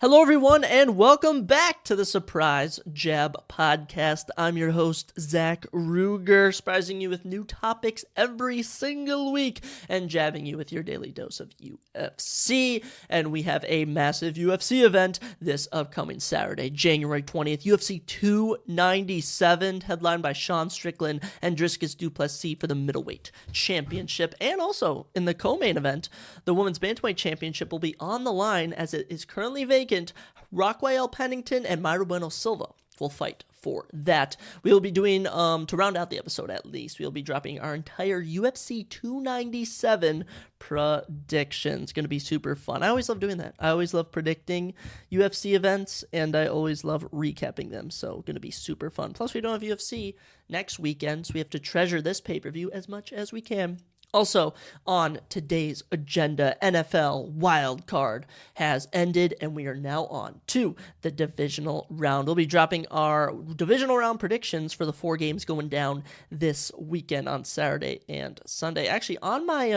Hello, everyone, and welcome back to the Surprise Jab Podcast. I'm your host, Zach Ruger, surprising you with new topics every single week and jabbing you with your daily dose of UFC. And we have a massive UFC event this upcoming Saturday, January 20th, UFC 297, headlined by Sean Strickland and Dricus du Plessis for the middleweight championship. And also, in the co-main event, the women's bantamweight championship will be on the line as it is currently vacant. Rockwell Pennington and Mayra Bueno Silva will fight for that. We will be doing, to round out the episode at least, we'll be dropping our entire UFC 297 predictions. Going to be super fun. I always love doing that. I always love predicting UFC events, and I always love recapping them, so going to be super fun. Plus, we don't have UFC next weekend, so we have to treasure this pay-per-view as much as we can. Also, on today's agenda, NFL Wild Card has ended, and we are now on to the divisional round. We'll be dropping our divisional round predictions for the 4 games going down this weekend on Saturday and Sunday. Actually, on my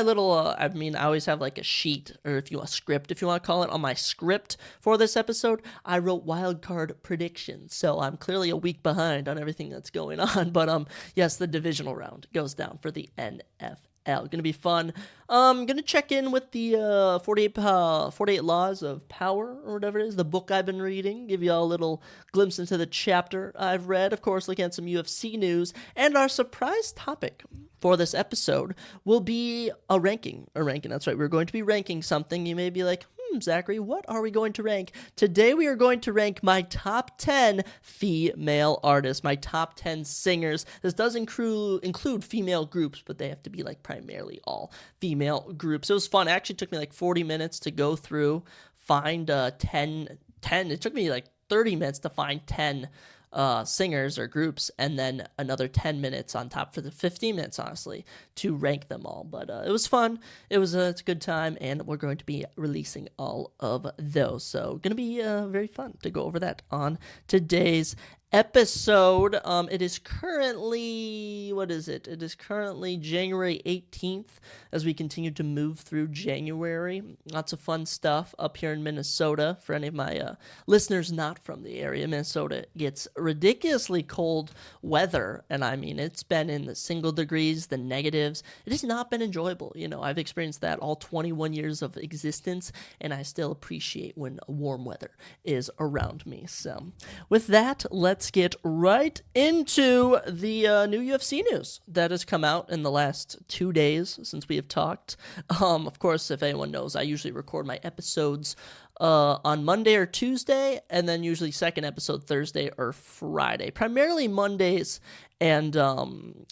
little, I always have like a sheet, or a script, if you want to call it. On my script for this episode, I wrote wild card predictions, so I'm clearly a week behind on everything that's going on. But yes, the divisional round goes down for the NFL. Going to be fun. I'm going to check in with the 48 Laws of Power, or whatever it is, the book I've been reading. Give you all a little glimpse into the chapter I've read. Of course, looking at some UFC news. And our surprise topic for this episode will be a ranking. That's right. We're going to be ranking something. You may be like, Zachary, what are we going to rank? Today we are going to rank my top 10 female artists, my top 10 singers. This does include female groups, but they have to be like primarily all female groups. It was fun. It actually took me like 40 minutes to go through, find 10. It took me like 30 minutes to find 10 singers or groups, and then another 10 minutes on top for the 15 minutes, honestly, to rank them all. But it was fun. It's a good time, and we're going to be releasing all of those. So going to be very fun to go over that on today's episode. It is currently, It is currently January 18th as we continue to move through January. Lots of fun stuff up here in Minnesota. For any of my listeners not from the area, Minnesota gets ridiculously cold weather, and it's been in the single degrees, the negatives. It has not been enjoyable. I've experienced that all 21 years of existence, and I still appreciate when warm weather is around me. So with that, let's get right into the new UFC news that has come out in the last 2 days since we have talked. Of course, if anyone knows, I usually record my episodes on Monday or Tuesday, and then usually second episode Thursday or Friday. Primarily Mondays and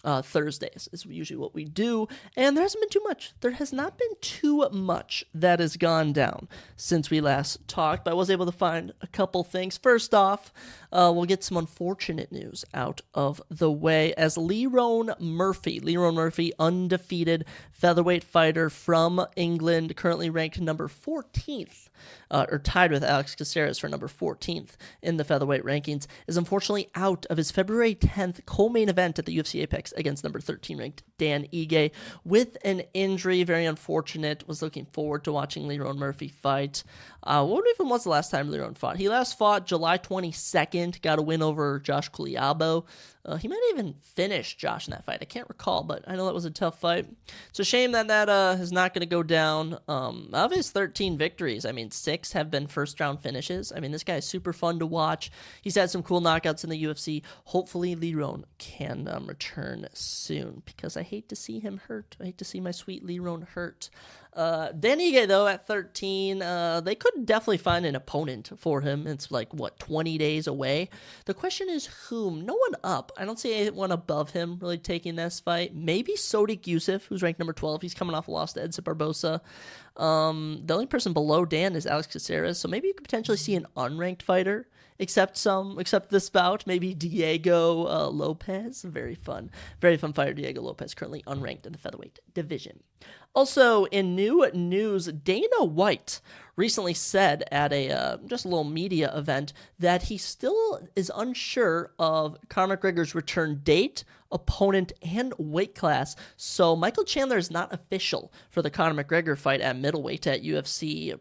Thursdays is usually what we do, and there hasn't been too much. There has not been too much that has gone down since we last talked, but I was able to find a couple things. First off, we'll get some unfortunate news out of the way as Lerone Murphy, undefeated featherweight fighter from England, currently ranked number 14th, or tied with Alex Caceres for number 14th in the featherweight rankings, is unfortunately out of his February 10th co-main event at the UFC Apex against number 13 ranked Dan Ige with an injury. Very unfortunate. Was looking forward to watching Lerone Murphy fight. What even was the last time Lerone fought? He last fought July 22nd, got a win over Josh Culiabo. He might even finish Josh in that fight. I can't recall, but I know that was a tough fight. It's a shame that is not going to go down. Of his 13 victories, 6 have been first-round finishes. This guy is super fun to watch. He's had some cool knockouts in the UFC. Hopefully, Lerone can return soon, because I hate to see him hurt. I hate to see my sweet Lerone hurt. Dan Ige, though, at 13, they could definitely find an opponent for him. It's 20 days away. The question is whom? No one up. I don't see anyone above him really taking this fight. Maybe Sodiq Yusuff, who's ranked number 12. He's coming off a loss to Edson Barbosa. The only person below Dan is Alex Caceres, so maybe you could potentially see an unranked fighter except this bout. Maybe Diego Lopez. Very fun fighter, Diego Lopez, currently unranked in the featherweight division. Also, in new news, Dana White recently said at a just a little media event that he still is unsure of Conor McGregor's return date, opponent, and weight class. So Michael Chandler is not official for the Conor McGregor fight at middleweight at UFC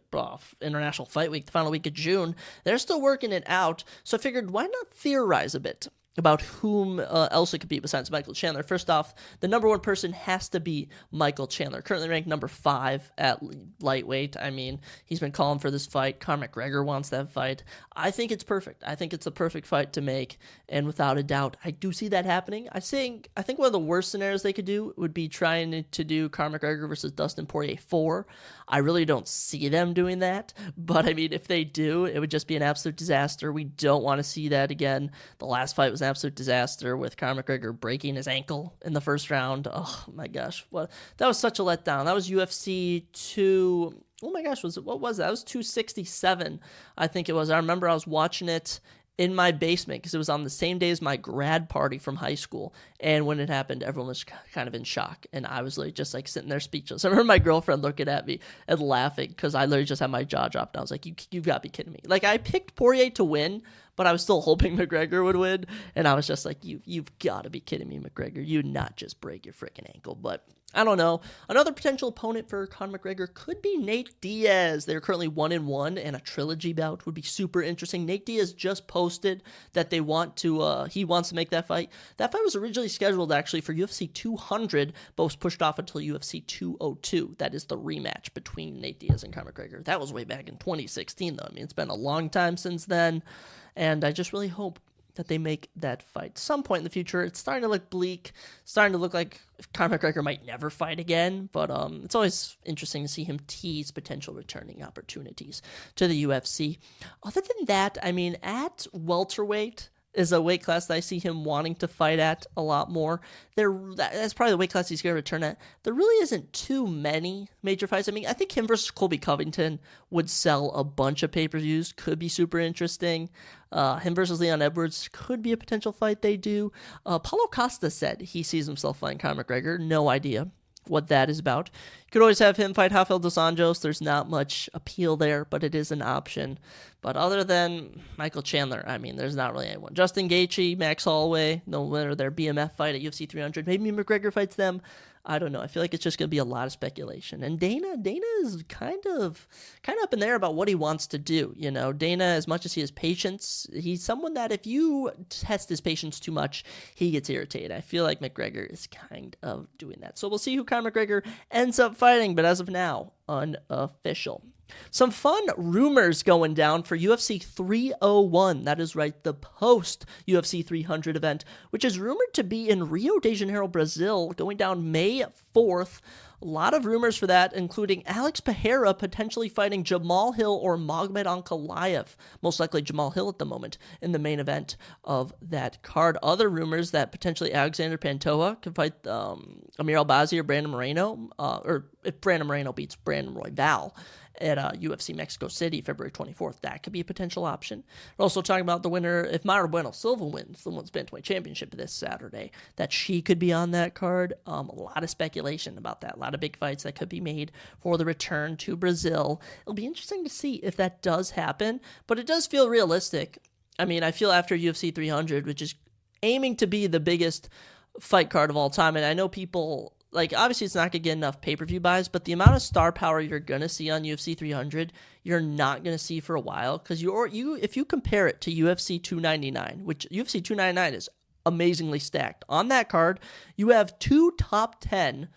International Fight Week, the final week of June. They're still working it out, so I figured why not theorize a bit about whom else it could be besides Michael Chandler. First off, the number one person has to be Michael Chandler, currently ranked number 5 at lightweight. I mean, he's been calling for this fight. Conor McGregor wants that fight. I think it's perfect. I think it's a perfect fight to make, and without a doubt, I do see that happening. I think one of the worst scenarios they could do would be trying to do Conor McGregor versus Dustin Poirier 4. I really don't see them doing that, but I mean, if they do, it would just be an absolute disaster. We don't want to see that again. The last fight was an absolute disaster with Conor McGregor breaking his ankle in the first round. Oh my gosh, that was such a letdown. That was UFC 2. Oh my gosh, what was that? It was 267, I think it was. I remember I was watching it in my basement because it was on the same day as my grad party from high school, and when it happened, everyone was kind of in shock, and I was just sitting there speechless. I remember my girlfriend looking at me and laughing because I literally just had my jaw dropped. I was like, you've got to be kidding me. Like, I picked Poirier to win, but I was still hoping McGregor would win, and I was just like, you've got to be kidding me, McGregor. You not just break your freaking ankle. But I don't know. Another potential opponent for Conor McGregor could be Nate Diaz. They're currently 1-1, and a trilogy bout would be super interesting. Nate Diaz just posted that he wants to make that fight. That fight was originally scheduled actually for UFC 200, but was pushed off until UFC 202. That is the rematch between Nate Diaz and Conor McGregor. That was way back in 2016, though. I mean, it's been a long time since then, and I just really hope that they make that fight some point in the future. It's starting to look bleak, starting to look like Conor McGregor might never fight again, but it's always interesting to see him tease potential returning opportunities to the UFC. Other than that, I mean, at welterweight is a weight class that I see him wanting to fight at a lot more. That's probably the weight class he's going to return at. There really isn't too many major fights. I mean, I think him versus Colby Covington would sell a bunch of pay-per-views, could be super interesting. Him versus Leon Edwards could be a potential fight they do. Paulo Costa said he sees himself fighting Conor McGregor. No idea what that is about. You could always have him fight Rafael dos Anjos. There's not much appeal there, but it is an option. But other than Michael Chandler, I mean, there's not really anyone. Justin Gaethje, Max Holloway, no matter their BMF fight at UFC 300. Maybe McGregor fights them. I don't know. I feel like it's just going to be a lot of speculation. And Dana is kind of up in there about what he wants to do. You know, Dana, as much as he has patience, he's someone that if you test his patience too much, he gets irritated. I feel like McGregor is kind of doing that. So we'll see who Conor McGregor ends up fighting, but as of now, unofficial. Some fun rumors going down for UFC 301. That is right, the post-UFC 300 event, which is rumored to be in Rio de Janeiro, Brazil, going down May 4th. A lot of rumors for that, including Alex Pereira potentially fighting Jamal Hill or Magomed Ankalaev. Most likely Jamal Hill at the moment in the main event of that card. Other rumors that potentially Alexander Pantoja could fight Amir Albazi or Brandon Moreno, or if Brandon Moreno beats Brandon Royval at UFC Mexico City, February 24th. That could be a potential option. We're also talking about the winner, if Mayra Bueno Silva wins the Women's Bantamweight Championship this Saturday, that she could be on that card. A lot of speculation about that. A lot of big fights that could be made for the return to Brazil. It'll be interesting to see if that does happen, but it does feel realistic. I mean, I feel after UFC 300, which is aiming to be the biggest fight card of all time, and I know people... Like, obviously, it's not going to get enough pay-per-view buys, but the amount of star power you're going to see on UFC 300, you're not going to see for a while. Because if you compare it to UFC 299, which UFC 299 is amazingly stacked. On that card, you have two top 10,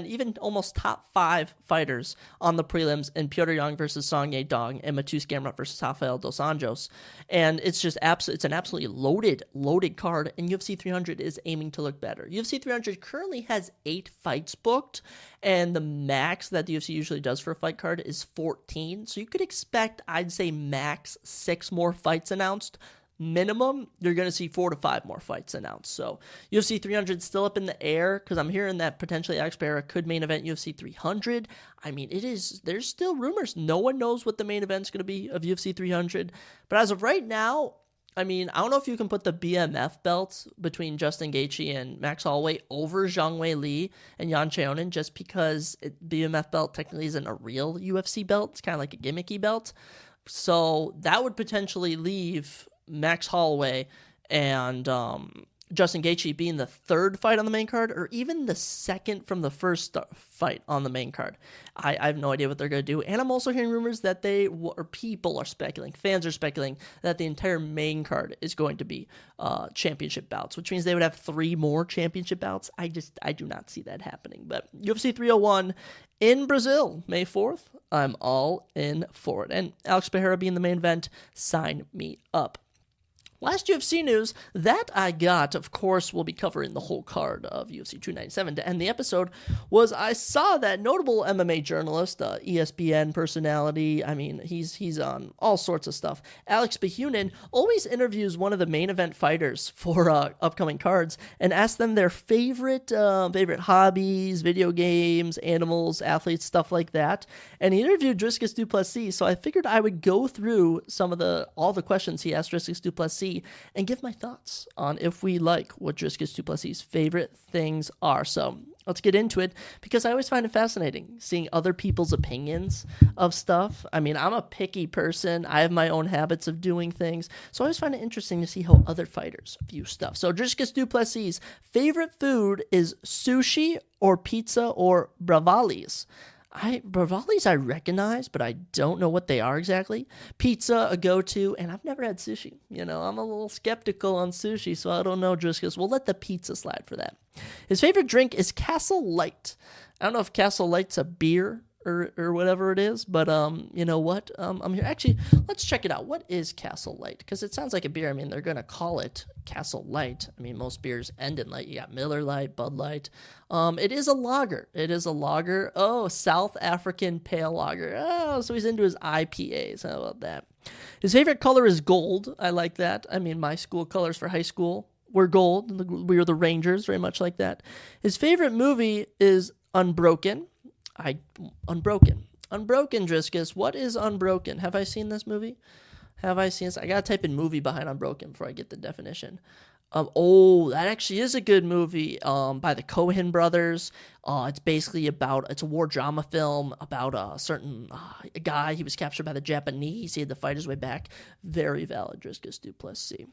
even almost top 5 fighters on the prelims in Petr Yan versus Song Yadong and Mateusz Gamrot versus Rafael dos Anjos. And it's just it's an absolutely loaded card, and UFC 300 is aiming to look better. UFC 300 currently has 8 fights booked, and the max that the UFC usually does for a fight card is 14. So you could expect, I'd say, max 6 more fights announced. Minimum, you're going to see 4 to 5 more fights announced. So UFC 300 is still up in the air because I'm hearing that potentially Alex Pereira could main event UFC 300. I mean, there's still rumors. No one knows what the main event's going to be of UFC 300. But as of right now, I mean, I don't know if you can put the BMF belt between Justin Gaethje and Max Holloway over Zhang Wei Li and Yan Xiaonan, just because BMF belt technically isn't a real UFC belt. It's kind of like a gimmicky belt. So that would potentially leave Max Holloway and Justin Gaethje being the third fight on the main card, or even the second from the first fight on the main card. I have no idea what they're going to do. And I'm also hearing rumors that people are speculating, fans are speculating that the entire main card is going to be championship bouts, which means they would have 3 more championship bouts. I do not see that happening. But UFC 301 in Brazil, May 4th, I'm all in for it. And Alex Pereira being the main event, sign me up. Last UFC news that I got, of course, we'll be covering the whole card of UFC 297 to end the episode, was I saw that notable MMA journalist, ESPN personality, I mean, he's on all sorts of stuff, Alex Behunin, always interviews one of the main event fighters for upcoming cards and asks them their favorite hobbies, video games, animals, athletes, stuff like that. And he interviewed Dricus du Plessis, so I figured I would go through all the questions he asked Dricus du Plessis and give my thoughts on if we like what Dricus du Plessis' favorite things are. So let's get into it, because I always find it fascinating seeing other people's opinions of stuff. I mean, I'm a picky person. I have my own habits of doing things. So I always find it interesting to see how other fighters view stuff. So Dricus du Plessis' favorite food is sushi or pizza or bravalis. Bravalis I recognize, but I don't know what they are exactly. Pizza, a go-to, and I've never had sushi. You know, I'm a little skeptical on sushi, so I don't know, Dricus. We'll let the pizza slide for that. His favorite drink is Castle Light. I don't know if Castle Light's a beer or whatever it is, but you know what? I'm here. Actually, let's check it out. What is Castle Light? Because it sounds like a beer. I mean, they're gonna call it Castle Light. I mean, most beers end in light. You got Miller Lite, Bud Light. It is a lager. Oh, South African pale lager. Oh, so he's into his IPAs. How about that? His favorite color is gold. I like that. I mean, my school colors for high school were gold. We were the Rangers, very much like that. His favorite movie is Unbroken. Unbroken, Dricus. What is Unbroken? Have I seen this movie? I gotta type in movie behind Unbroken before I get the definition. That actually is a good movie by the Coen brothers. It's basically it's a war drama film about a certain guy. He was captured by the Japanese. He had to fight his way back. Very valid, Dricus du Plessis.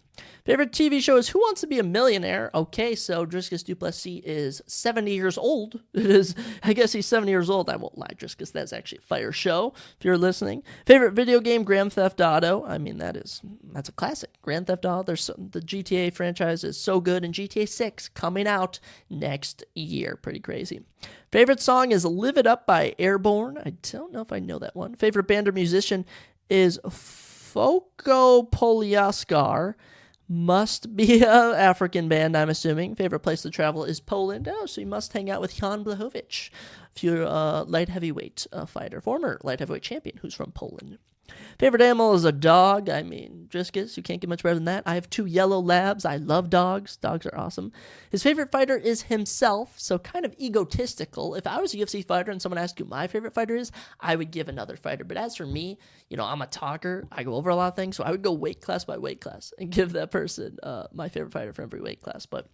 Favorite TV show is Who Wants to Be a Millionaire? Okay, so Dricus du Plessis is 70 years old. I guess he's 70 years old. I won't lie, Dricus. That's actually a fire show, if you're listening. Favorite video game, Grand Theft Auto. I mean, that's a classic. Grand Theft Auto. The GTA franchise is so good, and GTA 6 coming out next year. Pretty crazy. Favorite song is Live It Up by Airborne. I don't know if I know that one. Favorite band or musician is Foko Poliaskar. Must be an African band, I'm assuming. Favorite place to travel is Poland. Oh, so you must hang out with Jan Blachowicz, if you're a light heavyweight fighter, former light heavyweight champion who's from Poland. Favorite animal is a dog. I mean, Dricus, you can't get much better than that. I have 2 yellow labs. I love dogs. Dogs are awesome. His favorite fighter is himself, so kind of egotistical. If I was a UFC fighter and someone asked who my favorite fighter is, I would give another fighter. But as for me, I'm a talker. I go over a lot of things, so I would go weight class by weight class and give that person my favorite fighter for every weight class. But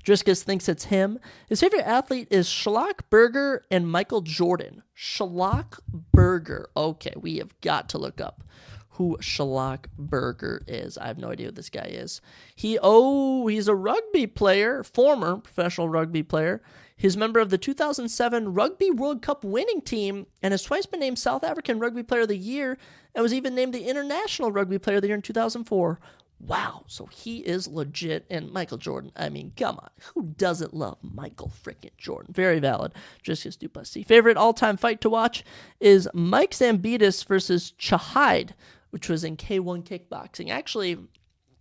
Dricus thinks it's him. His favorite athlete is Shalak Berger and Michael Jordan. Shalak Berger. Okay, we have got to look up who Shalak Berger is. I have no idea who this guy is. He's a rugby player, former professional rugby player. He's a member of the 2007 Rugby World Cup winning team and has twice been named South African Rugby Player of the Year and was even named the International Rugby Player of the Year in 2004. Wow, so he is legit. And Michael Jordan, I mean, come on. Who doesn't love Michael frickin' Jordan? Very valid. Dricus du Plessis. Favorite all-time fight to watch is Mike Zambidis versus Chahide, which was in K1 kickboxing. Actually,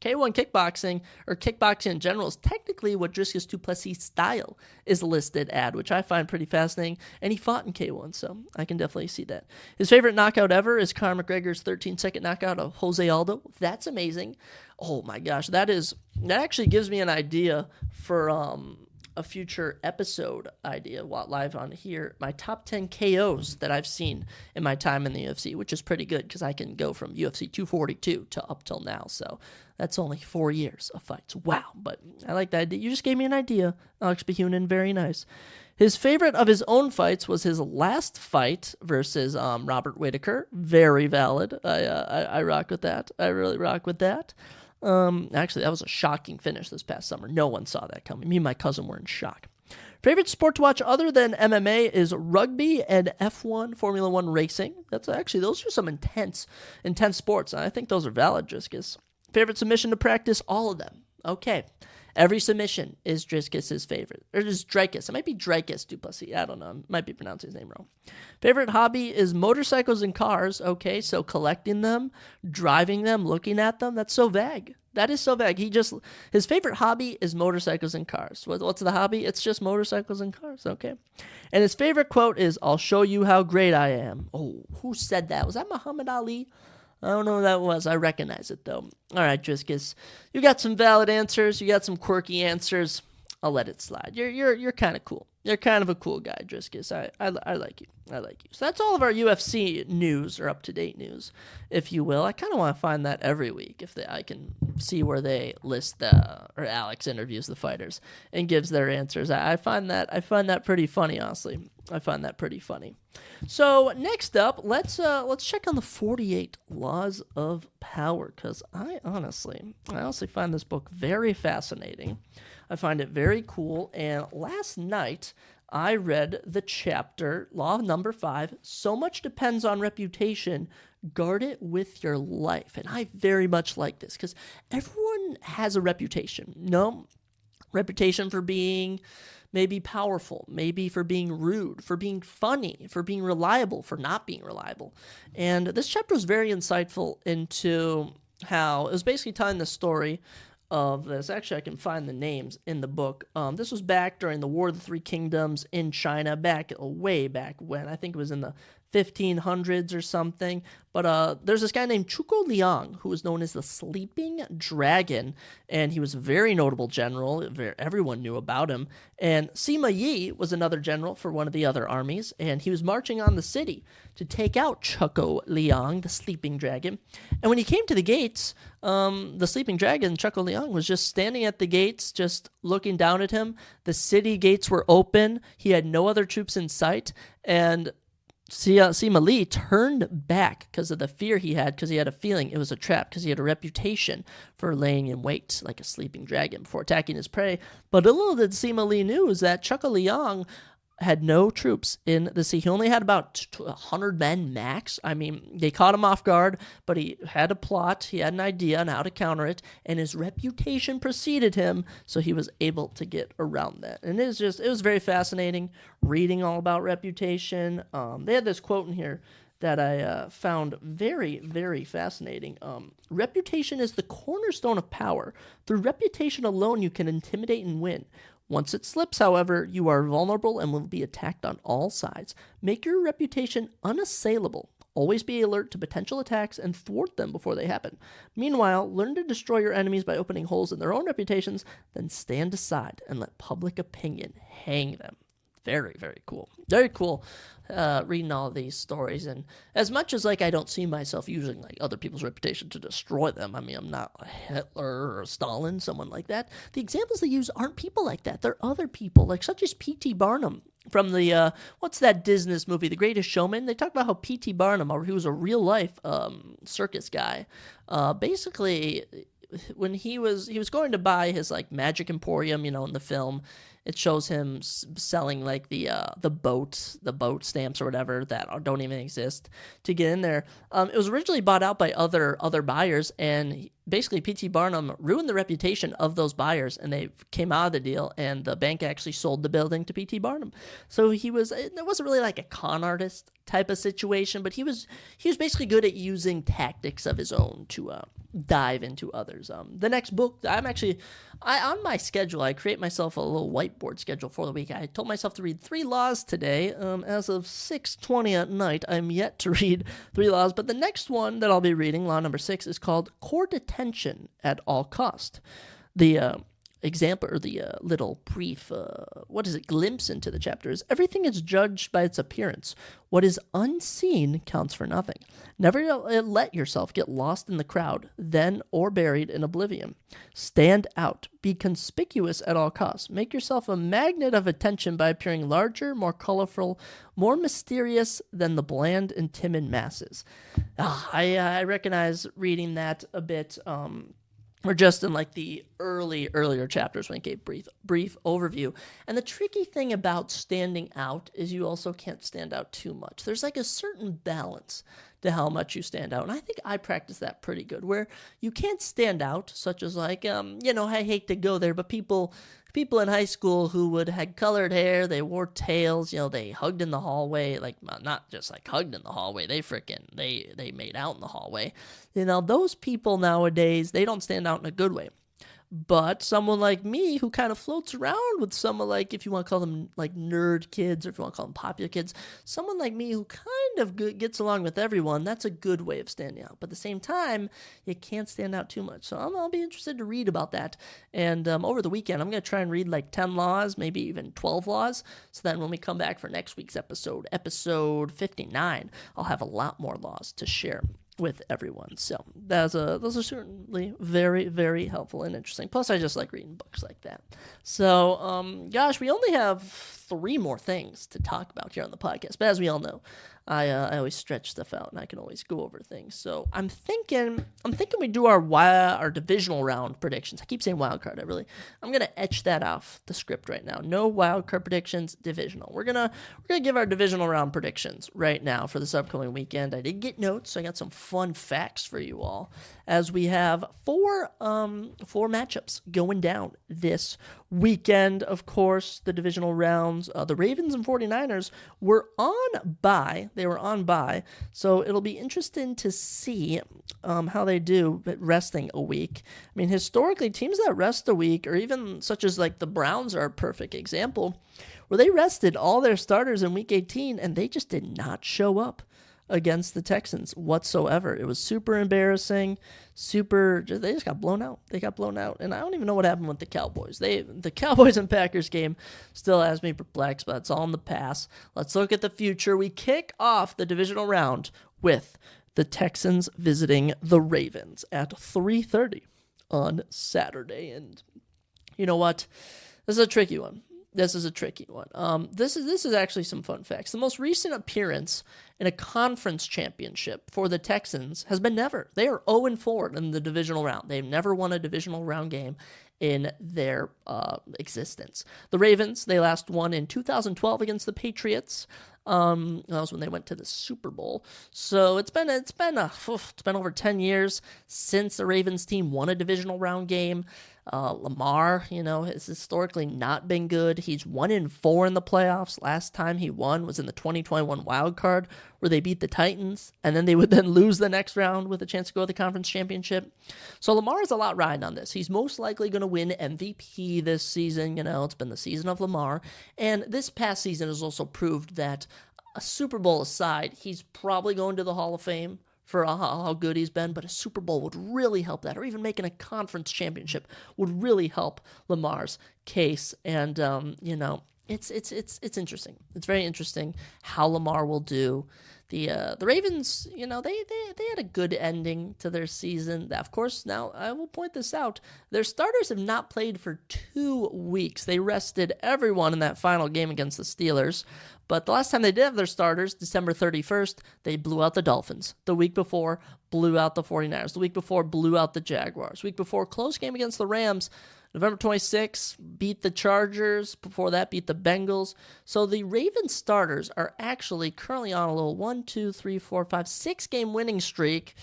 K1 kickboxing, or kickboxing in general, is technically what Dricus du Plessis' style is listed at, which I find pretty fascinating. And he fought in K1, so I can definitely see that. His favorite knockout ever is Conor McGregor's 13-second knockout of Jose Aldo. That's amazing. Oh my gosh, that actually gives me an idea for a future episode idea while live on here, my top 10 KOs that I've seen in my time in the UFC, which is pretty good because I can go from UFC 242 to up till now. So that's only 4 years of fights. Wow. But I like that idea. You just gave me an idea, Alex Behunin. Very nice. His favorite of his own fights was his last fight versus Robert Whittaker. Very valid. I rock with that. I really rock with that. Actually, that was a shocking finish this past summer. No one saw that coming. Me and my cousin were in shock. Favorite sport to watch other than MMA is rugby and F1, Formula One racing. Those are some intense sports. And I think those are valid, Driscus. Favorite submission to practice? All of them. Okay. Every submission is Driscus's favorite. Or is Dreykus. It might be Dreykus Duplessis. I don't know. I might be pronouncing his name wrong. Favorite hobby is motorcycles and cars. Okay, so collecting them, driving them, looking at them. That's so vague. That is so vague. His favorite hobby is motorcycles and cars. What's the hobby? It's just motorcycles and cars. Okay. And his favorite quote is, "I'll show you how great I am." Oh, who said that? Was that Muhammad Ali? I don't know who that was. I recognize it, though. All right, Driscus. You got some valid answers. You got some quirky answers. I'll let it slide. You're kind of cool. You're kind of a cool guy, Driscus. I like you. I like you. So that's all of our UFC news, or up-to-date news, if you will. I kind of want to find that every week I can see where they list or Alex interviews the fighters and gives their answers. I find that pretty funny, honestly. I find that pretty funny. So next up, let's check on the 48 Laws of Power, because I honestly find this book very fascinating. I find it very cool. And last night, I read the chapter, Law number 5, so much depends on reputation, guard it with your life. And I very much like this, because everyone has a reputation. No? Reputation for being maybe powerful, maybe for being rude, for being funny, for being reliable, for not being reliable. And this chapter was very insightful into how it was basically telling the story of this. Actually, I can find the names in the book. This was back during the War of the Three Kingdoms in China, way back when. I think it was in the 1500s or something. But there's this guy named Chuko Liang, who was known as the Sleeping Dragon, and he was a very notable general. Everyone knew about him. And Sima Yi was another general for one of the other armies, and he was marching on the city to take out Chuko Liang, the Sleeping Dragon. And when he came to the gates, the Sleeping Dragon, Chuko Liang, was just standing at the gates, just looking down at him. The city gates were open. He had no other troops in sight, and Sima Li turned back because of the fear he had, because he had a feeling it was a trap, because he had a reputation for laying in wait like a sleeping dragon before attacking his prey. But a little did Sima Li knew is that Chuko Liang had no troops in the sea. He only had about 100 men max. I mean, they caught him off guard, but he had a plot. He had an idea on how to counter it, and his reputation preceded him, so he was able to get around that. And it was very fascinating reading all about reputation. They had this quote in here that I found very, very fascinating. Reputation is the cornerstone of power. Through reputation alone, you can intimidate and win. Once it slips, however, you are vulnerable and will be attacked on all sides. Make your reputation unassailable. Always be alert to potential attacks and thwart them before they happen. Meanwhile, learn to destroy your enemies by opening holes in their own reputations, then stand aside and let public opinion hang them. Very, very cool. Very cool reading all of these stories. And as much as I don't see myself using other people's reputation to destroy them, I mean, I'm not a Hitler or a Stalin, someone like that. The examples they use aren't people like that. They're other people, such as P.T. Barnum from the, what's that Disney movie, The Greatest Showman? They talk about how P.T. Barnum, who was a real-life circus guy, basically, when he was going to buy his magic emporium, in the film, it shows him selling the boat stamps or whatever that don't even exist to get in there. It was originally bought out by other buyers, and basically P.T. Barnum ruined the reputation of those buyers, and they came out of the deal, and the bank actually sold the building to P.T. Barnum. So it wasn't really like a con artist type of situation, but he was basically good at using tactics of his own to dive into others. The next book, on my schedule, I create myself a little whiteboard schedule for the week. I told myself to read 3 laws today. As of 6:20 at night, I'm yet to read 3 laws, but the next one that I'll be reading, law number 6, is called Court Attention at All Cost. example, or the little brief, glimpse into the chapter is everything is judged by its appearance. What is unseen counts for nothing. Never let yourself get lost in the crowd, then or buried in oblivion. Stand out. Be conspicuous at all costs. Make yourself a magnet of attention by appearing larger, more colorful, more mysterious than the bland and timid masses. I recognize reading that a bit, or just in like the earlier chapters when it gave brief overview. And the tricky thing about standing out is you also can't stand out too much. There's like a certain balance to how much you stand out. And I think I practice that pretty good, where you can't stand out, such as like, I hate to go there, but people in high school who had colored hair, they wore tails, they hugged in the hallway, like not just like hugged in the hallway, they made out in the hallway. Those people nowadays, they don't stand out in a good way. But someone like me who kind of floats around with someone like, if you want to call them like nerd kids, or if you want to call them popular kids, someone like me who kind of gets along with everyone, that's a good way of standing out. But at the same time, you can't stand out too much. So I'll be interested to read about that. And over the weekend, I'm going to try and read like 10 laws, maybe even 12 laws. So then when we come back for next week's episode 59, I'll have a lot more laws to share with everyone. So those are certainly very, very helpful and interesting. Plus, I just like reading books like that. So, we only have 3 more things to talk about here on the podcast. But as we all know, I always stretch stuff out, and I can always go over things. So I'm thinking we do our divisional round predictions. I keep saying wild card. I'm gonna etch that off the script right now. No wild card predictions, divisional. We're gonna give our divisional round predictions right now for this upcoming weekend. I did get notes, so I got some fun facts for you all, as we have 4 matchups going down this weekend. Of course, the divisional rounds, the Ravens and 49ers were on bye. They were on bye, so it'll be interesting to see how they do resting a week. I mean, historically, teams that rest a week, or even such as like the Browns are a perfect example, where they rested all their starters in Week 18, and they just did not show up against the Texans whatsoever. It was super embarrassing. They just got blown out. They got blown out. And I don't even know what happened with the Cowboys. The Cowboys and Packers game still has me perplexed, but it's all in the past. Let's look at the future. We kick off the divisional round with the Texans visiting the Ravens at 3:30 on Saturday. And you know what? This is a tricky one. This is actually some fun facts. The most recent appearance in a conference championship for the Texans has been never. They are 0-4 in the divisional round. They've never won a divisional round game in their existence. The Ravens, they last won in 2012 against the Patriots. That was when they went to the Super Bowl. So it's been over 10 years since the Ravens team won a divisional round game. Lamar, has historically not been good. He's 1-4 in the playoffs. Last time he won was in the 2021 wild card, where they beat the Titans, and then they would then lose the next round with a chance to go to the conference championship. So Lamar has a lot riding on this. He's most likely going to win MVP this season. It's been the season of Lamar, and this past season has also proved that, a Super Bowl aside, he's probably going to the Hall of Fame for how good he's been, but a Super Bowl would really help that, or even making a conference championship would really help Lamar's case. And it's interesting. It's very interesting how Lamar will do. The Ravens, they had a good ending to their season. Of course, now I will point this out. Their starters have not played for 2 weeks. They rested everyone in that final game against the Steelers. But the last time they did have their starters, December 31st, they blew out the Dolphins. The week before, blew out the 49ers. The week before, blew out the Jaguars. The week before, close game against the Rams. November 26th, beat the Chargers. Before that, beat the Bengals. So the Ravens starters are actually currently on a little 6-game winning streak.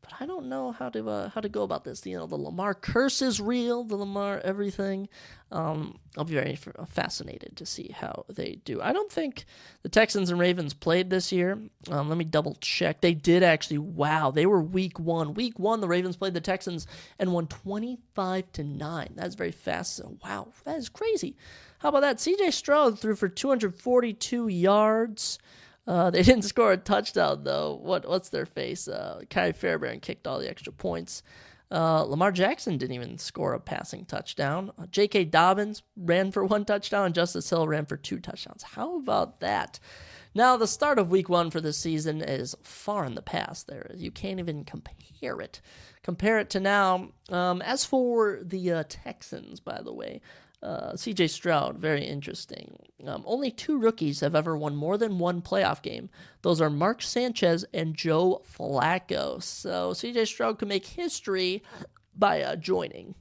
But I don't know how to go about this. The Lamar curse is real. The Lamar everything. I'll be very fascinated to see how they do. I don't think the Texans and Ravens played this year. Let me double check. They did actually. Wow, they were week 1. Week 1, the Ravens played the Texans and won 25-9. That's very fast. So, wow, that is crazy. How about that? C.J. Stroud threw for 242 yards. They didn't score a touchdown, though. What's their face? Kai Fairbairn kicked all the extra points. Lamar Jackson didn't even score a passing touchdown. J.K. Dobbins ran for 1 touchdown, and Justice Hill ran for 2 touchdowns. How about that? Now, the start of week 1 for this season is far in the past. You can't even compare it. Compare it to now. As for the Texans, by the way, C.J. Stroud, very interesting. Only 2 rookies have ever won more than 1 playoff game. Those are Mark Sanchez and Joe Flacco. So C.J. Stroud could make history by joining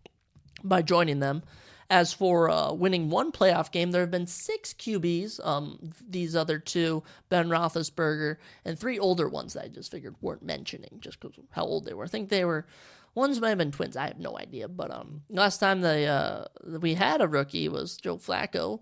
them. As for winning 1 playoff game, there have been 6 QBs. These other 2, Ben Roethlisberger, and 3 older ones that I just figured weren't mentioning just because of how old they were. I think they were... Ones might have been twins. I have no idea. But last time we had a rookie was Joe Flacco.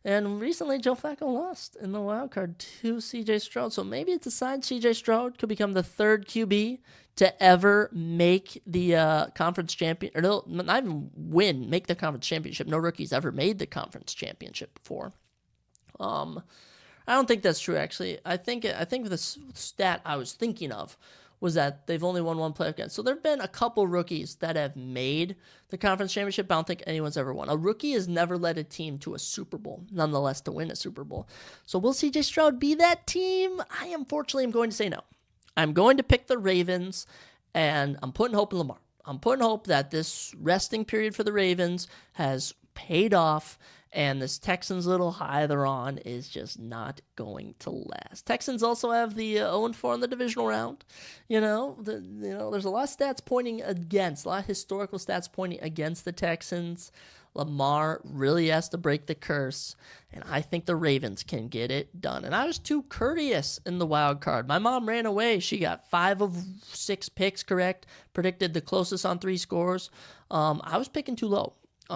And recently Joe Flacco lost in the wild card to C.J. Stroud. So maybe it's a sign C.J. Stroud could become the 3rd QB to ever make the conference champion. Or no, not even win, make the conference championship. No rookie's ever made the conference championship before. I don't think that's true, actually. I think the stat I was thinking of was that they've only won 1 playoff game. So there have been a couple rookies that have made the conference championship, but I don't think anyone's ever won. A rookie has never led a team to a Super Bowl, nonetheless to win a Super Bowl. So will C.J. Stroud be that team? I unfortunately am going to say no. I'm going to pick the Ravens, and I'm putting hope in Lamar. I'm putting hope that this resting period for the Ravens has paid off, and this Texans little high they're on is just not going to last. Texans also have the 0-4 in the divisional round. There's a lot of stats pointing against, a lot of historical stats pointing against the Texans. Lamar really has to break the curse, and I think the Ravens can get it done. And I was too courteous in the wild card. My mom ran away. She got 5 of 6 picks correct, predicted the closest on 3 scores. I was picking too low. I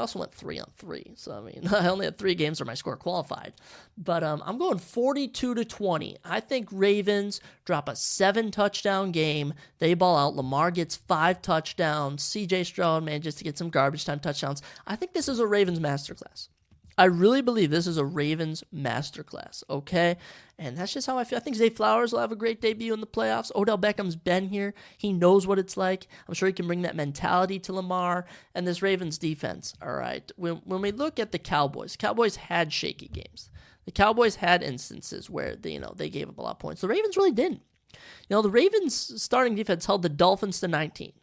also went 3 on 3. So, I mean, I only had 3 games where my score qualified. But I'm going 42-20. I think Ravens drop a 7-touchdown game. They ball out. Lamar gets 5 touchdowns. C.J. Stroud manages to get some garbage time touchdowns. I think this is a Ravens masterclass. I really believe this is a Ravens masterclass, okay? And that's just how I feel. I think Zay Flowers will have a great debut in the playoffs. Odell Beckham's been here. He knows what it's like. I'm sure he can bring that mentality to Lamar. And this Ravens defense, all right, when we look at the Cowboys had shaky games. The Cowboys had instances where they gave up a lot of points. The Ravens really didn't. The Ravens starting defense held the Dolphins to 19.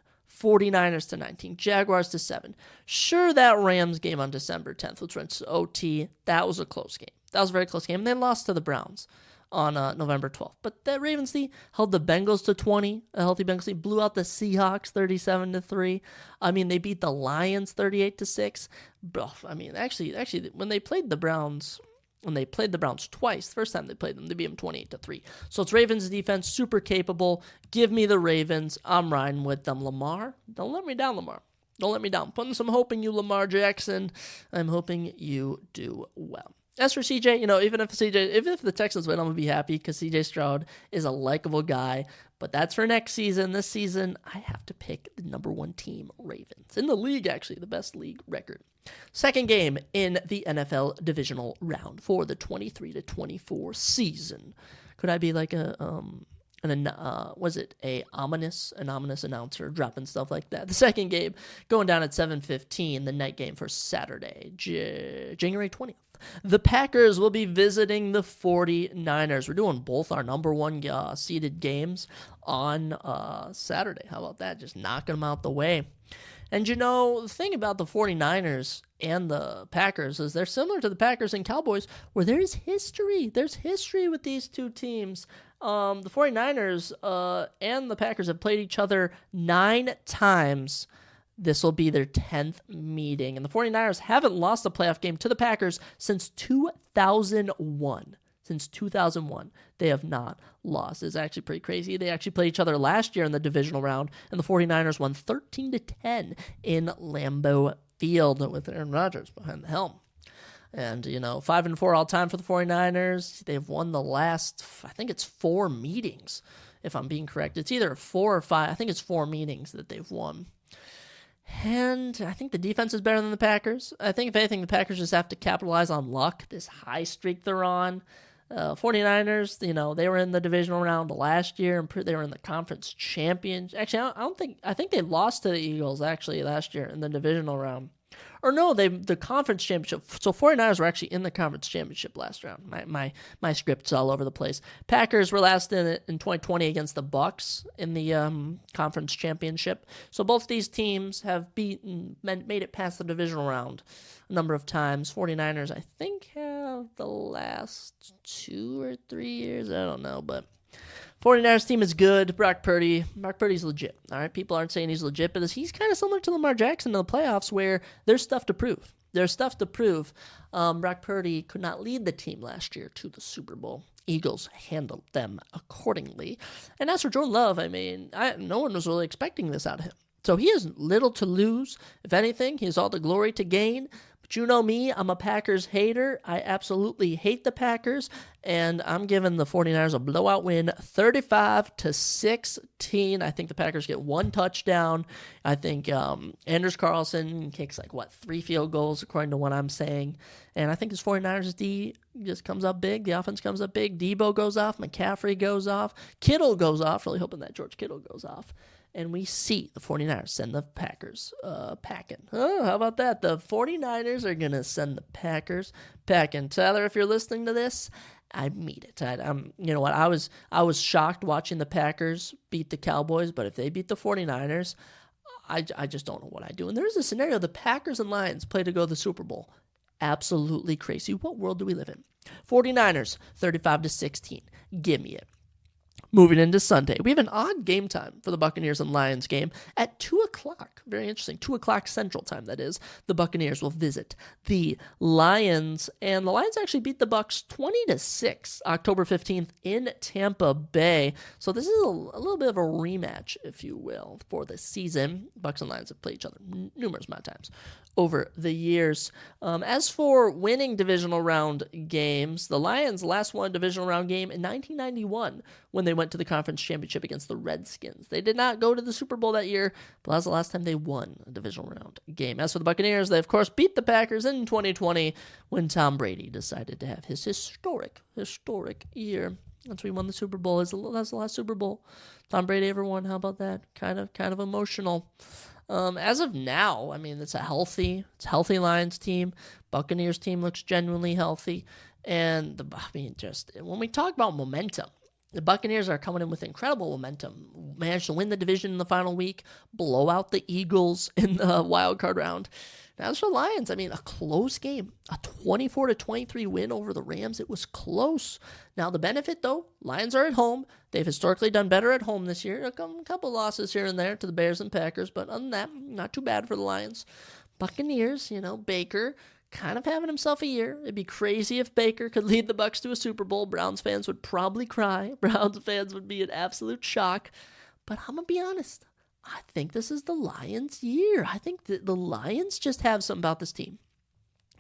49ers to 19, Jaguars to 7. Sure, that Rams game on December 10th, which went to OT, that was a close game. That was a very close game. They lost to the Browns on November 12th. But that Ravens team held the Bengals to 20, a healthy Bengals team, blew out the Seahawks 37-3. I mean, they beat the Lions 38-6. I mean, actually, when they played the Browns twice, the first time they played them, they beat them 28-3. So it's Ravens defense, super capable. Give me the Ravens. I'm riding with them. Lamar, don't let me down, Lamar. Don't let me down. Putting some hope in you, Lamar Jackson. I'm hoping you do well. As for CJ, even if the Texans win, I'm going to be happy because CJ Stroud is a likable guy. But that's for next season. This season, I have to pick the number 1 team, Ravens. In the league, actually, the best league record. Second game in the NFL divisional round for the 23-24 season. Could I be like was it an ominous announcer dropping stuff like that? The second game going down at 7:15, the night game for Saturday, January 20th. The Packers will be visiting the 49ers. We're doing both our number 1 seeded games on Saturday. How about that? Just knocking them out the way. And the thing about the 49ers and the Packers is they're similar to the Packers and Cowboys where there's history. There's history with these 2 teams. The 49ers and the Packers have played each other 9 times. This will be their 10th meeting. And the 49ers haven't lost a playoff game to the Packers since 2001. Since 2001, they have not lost. It's actually pretty crazy. They actually played each other last year in the divisional round, and the 49ers won 13-10 in Lambeau Field with Aaron Rodgers behind the helm. And, 5-4 all-time for the 49ers. They've won the last, I think it's 4 meetings, if I'm being correct. It's either 4 or 5. I think it's 4 meetings that they've won. And I think the defense is better than the Packers. I think, if anything, the Packers just have to capitalize on luck, this high streak they're on. 49ers, they were in the divisional round last year, and they were in the conference champions. Actually, I think they lost to the Eagles, actually, last year in the divisional round. Or no, the conference championship. So 49ers were actually in the conference championship last round. My script's all over the place. Packers were last in 2020 against the Bucs in the conference championship. So both these teams have made it past the divisional round a number of times. 49ers, I think, have the last 2 or 3 years. I don't know, but 49ers team is good. Brock Purdy's legit. All right, people aren't saying he's legit, but he's kind of similar to Lamar Jackson in the playoffs where there's stuff to prove. Brock Purdy could not lead the team last year to the Super Bowl. Eagles handled them accordingly. And as for Jordan Love, no one was really expecting this out of him. So he has little to lose. If anything, he has all the glory to gain. But you know me, I'm a Packers hater. I absolutely hate the Packers, and I'm giving the 49ers a blowout win, 35-16. I think the Packers get 1 touchdown. I think Anders Carlson kicks 3 field goals, according to what I'm saying. And I think this 49ers D just comes up big. The offense comes up big. Debo goes off. McCaffrey goes off. Kittle goes off. Really hoping that George Kittle goes off. And we see the 49ers send the Packers packing. Oh, how about that? The 49ers are going to send the Packers packing. Tyler, if you're listening to this, I mean it. You know what? I was shocked watching the Packers beat the Cowboys, but if they beat the 49ers, I just don't know what I do. And there's a scenario, the Packers and Lions play to go to the Super Bowl. Absolutely crazy. What world do we live in? 49ers, 35-16. Give me it. Moving into Sunday, we have an odd game time for the Buccaneers and Lions game at 2 o'clock. Very interesting. 2 o'clock Central Time, that is. The Buccaneers will visit the Lions, and the Lions actually beat the Bucs 20-6 October 15th in Tampa Bay. So this is a little bit of a rematch, if you will, for the season. Bucs and Lions have played each other numerous amount of times over the years. As for winning divisional round games, the Lions last won a divisional round game in 1991 when they went to the conference championship against the Redskins. They did not go to the Super Bowl that year, but that was the last time they won a divisional round game. As for the Buccaneers, they of course beat the Packers in 2020 when Tom Brady decided to have his historic year. Once we won the Super Bowl, that's the last Super Bowl Tom Brady ever won. How about that? Kind of emotional. As of now, it's a healthy Lions team. Buccaneers team looks genuinely healthy. And when we talk about momentum, the Buccaneers are coming in with incredible momentum. Managed to win the division in the final week, blow out the Eagles in the wild card round. Now, as for the Lions, a close game, a 24-23 win over the Rams. It was close. Now, the benefit, though, Lions are at home. They've historically done better at home this year. A couple losses here and there to the Bears and Packers, but other than that, not too bad for the Lions. Buccaneers, Baker, kind of having himself a year. It'd be crazy if Baker could lead the Bucs to a Super Bowl. Browns fans would probably cry. Browns fans would be in absolute shock. But I'm going to be honest. I think this is the Lions' year. I think that the Lions just have something about this team.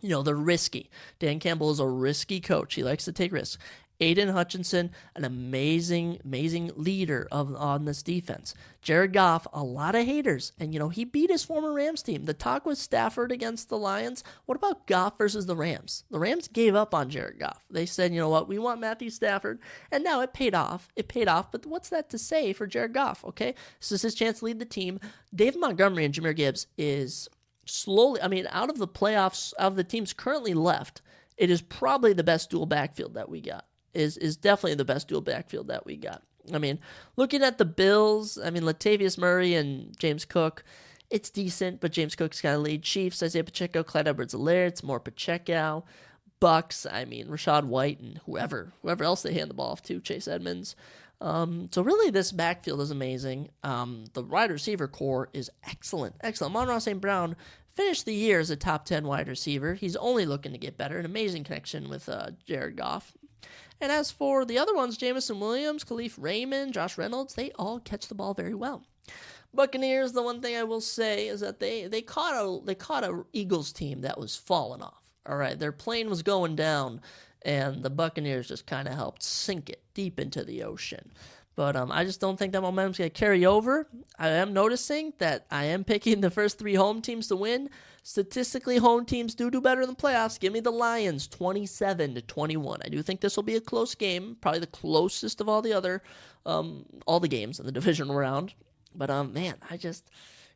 They're risky. Dan Campbell is a risky coach. He likes to take risks. Aiden Hutchinson, an amazing leader on this defense. Jared Goff, a lot of haters. And, he beat his former Rams team. The talk was Stafford against the Lions. What about Goff versus the Rams? The Rams gave up on Jared Goff. They said, you know what, we want Matthew Stafford. And now it paid off. But what's that to say for Jared Goff, okay? This is his chance to lead the team. David Montgomery and Jahmyr Gibbs is slowly, out of the playoffs, of the teams currently left, it is probably the best dual backfield that we got. Is definitely the best dual backfield that we got. Looking at the Bills, Latavius Murray and James Cook, it's decent, but James Cook's kind of lead. Chiefs, Isaiah Pacheco, Clyde Edwards-Helaire, it's more Pacheco. Bucks, Rachaad White and whoever else they hand the ball off to, Chase Edmonds. So really this backfield is amazing. The wide receiver core is excellent. Amon-Ra St. Brown finished the year as a top 10 wide receiver. He's only looking to get better. An amazing connection with Jared Goff. And as for the other ones, Jamison Williams, Khalif Raymond, Josh Reynolds, they all catch the ball very well. Buccaneers, the one thing I will say is that they caught a Eagles team that was falling off. All right, their plane was going down, and the Buccaneers just kind of helped sink it deep into the ocean. But I just don't think that momentum's going to carry over. I am noticing that I am picking the first 3 home teams to win. Statistically, home teams do better in the playoffs. Give me the Lions 27-21. I do think this will be a close game, probably the closest of all the games in the divisional round. But man,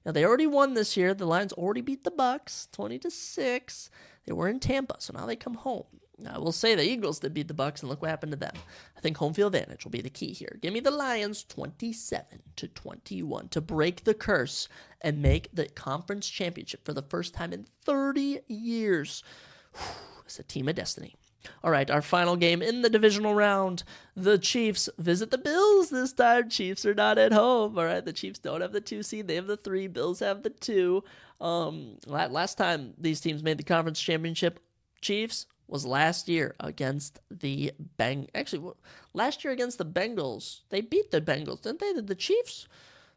they already won this year. The Lions already beat the Bucs 20-6. They were in Tampa, so now they come home. I will say the Eagles did beat the Bucs, and look what happened to them. I think home field advantage will be the key here. Give me the Lions 27-21 to break the curse and make the conference championship for the first time in 30 years. It's a team of destiny. All right, our final game in the divisional round. The Chiefs visit the Bills this time. Chiefs are not at home. All right, the Chiefs don't have the 2 seed. They have the 3. Bills have the 2. Last time these teams made the conference championship, Chiefs, was last year against the last year against the Bengals. They beat the Bengals, didn't they? Did the Chiefs?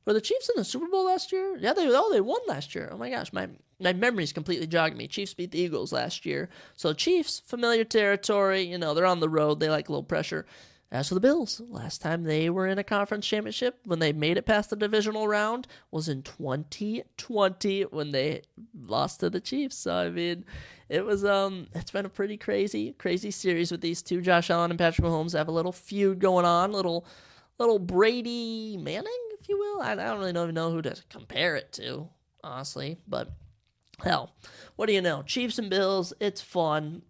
Were the Chiefs in the Super Bowl last year? Yeah, they won last year. Oh my gosh, my memory's completely jogging me. Chiefs beat the Eagles last year. So Chiefs, familiar territory, they're on the road. They like a little pressure. As for the Bills, last time they were in a conference championship, when they made it past the divisional round, was in 2020 when they lost to the Chiefs. So, I mean, it's been a pretty crazy series with these two. Josh Allen and Patrick Mahomes have a little feud going on, little Brady Manning, if you will. I don't really even know who to compare it to, honestly. But, hell, what do you know? Chiefs and Bills, it's fun.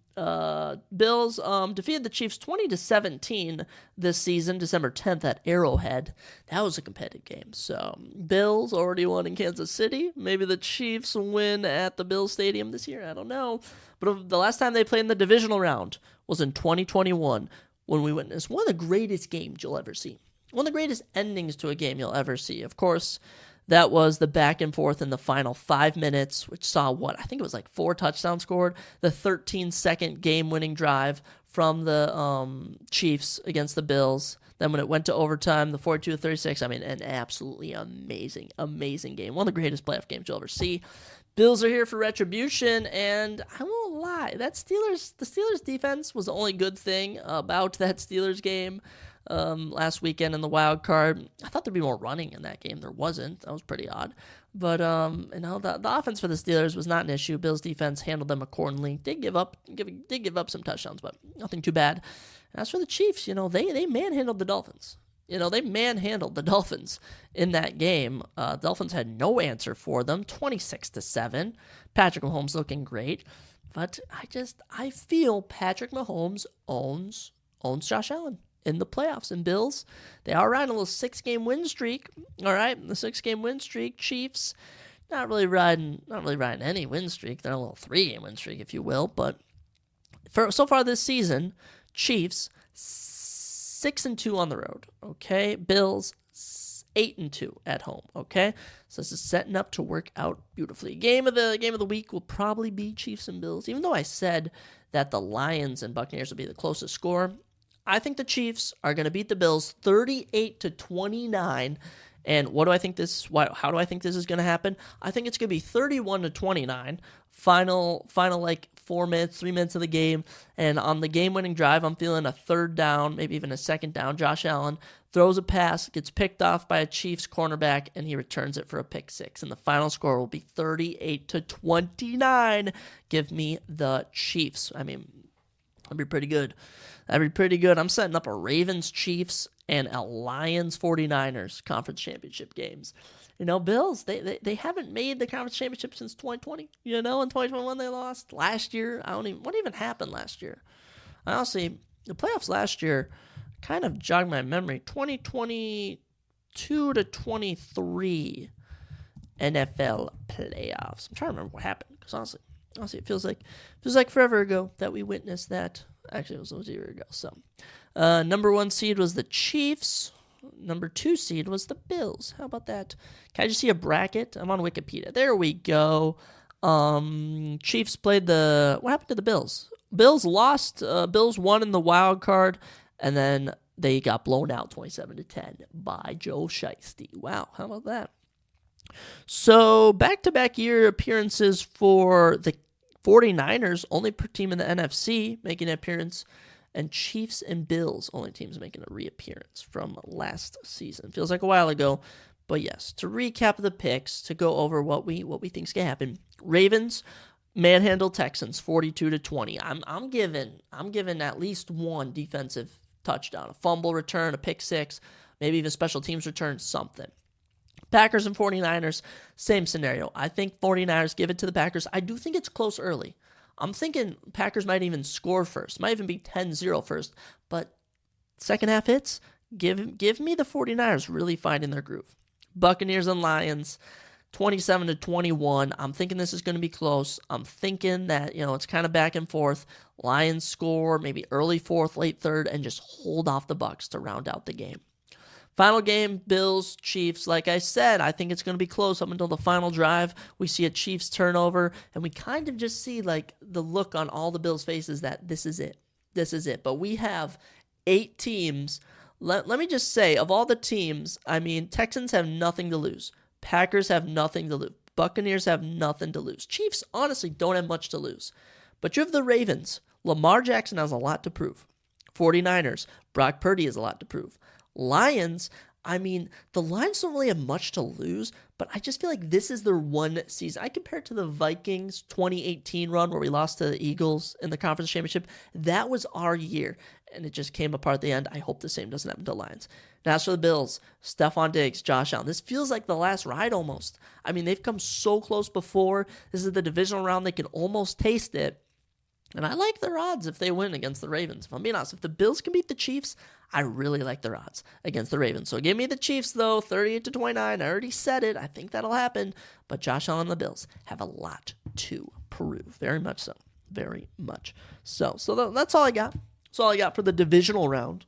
Bills defeated the Chiefs 20-17 this season, December 10th at Arrowhead. That was a competitive game. So Bills already won in Kansas City. Maybe the Chiefs win at the Bills Stadium this year. I don't know. But the last time they played in the divisional round was in 2021 when we witnessed one of the greatest games you'll ever see. One of the greatest endings to a game you'll ever see. Of course, that was the back and forth in the final 5 minutes, which saw I think it was like 4 touchdowns scored. The 13-second game-winning drive from the Chiefs against the Bills. Then when it went to overtime, the 42-36, I mean, an absolutely amazing game. One of the greatest playoff games you'll ever see. Bills are here for retribution, and I won't lie, the Steelers defense was the only good thing about that Steelers game. Last weekend in the wild card. I thought there'd be more running in that game. There wasn't. That was pretty odd. But the offense for the Steelers was not an issue. Bills defense handled them accordingly. Did give up some touchdowns, but nothing too bad. And as for the Chiefs, they manhandled the Dolphins. They manhandled the Dolphins in that game. The Dolphins had no answer for them. 26-7. Patrick Mahomes looking great, but I feel Patrick Mahomes owns Josh Allen in the playoffs. And Bills, they are riding a little 6-game win streak. All right, the 6-game win streak. Chiefs, not really riding any win streak. They're a little 3-game win streak, if you will. But so far this season, Chiefs 6-2 on the road. Okay, Bills 8-2 at home. Okay, so this is setting up to work out beautifully. Game of the week will probably be Chiefs and Bills. Even though I said that the Lions and Buccaneers will be the closest score, I think the Chiefs are going to beat the Bills 38-29. And what do I think how do I think this is going to happen? I think it's going to be 31-29. Final 3 minutes of the game. And on the game-winning drive, I'm feeling a 3rd down, maybe even a 2nd down. Josh Allen throws a pass, gets picked off by a Chiefs cornerback, and he returns it for a pick 6. And the final score will be 38-29. Give me the Chiefs. I mean, that'd be pretty good. I'm setting up a Ravens-Chiefs and a Lions-49ers conference championship games. Bills, they haven't made the conference championship since 2020. In 2021 they lost. Last year, what even happened last year? Honestly, the playoffs last year kind of jogged my memory. 2022-23 NFL playoffs. I'm trying to remember what happened, because honestly, it feels like forever ago that we witnessed that. Actually, it was a year ago. So, number 1 seed was the Chiefs. Number 2 seed was the Bills. How about that? Can I just see a bracket? I'm on Wikipedia. There we go. Chiefs played what happened to the Bills? Bills lost. Bills won in the wild card, and then they got blown out 27-10 by Joe Shiesty. Wow, how about that? So, back-to-back year appearances for the 49ers, only per team in the NFC, making an appearance And Chiefs and Bills, only teams making a reappearance from last season. Feels like a while ago, but yes, to recap the picks, to go over what we think's gonna happen. Ravens manhandle Texans 42-20. I'm giving at least one defensive touchdown, a fumble return, a pick six, maybe even special teams return, something. Packers and 49ers, same scenario. I think 49ers give it to the Packers. I do think it's close early. I'm thinking Packers might even score first. Might even be 10-0 first. But second half hits, give me the 49ers really finding their groove. Buccaneers and Lions, 27-21. I'm thinking this is going to be close. I'm thinking that, it's kind of back and forth. Lions score maybe early fourth, late third, and just hold off the Bucs to round out the game. Final game, Bills, Chiefs. Like I said, I think it's going to be close up until the final drive. We see a Chiefs turnover, and we kind of just see like the look on all the Bills' faces that this is it. This is it. But we have 8 teams. Let me just say, of all the teams, Texans have nothing to lose. Packers have nothing to lose. Buccaneers have nothing to lose. Chiefs, honestly, don't have much to lose. But you have the Ravens. Lamar Jackson has a lot to prove. 49ers, Brock Purdy has a lot to prove. Lions, the Lions don't really have much to lose, but I just feel like this is their one season. I compare it to the Vikings 2018 run where we lost to the Eagles in the conference championship. That was our year, and it just came apart at the end. I hope the same doesn't happen to the Lions. Now, as for the Bills, Stephon Diggs, Josh Allen. This feels like the last ride almost. They've come so close before. This is the divisional round. They can almost taste it. And I like their odds if they win against the Ravens. If I'm being honest, if the Bills can beat the Chiefs, I really like their odds against the Ravens. So give me the Chiefs, though, 38-29. I already said it. I think that'll happen. But Josh Allen and the Bills have a lot to prove. Very much so. Very much so. So that's all I got. That's all I got for the divisional round.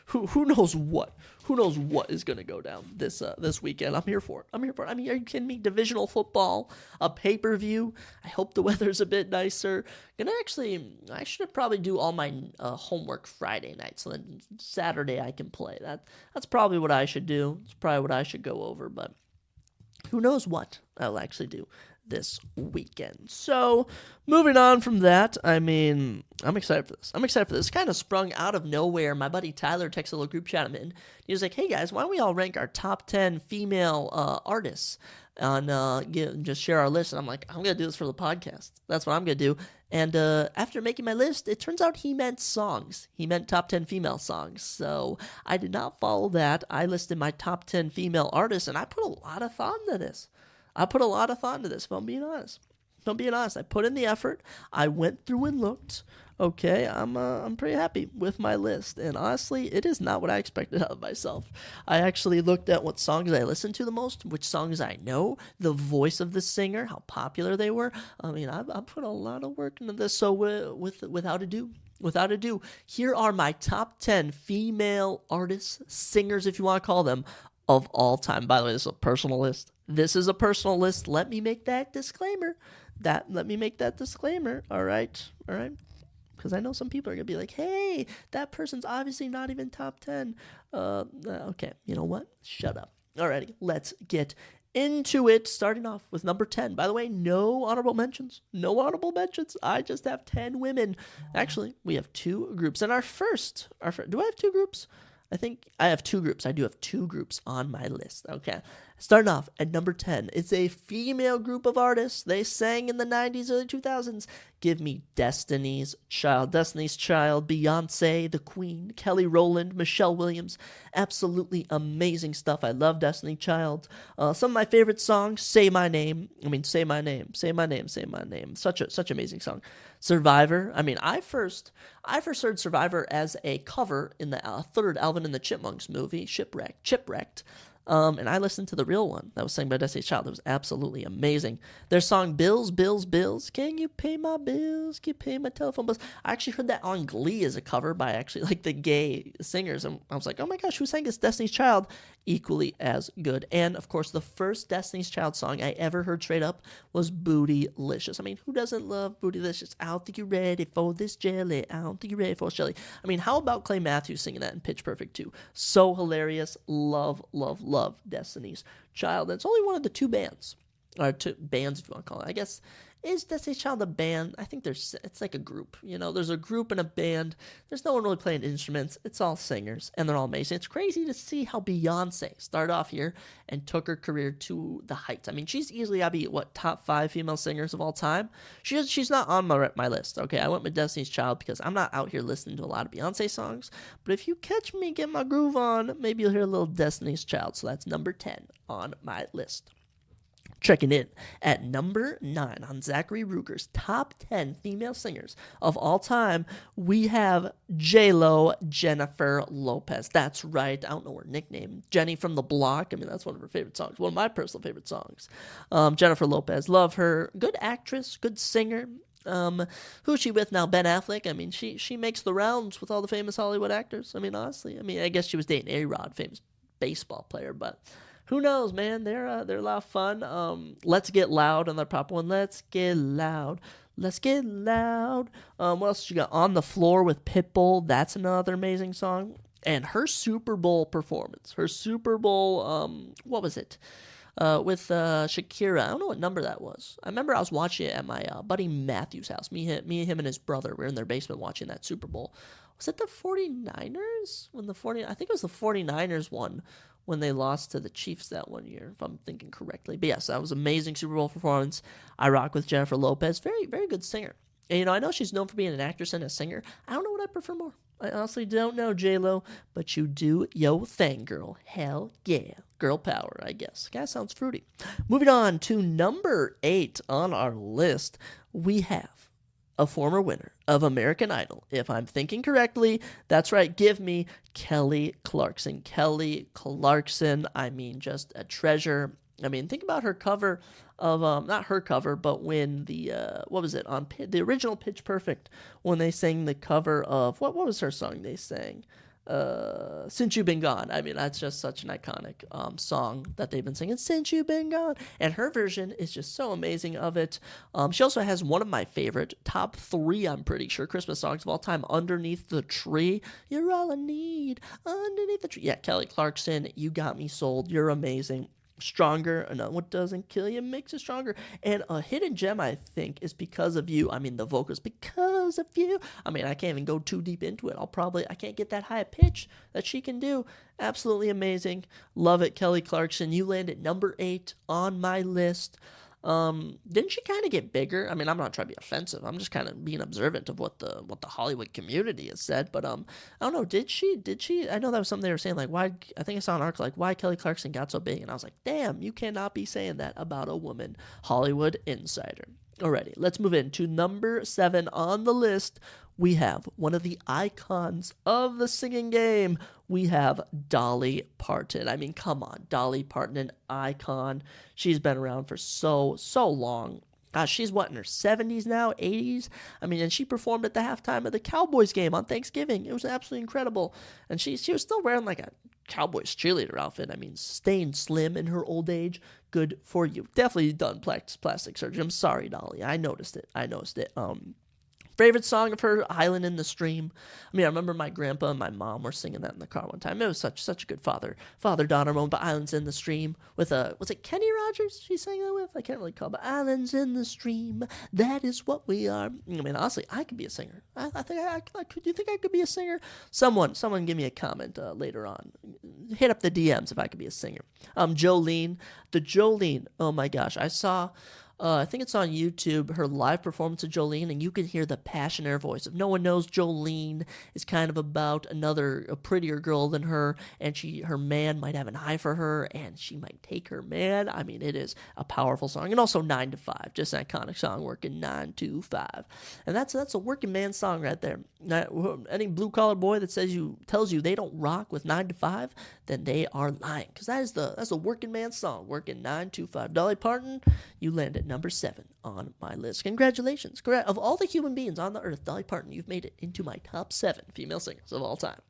Who knows what? Who knows what is going to go down this weekend? I'm here for it. Are you kidding me? Divisional football, a pay-per-view. I hope the weather's a bit nicer. I should probably do all my homework Friday night, so then Saturday I can play. That's probably what I should do. It's probably what I should go over, but who knows what I'll actually do this weekend. So, moving on from that, I'm excited for this. It's kind of sprung out of nowhere. My buddy Tyler texted a little group chat I'm in. He was like, hey guys, why don't we all rank our top 10 female artists and just share our list? And I'm like, I'm going to do this for the podcast. That's what I'm going to do. And after making my list, it turns out he meant songs. He meant top 10 female songs. So I did not follow that. I listed my top 10 female artists, and I put a lot of thought into this. If I'm being honest. I put in the effort. I went through and looked. Okay, I'm pretty happy with my list. And honestly, it is not what I expected out of myself. I actually looked at what songs I listen to the most, which songs I know, the voice of the singer, how popular they were. I put a lot of work into this. So without ado, here are my top 10 female artists, singers, if you want to call them, of all time. By the way, this is a personal list. Let me make that disclaimer. All right. Because I know some people are going to be like, hey, that person's obviously not even top 10. Okay, you know what? Shut up. Alrighty, let's get into it. Starting off with number 10. By the way, no honorable mentions. I just have 10 women. Actually, we have 2 groups. And our first, do I have 2 groups? I think I have 2 groups. I do have 2 groups on my list. Okay. Starting off at number 10. It's a female group of artists. They sang in the 90s, early 2000s. Give me Destiny's Child, Beyonce, The Queen, Kelly Rowland, Michelle Williams. Absolutely amazing stuff. I love Destiny's Child. Some of my favorite songs, Say My Name. Say My Name. Such amazing song. Survivor. I first heard Survivor as a cover in the 3rd Alvin and the Chipmunks movie, Chipwrecked. And I listened to the real one that was sung by Destiny's Child. It was absolutely amazing. Their song, Bills, Bills, Bills. Can you pay my bills? Can you pay my telephone bills? I actually heard that on Glee as a cover by actually the gay singers. And I was like, oh my gosh, who sang this? Destiny's Child. Equally as good. And of course, the first Destiny's Child song I ever heard straight up was Bootylicious. Who doesn't love Bootylicious? I don't think you're ready for this jelly. I don't think you're ready for this jelly. How about Clay Matthews singing that in Pitch Perfect 2? So hilarious. Love Destiny's Child. And it's only one of the 2 bands. Or 2 bands, if you want to call it. I guess Is Destiny's Child a band? I think it's like a group. There's a group and a band. There's no one really playing instruments. It's all singers, and they're all amazing. It's crazy to see how Beyonce started off here and took her career to the heights. I mean, she's easily got to be, top 5 female singers of all time? She's not on my list, okay? I went with Destiny's Child because I'm not out here listening to a lot of Beyonce songs, but if you catch me get my groove on, maybe you'll hear a little Destiny's Child, so that's number 10 on my list. Checking in at number 9 on Zachary Ruger's top 10 female singers of all time, we have J-Lo, Jennifer Lopez. That's right. I don't know her nickname. Jenny from the Block. I mean, that's one of her favorite songs. One of my personal favorite songs. Jennifer Lopez. Love her. Good actress. Good singer. Who's she with now? Ben Affleck. I mean, she makes the rounds with all the famous Hollywood actors. I mean, honestly. I guess she was dating A-Rod, famous baseball player, but... who knows, man? They're a lot of fun. Let's Get Loud on their pop one. Let's Get Loud. Let's Get Loud. What else you got? On the Floor with Pitbull. That's another amazing song. And her Super Bowl performance. Her Super Bowl, what was it? With Shakira. I don't know what number that was. I remember I was watching it at my buddy Matthew's house. Me, him, and his brother were in their basement watching that Super Bowl. Was it the 49ers? I think it was the 49ers won when they lost to the Chiefs that one year, if I'm thinking correctly. But yes, that was an amazing Super Bowl performance. I rock with Jennifer Lopez. Very, very good singer. And, I know she's known for being an actress and a singer. I don't know what I prefer more. I honestly don't know, J-Lo, but you do yo thing, girl. Hell yeah. Girl power, I guess. Guy sounds fruity. Moving on to number 8 on our list, we have a former winner of American Idol. If I'm thinking correctly, that's right, give me Kelly Clarkson. Kelly Clarkson, just a treasure. Think about her cover of, not her cover, but when the, what was it, on the original Pitch Perfect, when they sang the cover of, what was her song they sang? Since You've Been Gone. That's just such an iconic song that they've been singing, Since You've Been Gone. And her version is just so amazing of it. She also has one of my favorite, top 3, I'm pretty sure, Christmas songs of all time, Underneath the Tree. You're all I need, underneath the tree. Yeah, Kelly Clarkson, you got me sold. You're amazing. Stronger, what doesn't kill you makes you stronger. And a hidden gem, I think, is Because of You. The vocals, Because of You. I can't even go too deep into it. I can't get that high a pitch that she can do. Absolutely amazing. Love it, Kelly Clarkson. You landed number 8 on my list. Didn't she kind of get bigger? I'm not trying to be offensive. I'm just kind of being observant of what the Hollywood community has said. But I don't know. Did she? I know that was something they were saying. Like, why? I think I saw an article like why Kelly Clarkson got so big, and I was like, damn, you cannot be saying that about a woman. Hollywood Insider. Alrighty, let's move in to number 7 on the list. We have one of the icons of the singing game. We have Dolly Parton. Come on, Dolly Parton, an icon. She's been around for so long. Gosh, she's in her 70s now, 80s? And she performed at the halftime of the Cowboys game on Thanksgiving. It was absolutely incredible. And she was still wearing like a Cowboys cheerleader outfit. Staying slim in her old age, good for you. Definitely done plastic surgery. I'm sorry, Dolly. I noticed it. Favorite song of her, Island in the Stream. I remember my grandpa and my mom were singing that in the car one time. It was such a good father-daughter moment, but Islands in the Stream with was it Kenny Rogers she sang that with? I can't really call, but Islands in the Stream, that is what we are. Honestly, I could be a singer. I think I could. You think I could be a singer? Someone give me a comment later on. Hit up the DMs if I could be a singer. Jolene, oh my gosh, I saw... I think it's on YouTube, her live performance of Jolene, and you can hear the passion in her voice. If no one knows, Jolene is kind of about a prettier girl than her, and her man might have an eye for her, and she might take her man. It is a powerful song. And also 9 to 5, just an iconic song, working 9 to 5. And that's a working man song right there. Any blue-collar boy that tells you they don't rock with 9 to 5, then they are lying, because that's a working man song, working 9 to 5. Dolly Parton, you landed number 7 on my list. Congratulations. Of all the human beings on the earth, Dolly Parton, you've made it into my top 7 female singers of all time.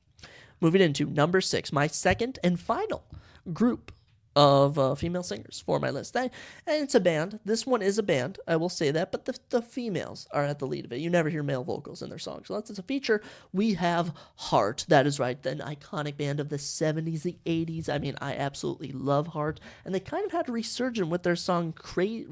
Moving into number 6, my second and final group of female singers for my list. And it's a band. This one is a band, I will say that, but the females are at the lead of it. You never hear male vocals in their songs. So that's a feature. We have Heart. That is right, an iconic band of the 70s, the 80s. I mean, I absolutely love Heart. And they kind of had a resurgence with their song Crazy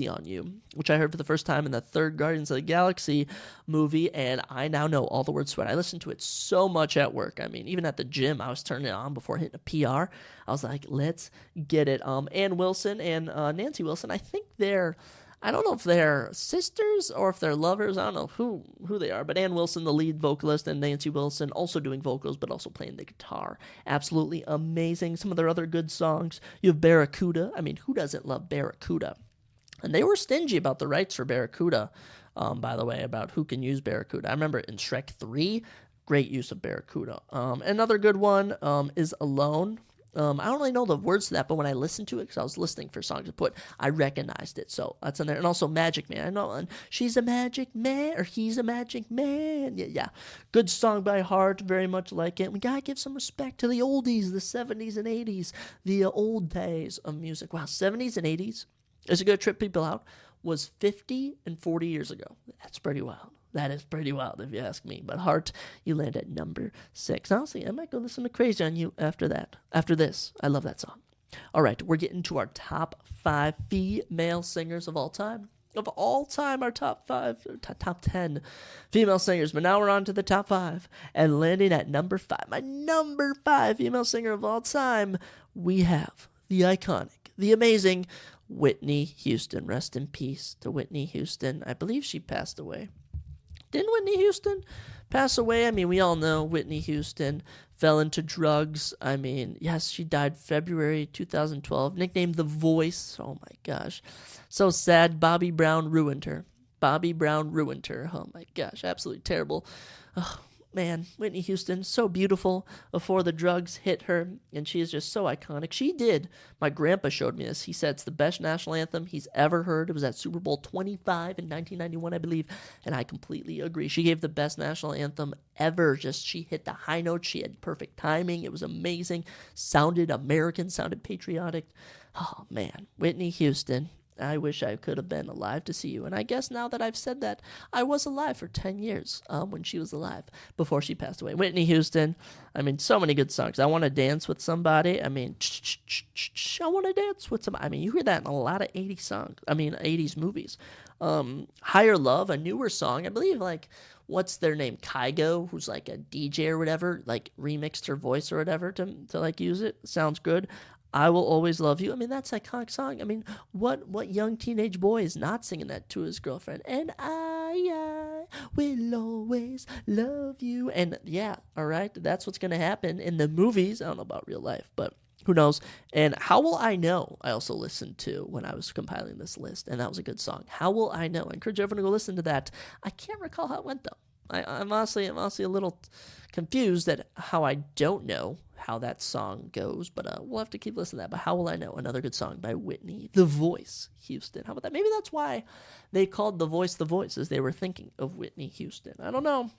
on You, which I heard for the first time in the third Guardians of the Galaxy movie, and I now know all the words to it. I listened to it so much at work. I mean, even at the gym, I was turning it on before hitting a PR. I was like, let's get it. Ann Wilson and Nancy Wilson, I don't know if they're sisters or if they're lovers. I don't know who they are. But Ann Wilson, the lead vocalist, and Nancy Wilson also doing vocals, but also playing the guitar. Absolutely amazing. Some of their other good songs. You have Barracuda. I mean, who doesn't love Barracuda? And they were stingy about the rights for Barracuda, by the way, about who can use Barracuda. I remember in Shrek 3, great use of Barracuda. Another good one is Alone. I don't really know the words to that, but when I listened to it, because I was listening for songs to put, I recognized it. So that's in there. And also Magic Man. I know, and she's a magic man, or he's a magic man. Yeah. Good song by Heart. Very much like it. We got to give some respect to the oldies, the 70s and 80s, the old days of music. Wow, 70s and 80s. Is a good trip people out. Was 50 and 40 years ago. That's pretty wild. That is pretty wild if you ask me. But Heart, you land at number 6. Honestly, I might go listen to Crazy on You after that. After this. I love that song. All right, we're getting to our top 5 female singers of all time. Our top 10 female singers. But now we're on to the top 5. And landing at number 5, my number 5 female singer of all time, we have the iconic, the amazing Whitney Houston. Rest in peace to Whitney Houston. I believe she passed away. Didn't Whitney Houston pass away? I mean, we all know Whitney Houston fell into drugs. I mean, yes, she died February 2012. Nicknamed The Voice. Oh, my gosh. So sad. Bobby Brown ruined her. Oh, my gosh. Absolutely terrible. Oh, man, Whitney Houston, so beautiful before the drugs hit her, and she is just so iconic. She did. My grandpa showed me this. He said it's the best national anthem he's ever heard. It was at Super Bowl 25 in 1991, I believe, and I completely agree. She gave the best national anthem ever. Just she hit the high notes. She had perfect timing. It was amazing. Sounded American, sounded patriotic. Oh, man, Whitney Houston. I wish I could have been alive to see you. And I guess now that I've said that, I was alive for 10 years when she was alive, before she passed away. Whitney Houston, I mean, so many good songs. I Want to Dance with Somebody. I mean, I Want to Dance with Somebody. I mean, you hear that in a lot of 80s songs. I mean, 80s movies. Higher Love, a newer song. I believe, like, what's their name? Kygo, who's like a DJ or whatever, like remixed her voice or whatever to like use it. Sounds good. I Will Always Love You. I mean, that's an iconic song. I mean, what young teenage boy is not singing that to his girlfriend? And I will always love you. And yeah, all right, that's what's going to happen in the movies. I don't know about real life, but who knows? And How Will I Know, I also listened to when I was compiling this list, and that was a good song. How Will I Know? I encourage everyone to go listen to that. I can't recall how it went, though. I'm honestly a little confused at how I don't know how that song goes, but we'll have to keep listening to that. But How Will I Know? Another good song by Whitney, The Voice Houston. How about that? Maybe that's why they called The Voice, as they were thinking of Whitney Houston. I don't know.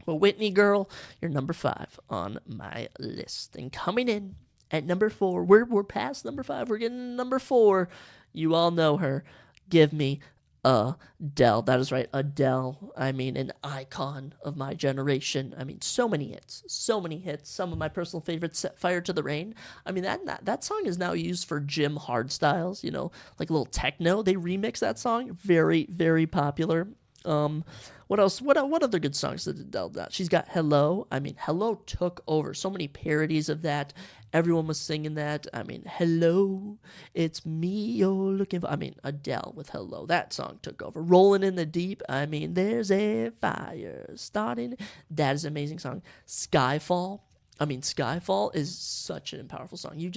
But Whitney, girl, you're number 5 on my list. And coming in at number 4, we're past number 5. We're getting number 4. You all know her. Give me Adele. That is right, Adele. I mean, an icon of my generation. I mean, so many hits. Some of my personal favorites, Set Fire to the Rain. I mean, that song is now used for gym hardstyles, you know, like a little techno. They remix that song. Very, very popular. What else? What other good songs did Adele do? She's got Hello. I mean, Hello took over. So many parodies of that. Everyone was singing that. I mean, hello, it's me you're looking for. I mean, Adele with Hello. That song took over. Rolling in the Deep. I mean, there's a fire starting. That is an amazing song. Skyfall. I mean, Skyfall is such an powerful song. You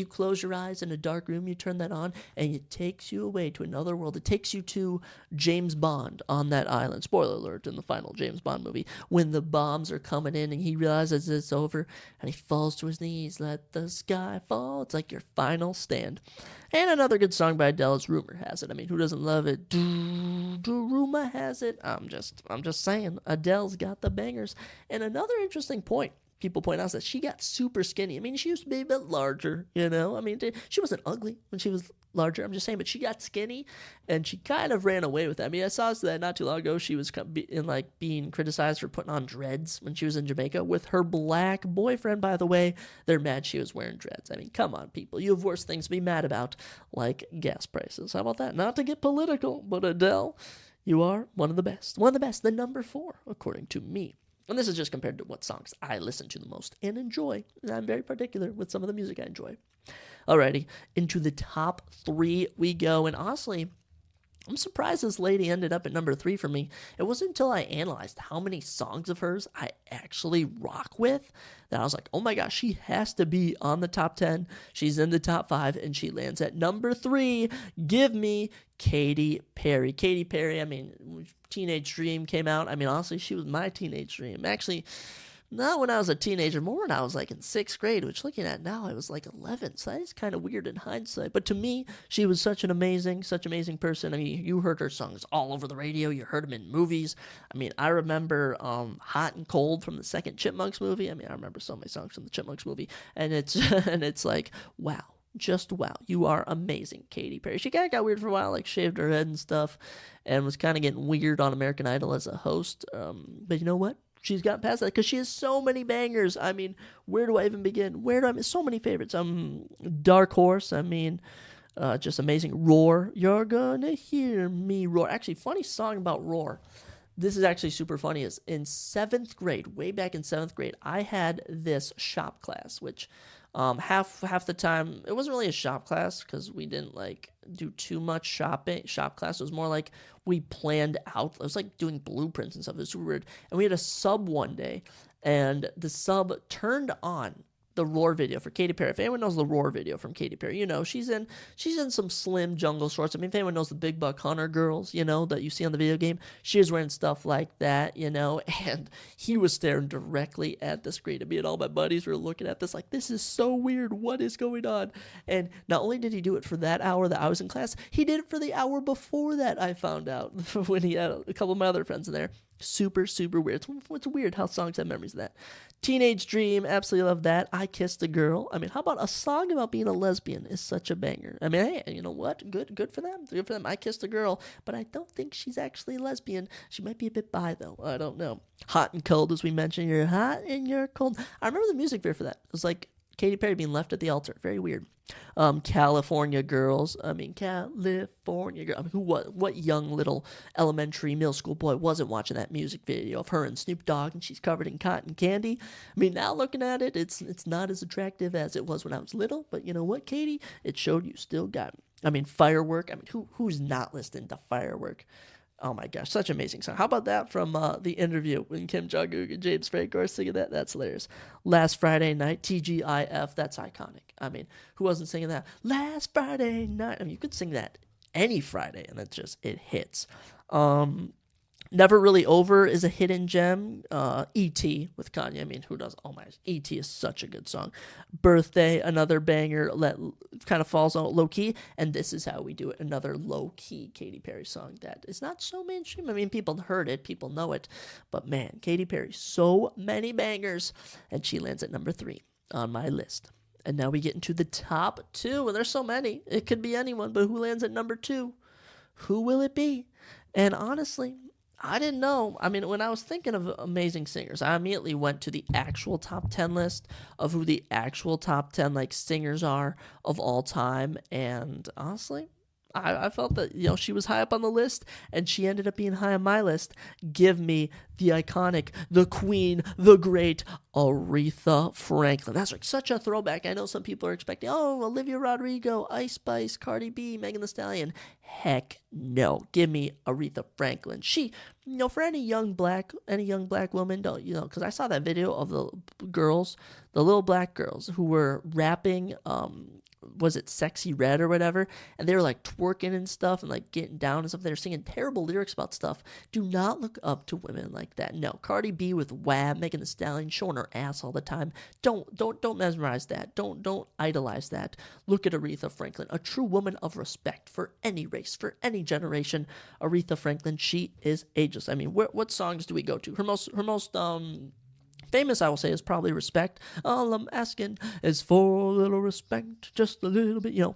close your eyes in a dark room, you turn that on, and it takes you away to another world. It takes you to James Bond on that island. Spoiler alert in the final James Bond movie. When the bombs are coming in and he realizes it's over, and he falls to his knees, let the sky fall. It's like your final stand. And another good song by Adele is Rumor Has It. I mean, who doesn't love it? Rumor Has It. I'm just saying, Adele's got the bangers. And another interesting point people point out is that she got super skinny. I mean, she used to be a bit larger, you know? I mean, she wasn't ugly when she was larger, I'm just saying, but she got skinny, and she kind of ran away with that. I mean, I saw that not too long ago. She was being criticized for putting on dreads when she was in Jamaica with her black boyfriend, by the way. They're mad she was wearing dreads. I mean, come on, people. You have worse things to be mad about, like gas prices. How about that? Not to get political, but Adele, you are one of the best. One of the best, the number 4, according to me. And this is just compared to what songs I listen to the most and enjoy. And I'm very particular with some of the music I enjoy. Alrighty, into the top 3 we go. And honestly, I'm surprised this lady ended up at number 3 for me. It wasn't until I analyzed how many songs of hers I actually rock with that I was like, oh my gosh, she has to be on the top 10. She's in the top 5, and she lands at number 3. Give me Katy Perry. Katy Perry, I mean, Teenage Dream came out. I mean, honestly, she was my teenage dream. Actually, not when I was a teenager, more when I was like in 6th grade, which looking at now, I was like 11. So that is kind of weird in hindsight. But to me, she was such amazing person. I mean, you heard her songs all over the radio. You heard them in movies. I mean, I remember Hot and Cold from the second Chipmunks movie. I mean, I remember so many songs from the Chipmunks movie. And it's and it's like, wow. Just wow, you are amazing, Katy Perry. She kind of got weird for a while, like shaved her head and stuff, and was kind of getting weird on American Idol as a host. But you know what? She's gotten past that because she has so many bangers. I mean, where do I even begin? So many favorites. Dark Horse. I mean, just amazing. Roar. You're gonna hear me roar. Actually, funny song about Roar. This is actually super funny. Is in 7th grade, way back in 7th grade, I had this shop class, which half the time it wasn't really a shop class because we didn't like do too much shop class. It was more like we planned out. It was like doing blueprints and stuff. It was weird. And we had a sub one day, and the sub turned on the Roar video for Katy Perry. If anyone knows the Roar video from Katy Perry, you know she's in some slim jungle shorts. I mean, if anyone knows the Big Buck Hunter girls, you know, that you see on the video game, she was wearing stuff like that, you know, and he was staring directly at the screen. And me and all my buddies were looking at this like, this is so weird. What is going on? And not only did he do it for that hour that I was in class, he did it for the hour before that, I found out, when he had a couple of my other friends in there. Super, super weird. It's weird how songs have memories of that. Teenage Dream, absolutely love that. I Kissed a Girl. I mean, how about a song about being a lesbian is such a banger. I mean, hey, you know what? Good for them. Good for them. I Kissed a Girl, but I don't think she's actually lesbian. She might be a bit bi, though. I don't know. Hot and Cold, as we mentioned. You're hot and you're cold. I remember the music video for that. It was like Katy Perry being left at the altar. Very weird. California Girls. I mean, California Girl. I mean, what young little elementary, middle school boy wasn't watching that music video of her and Snoop Dogg, and she's covered in cotton candy? I mean, now looking at it, it's not as attractive as it was when I was little. But you know what, Katy? It showed you still got it. I mean, Firework. I mean, who's not listening to Firework? Oh my gosh, such an amazing song. How about that from The Interview when Kim Jong-un and James Franco are singing that? That's hilarious. Last Friday Night, TGIF, that's iconic. I mean, who wasn't singing that? Last Friday Night. I mean, you could sing that any Friday, and it hits. Never Really Over is a hidden gem. E.T. with Kanye. I mean, who does? Oh my, E.T. is such a good song. Birthday, another banger. Kind of falls on low key, and This Is How We Do It, another low key Katy Perry song that is not so mainstream. I mean, people heard it, people know it, but man, Katy Perry, so many bangers, and she lands at number 3 on my list. And now we get into the top 2, and there's so many. It could be anyone, but who lands at number 2? Who will it be? And honestly, I didn't know. I mean, when I was thinking of amazing singers, I immediately went to the actual top 10 list of who the actual top 10 like singers are of all time. And honestly, I felt that, you know, she was high up on the list, and she ended up being high on my list. Give me the iconic, the queen, the great Aretha Franklin. That's like such a throwback. I know some people are expecting, oh, Olivia Rodrigo, Ice Spice, Cardi B, Megan Thee Stallion. Heck no. Give me Aretha Franklin. She, you know, for any young black woman, don't, you know, because I saw that video of the girls, the little black girls who were rapping, was it Sexy Red or whatever, and they were like twerking and stuff and like getting down and stuff. They're singing terrible lyrics about stuff. Do not look up to women like that. No. Cardi B with Wab, Megan Thee Stallion, showing her ass all the time. Don't mesmerize that. Don't idolize that. Look at Aretha Franklin, a true woman of respect for any race, for any generation. Aretha Franklin, she is ageless. I mean, what songs do we go to? Her most Famous, I will say, is probably Respect. All I'm asking is for a little respect, just a little bit. You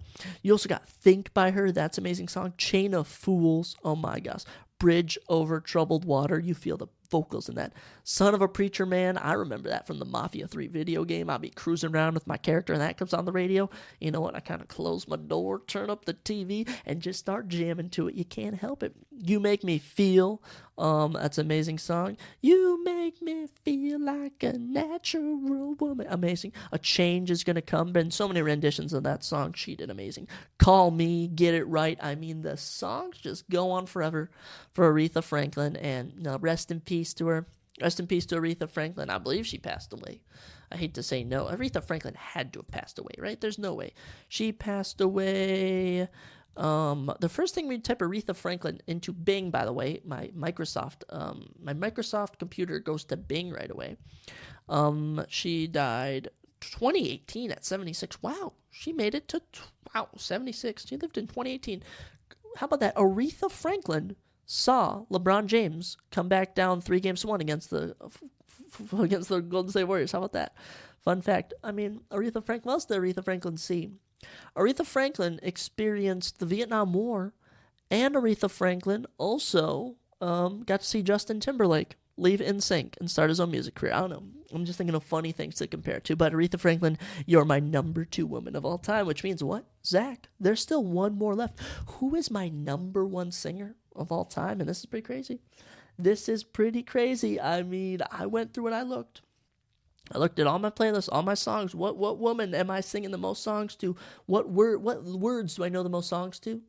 also got Think by her. That's an amazing song. Chain of Fools. Oh my gosh. Bridge over Troubled Water. You feel the vocals in that. Son of a Preacher Man. I remember that from the Mafia 3 video game. I'll be cruising around with my character and that comes on the radio. You know what? I kind of close my door, turn up the TV, and just start jamming to it. You can't help it. You Make Me Feel. That's an amazing song. You make me feel like a natural woman. Amazing. A Change Is Gonna Come. Been so many renditions of that song. She did amazing. Call Me, Get It Right. I mean, the songs just go on forever for Aretha Franklin, and rest in peace to her. Rest in peace to Aretha Franklin. I believe she passed away. I hate to say no. Aretha Franklin had to have passed away, right? There's no way. She passed away. The first thing we type Aretha Franklin into Bing, by the way, my Microsoft computer goes to Bing right away. She died 2018 at 76. Wow, she made it to 76. She lived in 2018. How about that? Aretha Franklin saw LeBron James come back down 3-1 against the Golden State Warriors. How about that? Fun fact. I mean, Aretha Franklin, what else did Aretha Franklin see? Aretha Franklin experienced the Vietnam War, and Aretha Franklin also got to see Justin Timberlake leave NSYNC and start his own music career. I don't know. I'm just thinking of funny things to compare to. But Aretha Franklin, you're my number 2 woman of all time, which means what? Zach, there's still one more left. Who is my number 1 singer of all time? And this is pretty crazy. This is pretty crazy. I mean, I went through and I looked at all my playlists, all my songs. What woman am I singing the most songs to? What words do I know the most songs to?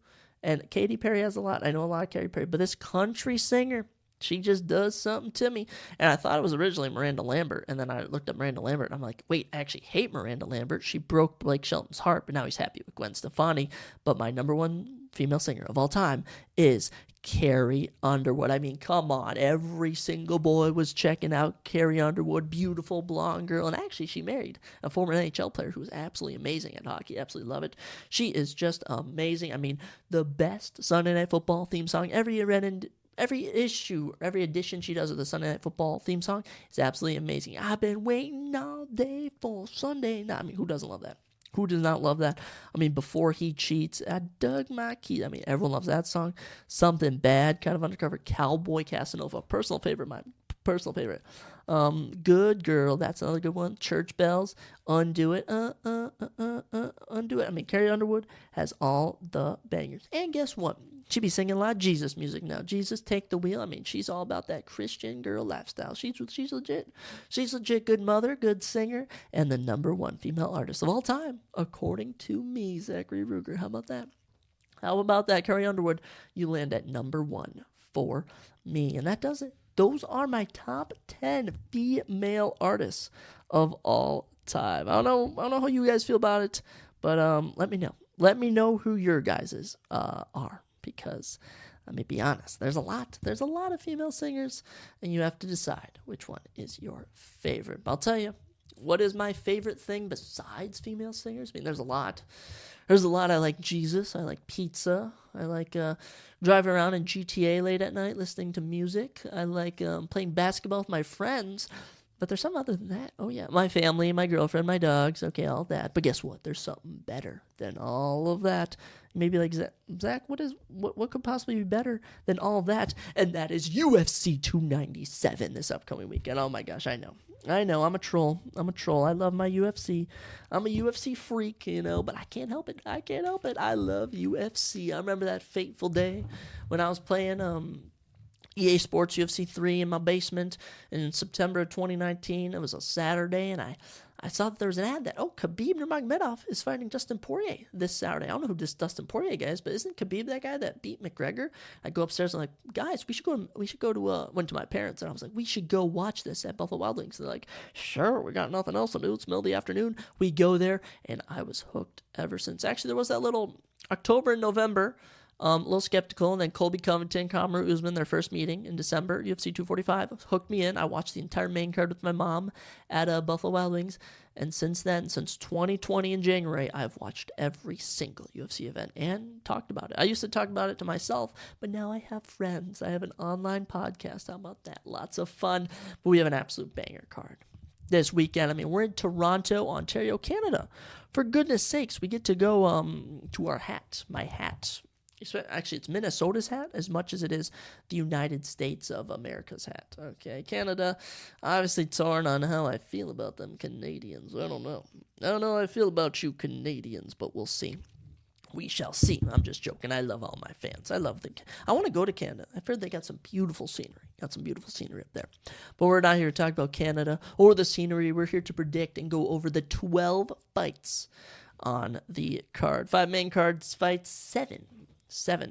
And Katy Perry has a lot. I know a lot of Katy Perry. But this country singer, she just does something to me. And I thought it was originally Miranda Lambert. And then I looked up Miranda Lambert. And I'm like, wait, I actually hate Miranda Lambert. She broke Blake Shelton's heart, but now he's happy with Gwen Stefani. But my number 1 female singer of all time is Carrie Underwood. I mean, come on. Every single boy was checking out Carrie Underwood. Beautiful blonde girl. And actually, she married a former NHL player who was absolutely amazing at hockey. Absolutely love it. She is just amazing. I mean, the best Sunday Night Football theme song every edition she does of the Sunday Night Football theme song is absolutely amazing. I've been waiting all day for Sunday night. I mean, who doesn't love that? Who does not love that? I mean, Before He Cheats, I dug my keys. I mean, everyone loves that song. Something Bad, Kind of Undercover, Cowboy Casanova, personal favorite, my personal favorite. Good Girl, that's another good one. Church Bells, Undo It, Undo It. I mean, Carrie Underwood has all the bangers. And guess what? She be singing a lot of Jesus music now. Jesus, Take the Wheel. I mean, she's all about that Christian girl lifestyle. She's legit. She's legit good mother, good singer, and the number 1 female artist of all time, according to me, Zachary Ruger. How about that? How about that, Carrie Underwood? You land at number 1 for me, and that does it. Those are my top 10 female artists of all time. I don't know how you guys feel about it, but let me know. Let me know who your guys' are. Because, let me be honest, there's a lot of female singers, and you have to decide which one is your favorite. But I'll tell you, what is my favorite thing besides female singers? I mean, there's a lot. I like Jesus. I like pizza. I like driving around in GTA late at night listening to music. I like playing basketball with my friends. But there's something other than that. Oh, yeah. My family, my girlfriend, my dogs. Okay, all that. But guess what? There's something better than all of that. Maybe like, Zach, what could possibly be better than all of that? And that is UFC 297 this upcoming weekend. Oh, my gosh, I know. I'm a troll. I love my UFC. I'm a UFC freak, but I can't help it. I love UFC. I remember that fateful day when I was playing EA Sports UFC 3 in my basement in September of 2019. It was a Saturday, and I saw that there was an ad that, Khabib Nurmagomedov is fighting Dustin Poirier this Saturday. I don't know who this Dustin Poirier guy is, but isn't Khabib that guy that beat McGregor? I go upstairs and I'm like, guys, we should go to, went to my parents, and I was like, we should go watch this at Buffalo Wild Wings. They're like, sure, we got nothing else to do. It's middle of the afternoon. We go there, and I was hooked ever since. Actually, there was that little October and November, a little skeptical, and then Colby Covington, Kamaru Usman, their first meeting in December, UFC 245, hooked me in. I watched the entire main card with my mom at Buffalo Wild Wings, and since then, since 2020 in January, I've watched every single UFC event and talked about it. I used to talk about it to myself, but now I have friends. I have an online podcast. How about that? Lots of fun, but we have an absolute banger card. this weekend. I mean, we're in Toronto, Ontario, Canada. For goodness sakes, we get to go to our hat, my hat. Actually, it's Minnesota's hat as much as it is the United States of America's hat. Okay, Canada, obviously torn on how I feel about them Canadians. I don't know how I feel about you Canadians, but we'll see. We shall see. I'm just joking. I love all my fans. I want to go to Canada. I've heard they got some beautiful scenery. Got some beautiful scenery up there. But we're not here to talk about Canada or the scenery. We're here to predict and go over the 12 fights on the card. 5 main cards, fights, 7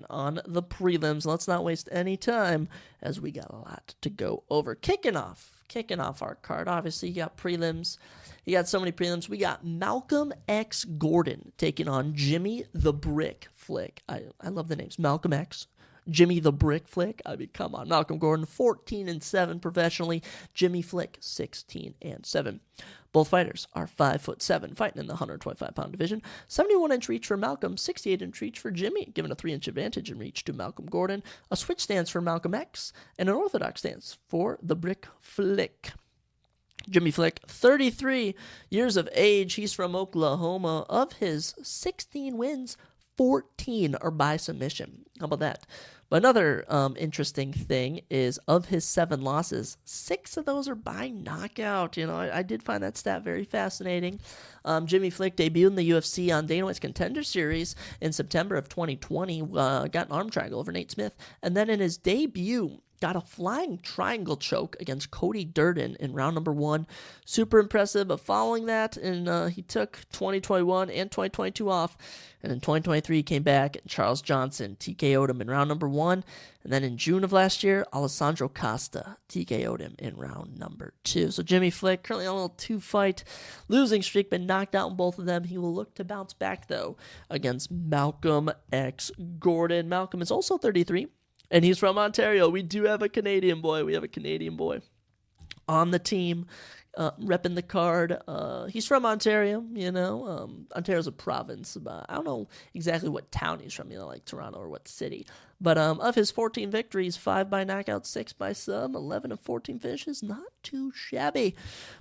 on the prelims. Let's not waste any time as we got a lot to go over. Kicking off our card. Obviously, you got prelims. You got so many prelims. We got Malcolm X Gordon taking on Jimmy the Brick Flick. I love the names. Malcolm X, Jimmy the Brick Flick. I mean, come on. Malcolm Gordon, 14-7 professionally. Jimmy Flick, 16-7. Both fighters are 5'7", fighting in the 125-pound division. 71-inch reach for Malcolm, 68-inch reach for Jimmy, giving a 3-inch advantage in reach to Malcolm Gordon. A switch stance for Malcolm X, and an orthodox stance for the Brick Flick. Jimmy Flick, 33 years of age. He's from Oklahoma. Of his 16 wins, 14 are by submission. How about that? But another interesting thing is of his 7 losses, 6 of those are by knockout. You know, I did find that stat very fascinating. Jimmy Flick debuted in the UFC on Dana White's Contender Series in September of 2020. Got an arm triangle over Nate Smith. And then in his debut, got a flying triangle choke against Cody Durden in round number 1. Super impressive. But following that, he took 2021 and 2022 off. And in 2023, he came back, and Charles Johnson TKO'd him in round number 1. And then in June of last year, Alessandro Costa TKO'd him in round number 2. So Jimmy Flick, currently on a little 2-fight losing streak, been knocked out in both of them. He will look to bounce back, though, against Malcolm X Gordon. Malcolm is also 33. And he's from Ontario. We do have a Canadian boy. On the team, repping the card. He's from Ontario, you know. Ontario's a province. I don't know exactly what town he's from, you know, like Toronto or what city. But of his 14 victories, 5 by knockout, 6 by sub, 11 of 14 finishes, not too shabby.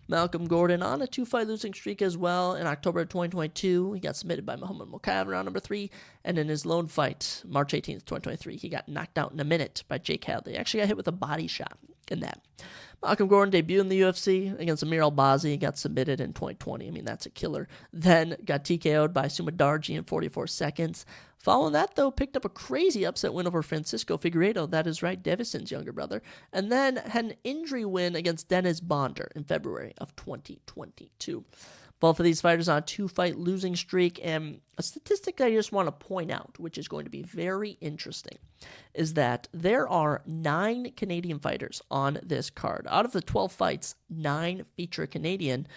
Malcolm Gordon on a 2-fight losing streak as well. In October of 2022, he got submitted by Muhammad Mokaev in round number 3. And in his lone fight, March 18th, 2023, he got knocked out in a minute by Jake Hadley. Actually got hit with a body shot in that. Malcolm Gordon debuted in the UFC against Amir Albazi, got submitted in 2020. I mean, that's a killer. Then got TKO'd by Sumadarji in 44 seconds. Following that, though, picked up a crazy upset win over Francisco Figueiredo. That is right, Devison's younger brother. And then had an injury win against Dennis Bonder in February of 2022. Both of these fighters on a 2-fight losing streak, and a statistic I just want to point out, which is going to be very interesting, is that there are 9 Canadian fighters on this card. Out of the 12 fights, 9 feature a Canadian,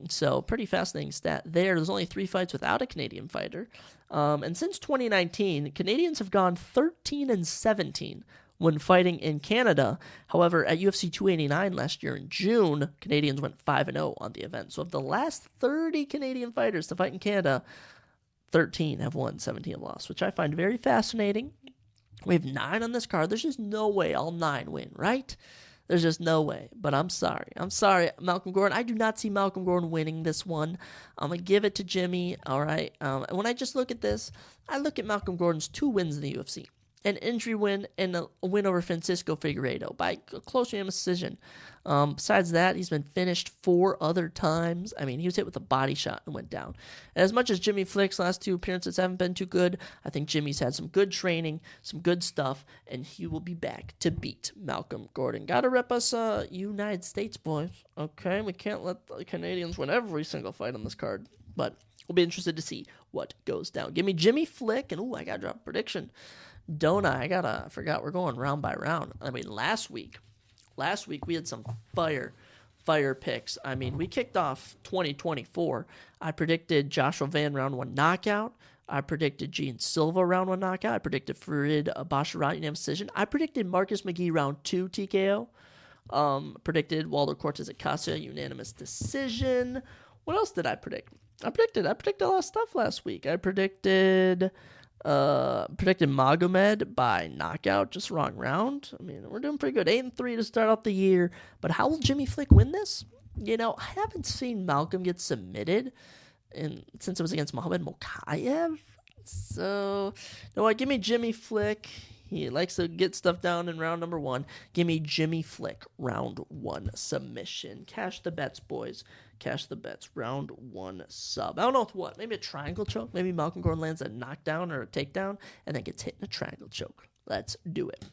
so pretty fascinating stat there. There's only 3 fights without a Canadian fighter, and since 2019, Canadians have gone 13-17 when fighting in Canada. However, at UFC 289 last year in June, Canadians went 5-0 on the event. So of the last 30 Canadian fighters to fight in Canada, 13 have won, 17 have lost, which I find very fascinating. We have 9 on this card. There's just no way all 9 win, right? There's just no way. But I'm sorry, Malcolm Gordon. I do not see Malcolm Gordon winning this one. I'm going to give it to Jimmy, all right? And when I just look at this, I look at Malcolm Gordon's 2 wins in the UFC. An injury win and a win over Francisco Figueiredo by a close unanimous decision. Besides that, he's been finished 4 other times. I mean, he was hit with a body shot and went down. And as much as Jimmy Flick's last 2 appearances haven't been too good, I think Jimmy's had some good training, some good stuff, and he will be back to beat Malcolm Gordon. Gotta rep us, United States boys. Okay, we can't let the Canadians win every single fight on this card, but we'll be interested to see what goes down. Give me Jimmy Flick, and I gotta drop a prediction. Don't I? I forgot we're going round by round. I mean, last week we had some fire picks. I mean, we kicked off 2024. I predicted Joshua Van round 1 knockout. I predicted Gene Silva round 1 knockout. I predicted Farid Basharat unanimous decision. I predicted Marcus McGee round 2 TKO. Predicted Waldo Cortez Acacia unanimous decision. What else did I predict? I predicted a lot of stuff last week. I predicted Magomed by knockout, just wrong round. I mean, we're doing pretty good. 8-3 to start off the year. But how will Jimmy Flick win this? I haven't seen Malcolm get submitted since it was against Muhammad Mokaev. So, give me Jimmy Flick. He likes to get stuff down in round number 1. Give me Jimmy Flick, round 1 submission. Cash the bets, boys. Cash the bets. Round 1 sub. I don't know what. Maybe a triangle choke. Maybe Malcolm Gordon lands a knockdown or a takedown and then gets hit in a triangle choke. Let's do it.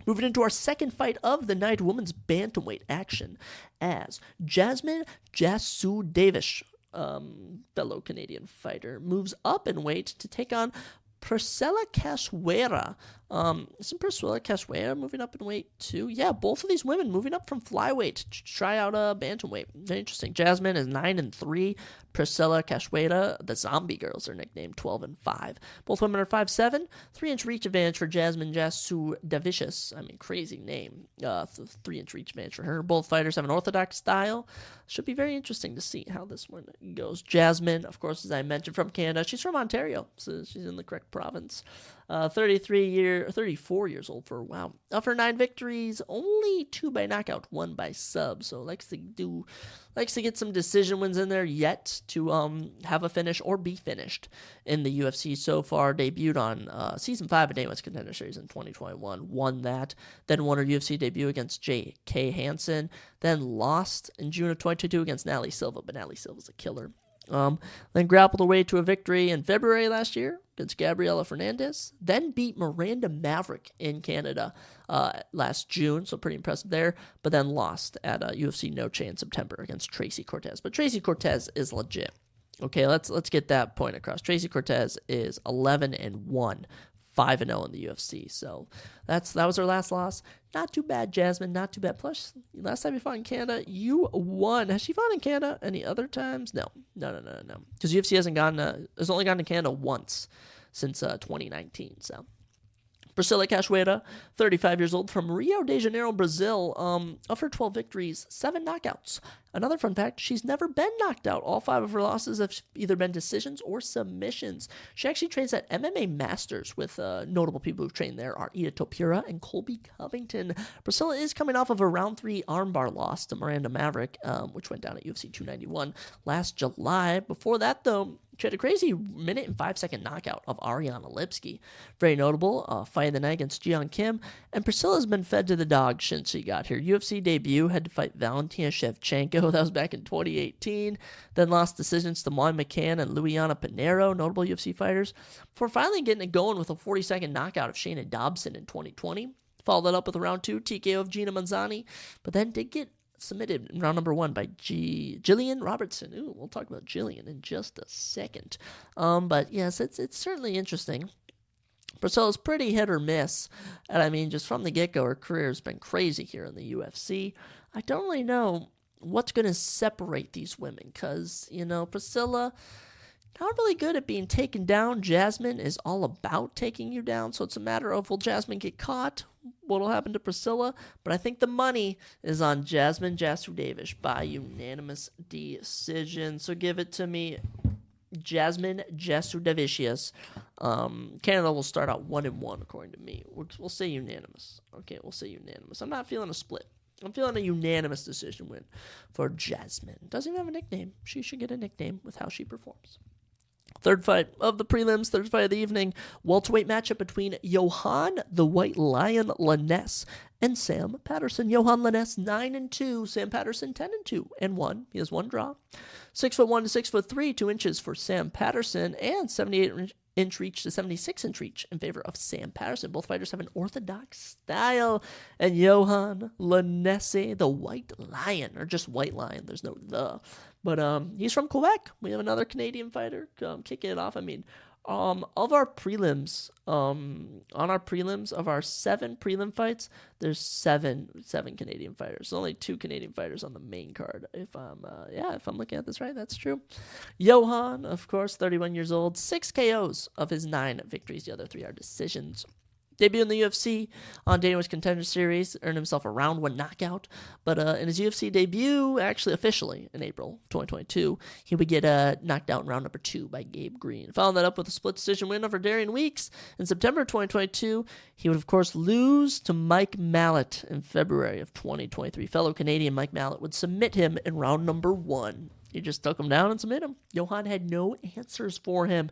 Moving into our second fight of the night, women's bantamweight action, as Jasmine Jasudavich, fellow Canadian fighter, moves up in weight to take on Priscilla Cachoeira. Isn't Priscilla Cachoeira moving up in weight too? Yeah, both of these women moving up from flyweight to try out bantamweight. Very interesting. Jasmine is 9-3. Priscilla Cachoeira, the Zombie Girls are nicknamed, 12-5. Both women are 5'7". 3-inch reach advantage for Jasmine Jasudavicius. Crazy name. 3-inch reach advantage for her. Both fighters have an orthodox style. Should be very interesting to see how this one goes. Jasmine, of course, as I mentioned, from Canada. She's from Ontario, so she's in the correct province. 34 years old for, wow. Of her 9 victories, only 2 by knockout, 1 by sub. So likes to get some decision wins in there yet to have a finish or be finished in the UFC so far. Debuted on Season 5 of Day One's Contender Series in 2021. Won that. Then won her UFC debut against J.K. Hansen. Then lost in June of 2022 against Natalie Silva, but Natalie Silva's a killer. Then grappled her way to a victory in February last year against Gabriela Fernandez. Then beat Miranda Maverick in Canada last June, so pretty impressive there. But then lost at UFC Noche in September against Tracy Cortez. But Tracy Cortez is legit. Okay, let's get that point across. Tracy Cortez is 11-1. 5-0 in the UFC. So that was her last loss. Not too bad, Jasmine. Not too bad. Plus, last time you fought in Canada, you won. Has she fought in Canada any other times? No. Because UFC has only gone to Canada once since 2019. So Priscilla Cachoeira, 35 years old, from Rio de Janeiro, Brazil. Of her 12 victories, 7 knockouts. Another fun fact, she's never been knocked out. All 5 of her losses have either been decisions or submissions. She actually trains at MMA Masters with notable people who've trained there are Ida Topura and Colby Covington. Priscilla is coming off of a round 3 armbar loss to Miranda Maverick, which went down at UFC 291 last July. Before that, though, she had a crazy 1-and-5-second knockout of Ariana Lipsky. Very notable, fight of the night against Jiyeon Kim. And Priscilla's been fed to the dogs since she got here. UFC debut, had to fight Valentina Shevchenko. That was back in 2018. Then lost decisions to Molly McCann and Luiana Pinheiro, notable UFC fighters, before finally getting it going with a 40-second knockout of Shayna Dobson in 2020. Followed that up with a round 2 TKO of Gina Manzani, but then did get submitted in round number 1 by Jillian Robertson. Ooh, we'll talk about Jillian in just a second. But yes, it's certainly interesting. Priscilla's pretty hit or miss, and just from the get-go, her career has been crazy here in the UFC. I don't really know what's going to separate these women, because, Priscilla, not really good at being taken down. Jasmine is all about taking you down, so it's a matter of, will Jasmine get caught? What'll happen to Priscilla? But I think the money is on Jasmine Jasudavich by unanimous decision. So give it to me, Jasmine Jasudavicius. Canada will start out 1-1 according to me. We'll say unanimous. Okay, we'll say unanimous. I'm not feeling a split. I'm feeling a unanimous decision win for Jasmine. Doesn't even have a nickname. She should get a nickname with how she performs. Third fight of the prelims, third fight of the evening, welterweight matchup between Johan the White Lion Laness and Sam Patterson. Johan Laness 9-2, Sam Patterson 10-2 and 1. He has 1 draw. 6'1" to 6'3", 2 inches for Sam Patterson, and 78-inch reach to 76-inch reach in favor of Sam Patterson. Both fighters have an orthodox style, and Johan Laness, the White Lion, or just White Lion, there's no the. But he's from Quebec. We have another Canadian fighter kicking it off. Of our prelims, on our prelims, of our 7 prelim fights, there's seven Canadian fighters. There's only 2 Canadian fighters on the main card. If I'm looking at this right, that's true. Johan, of course, 31 years old, 6 KOs of his 9 victories. The other 3 are decisions. Debut in the UFC on Dana White's Contender Series, earned himself a round 1 knockout. But in his UFC debut, actually officially in April 2022, he would get knocked out in round number 2 by Gabe Green. Following that up with a split decision win over Darian Weeks in September 2022, he would of course lose to Mike Mallet in February of 2023. Fellow Canadian Mike Mallet would submit him in round number 1. He just took him down and submitted him. Johan had no answers for him.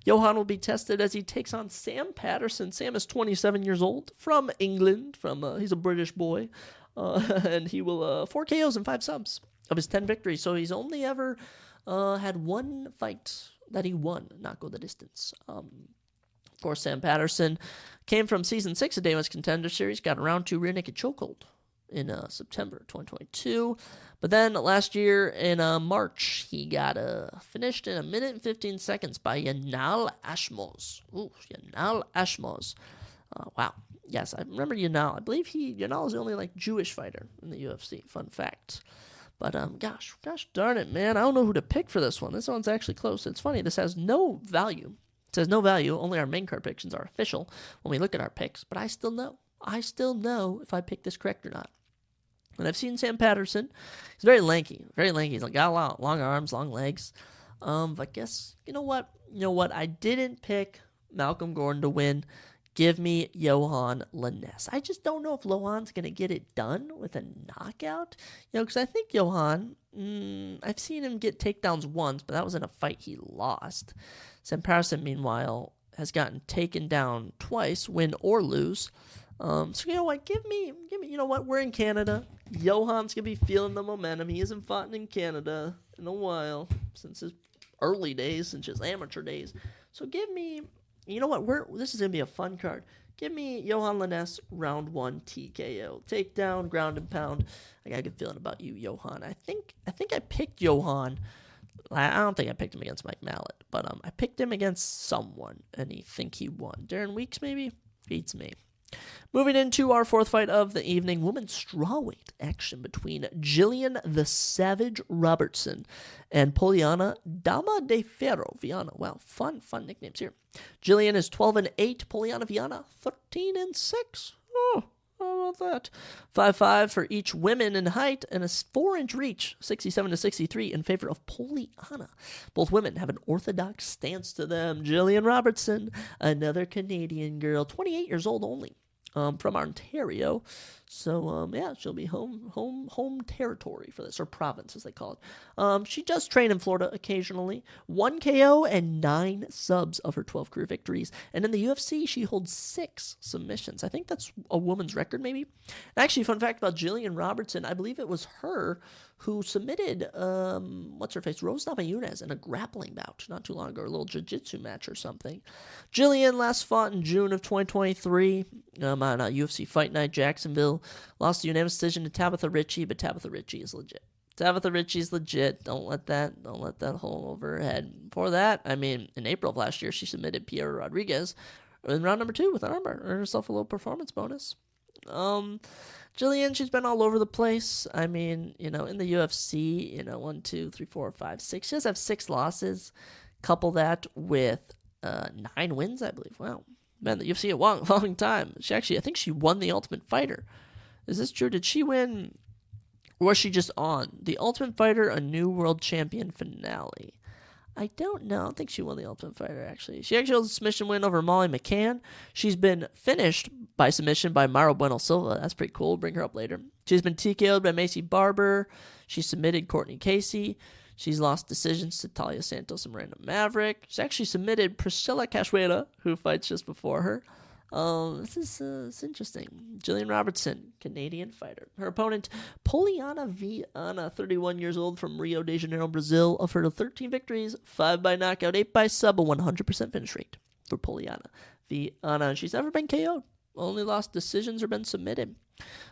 Johan will be tested as he takes on Sam Patterson. Sam is 27 years old, from England. He's a British boy. And he will 4 KOs and 5 subs of his 10 victories. So he's only ever had 1 fight that he won, not go the distance. Of course, Sam Patterson came from Season 6 of Dana White's Contender Series, got a round 2 rear naked chokehold in September 2022. But then last year in March, he got finished in 1 minute and 15 seconds by Yanal Ashmoz. Ooh, Yanal Ashmoz. Wow. Yes, I remember Yanal. I believe Yanal is the only Jewish fighter in the UFC. Fun fact. But gosh darn it, man. I don't know who to pick for this one. This one's actually close. It's funny. This has no value. It says no value. Only our main card predictions are official when we look at our picks. But I still know. If I pick this correct or not. And I've seen Sam Patterson. He's very lanky. He's got a lot long arms, long legs. But I guess, you know what? I didn't pick Malcolm Gordon to win. Give me Johan Lainesse. I just don't know if Johan's going to get it done with a knockout. Because I think Johan, I've seen him get takedowns once, but that was in a fight he lost. Sam Patterson, meanwhile, has gotten taken down twice, win or lose. So you know what? Give me. You know what? We're in Canada. Johan's gonna be feeling the momentum. He hasn't fought in Canada in a while since his early days, since his amateur days. So give me. You know what? This is gonna be a fun card. Give me Johan Lainesse round 1 TKO takedown, ground and pound. I got a good feeling about you, Johan. I think I picked Johan. I don't think I picked him against Mike Mallet, but I picked him against someone, and he won. Darren Weeks maybe beats me. Moving into our 4th fight of the evening, women's strawweight action between Jillian the Savage Robertson and Poliana Dama de Ferro Viana. Wow, fun nicknames here. Jillian is 12-8, Poliana Viana 13-6. Oh, how about that? 5'5" for each women in height and a 4-inch reach, 67-63 in favor of Poliana. Both women have an orthodox stance to them. Jillian Robertson, another Canadian girl, 28 years old only. From Ontario, so she'll be home territory for this, or province as they call it. She does train in Florida occasionally. 1 KO and 9 subs of her 12 career victories, and in the UFC she holds 6 submissions. I think that's a woman's record, maybe. And actually, fun fact about Jillian Robertson, I believe it was her who submitted Rose Namajunas in a grappling bout not too long ago, a little jiu-jitsu match or something. Jillian last fought in June of 2023 on UFC Fight Night Jacksonville. Lost the unanimous decision to Tabitha Ritchie, but Tabitha Ritchie is legit. Tabitha Ritchie's legit. Don't let that hole over her head. Before that, in April of last year, she submitted Piera Rodriguez in round number 2 with an armbar. Earned herself a little performance bonus. Jillian, she's been all over the place. In the UFC, 1, 2, 3, 4, 5, 6. She does have 6 losses. Couple that with 9 wins, I believe. Wow. Man, the UFC a long time. I think she won the Ultimate Fighter. Is this true? Did she win, or was she just on the Ultimate Fighter, a New World Champion finale? I don't know. I don't think she won the Ultimate Fighter, actually. She actually holds a submission win over Molly McCann. She's been finished by submission by Mauro Bueno Silva. That's pretty cool. Bring her up later. She's been TKO'd by Macy Barber. She submitted Courtney Casey. She's lost decisions to Talia Santos and Miranda Maverick. She's actually submitted Priscilla Cachoeira, who fights just before her. This is interesting. Jillian Robertson, Canadian fighter. Her opponent, Poliana Viana, 31 years old, from Rio de Janeiro, Brazil. Of her 13 victories, 5 by knockout, 8 by sub, a 100% finish rate for Poliana Viana. She's never been KO'd. Only lost decisions or been submitted.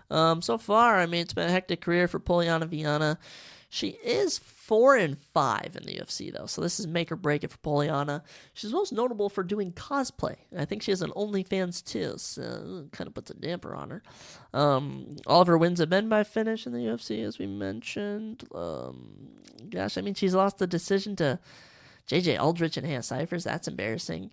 So far, it's been a hectic career for Poliana Viana. She is 4-5 in the UFC, though, so this is make or break it for Poliana. She's most notable for doing cosplay. I think she has an OnlyFans, too, so it kind of puts a damper on her. All of her wins have been by finish in the UFC, as we mentioned. She's lost the decision to J.J. Aldrich and Hannah Cyphers. That's embarrassing.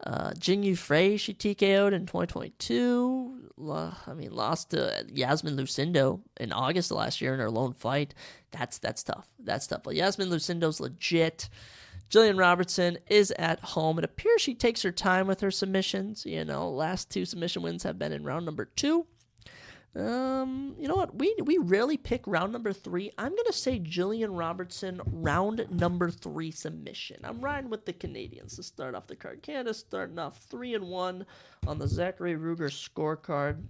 Jingyu Frey, she TKO'd in 2022. Lost to Yasmin Lucindo in August of last year in her lone fight. That's tough. That's tough. But Yasmin Lucindo's legit. Jillian Robertson is at home. It appears she takes her time with her submissions. Last 2 submission wins have been in round number 2. You know what? We rarely pick round number 3. I'm going to say Jillian Robertson, round number 3 submission. I'm riding with the Canadians to start off the card. Canada starting off 3-1 on the Zachary Ruger scorecard.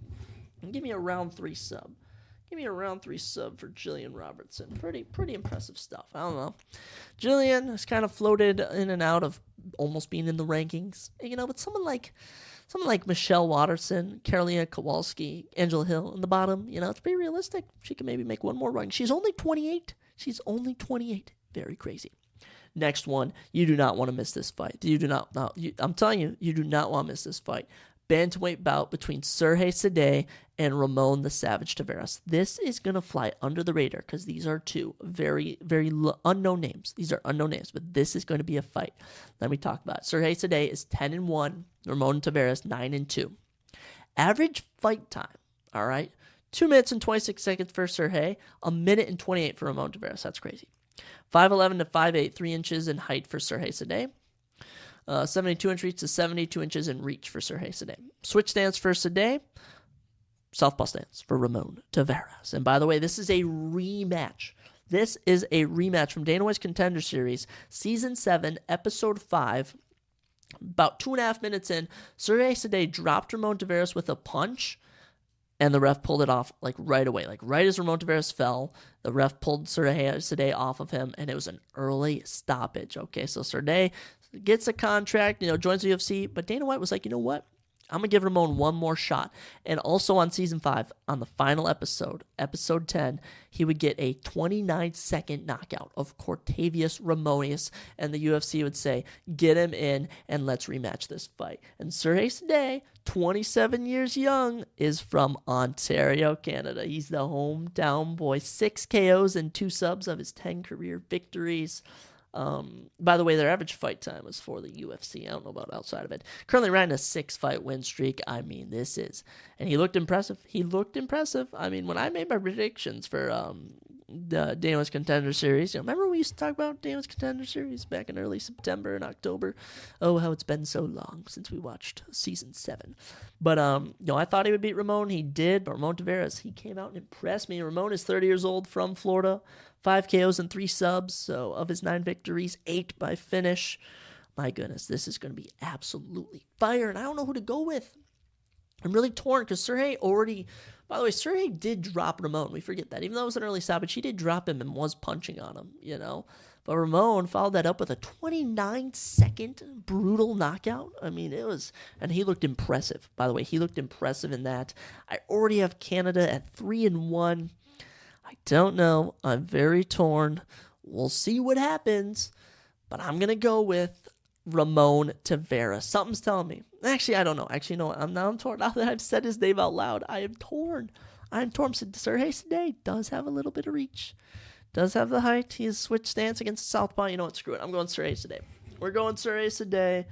And give me a round 3 sub. Give me a round 3 sub for Jillian Robertson. Pretty impressive stuff. I don't know. Jillian has kind of floated in and out of almost being in the rankings. But someone like Michelle Watterson, Karolina Kowalski, Angela Hill in the bottom, it's pretty realistic. She can maybe make one more run. She's only 28. Very crazy. Next one, you do not want to miss this fight. I'm telling you, you do not want to miss this fight. Bantamweight bout between Sergey Sadeh and Ramon the Savage Taveras. This is going to fly under the radar because these are 2 very, very unknown names. These are unknown names, but this is going to be a fight. Let me talk about it. Sergey Sadeh is 10-1. Ramon Taveras 9-2. Average fight time, all right? 2 minutes and 26 seconds for Sergey. 1 minute and 28 for Ramon Taveras. That's crazy. 5'11 to 5'8, 3 inches in height for Sergey Sadeh. 72-inch reach to 72 inches in reach for Sergey Sadeh. Switch stance for Sadeh. Southpaw stance for Ramon Taveras. And by the way, this is a rematch. This is a rematch from Dana White's Contender Series, Season 7, Episode 5. About 2.5 minutes in, Sergey Sadeh dropped Ramon Taveras with a punch, and the ref pulled it off right away. Right as Ramon Taveras fell, the ref pulled Sergey Sadeh off of him, and it was an early stoppage. Okay, so Sadeh gets a contract, joins the UFC, but Dana White was like, you know what? I'm going to give Ramon one more shot. And also on Season 5, on the final episode, Episode 10, he would get a 29-second knockout of Cortavius Ramonius, and the UFC would say, get him in, and let's rematch this fight. And Sergey Sadeh, 27 years young, is from Ontario, Canada. He's the hometown boy. 6 KOs and 2 subs of his 10 career victories. By the way, their average fight time was for the UFC. I don't know about outside of it. Currently riding a 6-fight win streak. And he looked impressive. When I made my predictions for the Dana White's Contender Series, remember we used to talk about Dana White's Contender Series back in early September and October? Oh, how it's been so long since we watched Season 7. But, I thought he would beat Ramon. He did, but Ramon Taveras, he came out and impressed me. Ramon is 30 years old, from Florida. 5 KOs and 3 subs, so of his 9 victories, 8 by finish. My goodness, this is going to be absolutely fire, and I don't know who to go with. I'm really torn because Sergey did drop Ramon. We forget that. Even though it was an early stoppage, he did drop him and was punching on him, But Ramon followed that up with a 29-second brutal knockout. And he looked impressive. By the way, he looked impressive in that. I already have Canada at 3-1. I don't know. I'm very torn. We'll see what happens. But I'm going to go with Ramon Taveras. Something's telling me. Actually, I don't know. I'm torn. Now that I've said his name out loud, I am torn. Sergey Sadeh does have a little bit of reach. Does have the height. He has switched stance against the southpaw. You know what? Screw it. I'm going Sergey Sadeh. We're going Sergey Sadeh.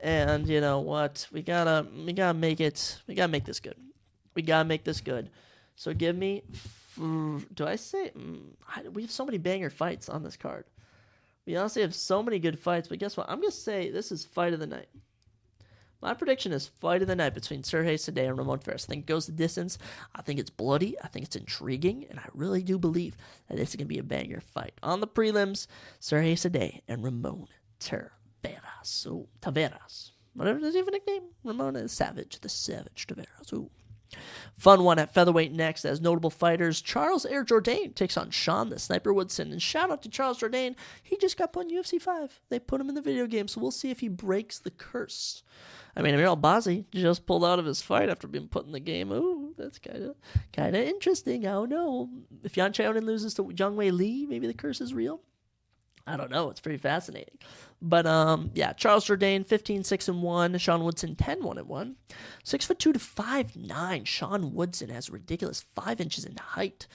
And you know what? We gotta make it. We gotta make this good. So give me... Do I say... we have so many banger fights on this card. We honestly have so many good fights, but guess what? I'm going to say this is fight of the night. My prediction is fight of the night between Sergey Sadeh and Ramon Taveras. I think it goes the distance. I think it's bloody. I think it's intriguing. And I really do believe that this is going to be a banger fight. On the prelims, Sergey Sadeh and Ramon Taveras. Ooh, Taveras. Whatever does he have a nickname? Ramon is Savage. The Savage Taveras. Ooh. Fun one at featherweight next as notable fighters. Charles Air Jourdain takes on Sean the Sniper Woodson. And shout out to Charles Jourdain. He just got put in UFC 5. They put him in the video game, so we'll see if he breaks the curse. Amir Al-Bazzi just pulled out of his fight after being put in the game. Ooh, that's kind of interesting. I don't know. If Yan Chaonin loses to Jung Wei Lee, maybe the curse is real. I don't know. It's pretty fascinating. But, yeah, Charles Jourdain, 15-6-1. Sean Woodson, 10-1-1. 6'2" to 5'9". Sean Woodson has a ridiculous 5 inches in height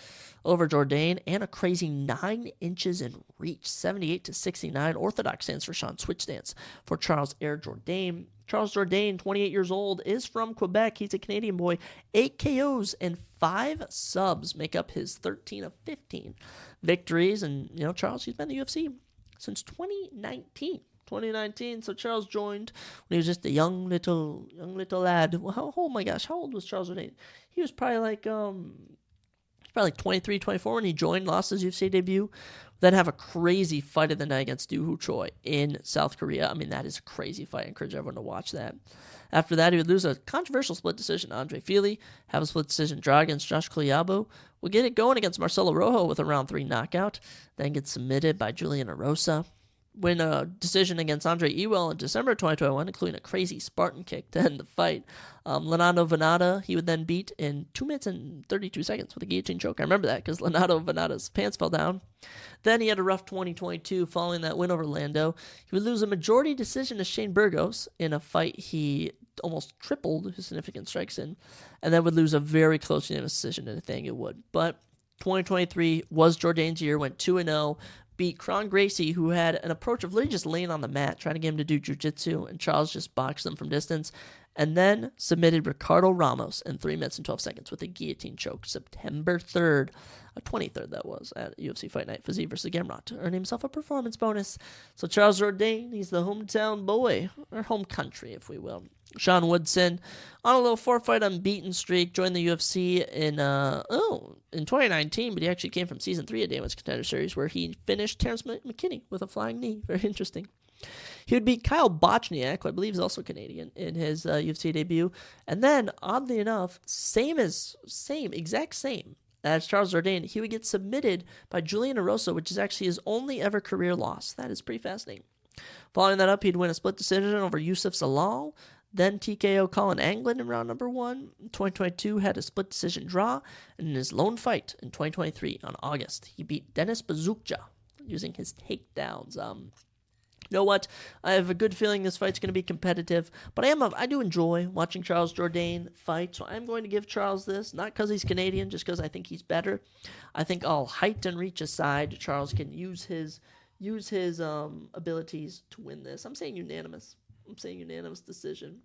over Jourdain and a crazy 9 inches in reach. 78-69. Orthodox stands for Sean. Switch stance for Charles Air Jourdain. Charles Jourdain, 28 years old, is from Quebec. He's a Canadian boy. 8 KOs and 5 subs make up his 13 of 15 victories. And, Charles, he's been in the UFC since 2019. So Charles joined when he was just a young little lad. Well, oh my gosh, how old was Charles Jourdain? He was probably like 23, 24 when he joined, lost his UFC debut, then have a crazy fight of the night against Doo Ho Choi in South Korea. I mean, that is a crazy fight. I encourage everyone to watch that. After that, he would lose a controversial split decision to Andre Fili, have a split decision draw against Josh Kolyabo, would get it going against Marcelo Rojo with a round 3 knockout, then get submitted by Julian Erosa, win a decision against Andre Ewell in December 2021, including a crazy Spartan kick to end the fight. Leonardo Venata, he would then beat in 2 minutes and 32 seconds with a guillotine choke. I remember that because Leonardo Venata's pants fell down. Then he had a rough 2022 following that win over Lando. He would lose a majority decision to Shane Burgos in a fight he almost tripled his significant strikes in, and then would lose a very close unanimous decision to Nathaniel Wood. But 2023 was Jourdain's year, went 2-0, beat Kron Gracie, who had an approach of literally just laying on the mat, trying to get him to do jiu-jitsu, and Charles just boxed him from distance, and then submitted Ricardo Ramos in 3 minutes and 12 seconds with a guillotine choke September 3rd, 23rd that was, at UFC Fight Night, Fiziev versus Gamrot, to earn himself a performance bonus. So Charles Jourdain, he's the hometown boy, or home country, if we will. Sean Woodson, on a little 4-fight unbeaten streak, joined the UFC in 2019, but he actually came from Season 3 of Damon's Contender Series, where he finished Terrence McKinney with a flying knee. Very interesting. He would beat Kyle Bochniak, who I believe is also Canadian, in his UFC debut. And then, oddly enough, exact same as Charles Jourdain, he would get submitted by Julian Erosa, which is actually his only ever career loss. That is pretty fascinating. Following that up, he'd win a split decision over Yusuf Zalal, then TKO Colin Anglin in round number 1. 2022 had a split decision draw, and in his lone fight in 2023 on August, he beat Denis Bazukja using his takedowns. You know what? I have a good feeling this fight's going to be competitive, but I do enjoy watching Charles Jourdain fight, so I'm going to give Charles this, not because he's Canadian, just because I think he's better. I think all height and reach aside, Charles can use his abilities to win this. I'm saying unanimous decision.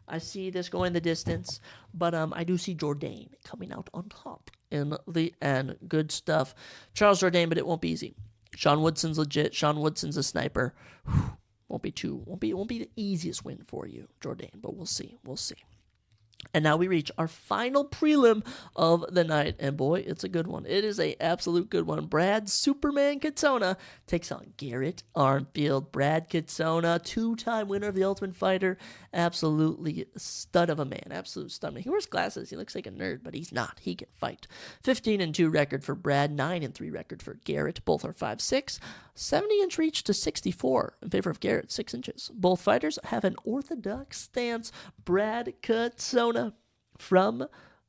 I see this going the distance, but I do see Jourdain coming out on top in the end. Good stuff. Charles Jourdain, but it won't be easy. Sean Woodson's legit. Sean Woodson's a sniper. Won't be the easiest win for you, Jourdain, but we'll see. And now we reach our final prelim of the night. And boy, it's a good one. It is an absolute good one. Brad Superman Katsona takes on Garrett Armfield. Brad Katsona, 2-time winner of the Ultimate Fighter. Absolutely stud of a man. Absolute stud. He wears glasses. He looks like a nerd, but he's not. He can fight. 15-2 record for Brad. 9-3 record for Garrett. Both are 5'6". 70-inch reach to 64 in favor of Garrett, 6 inches. Both fighters have an orthodox stance. Brad Katsona from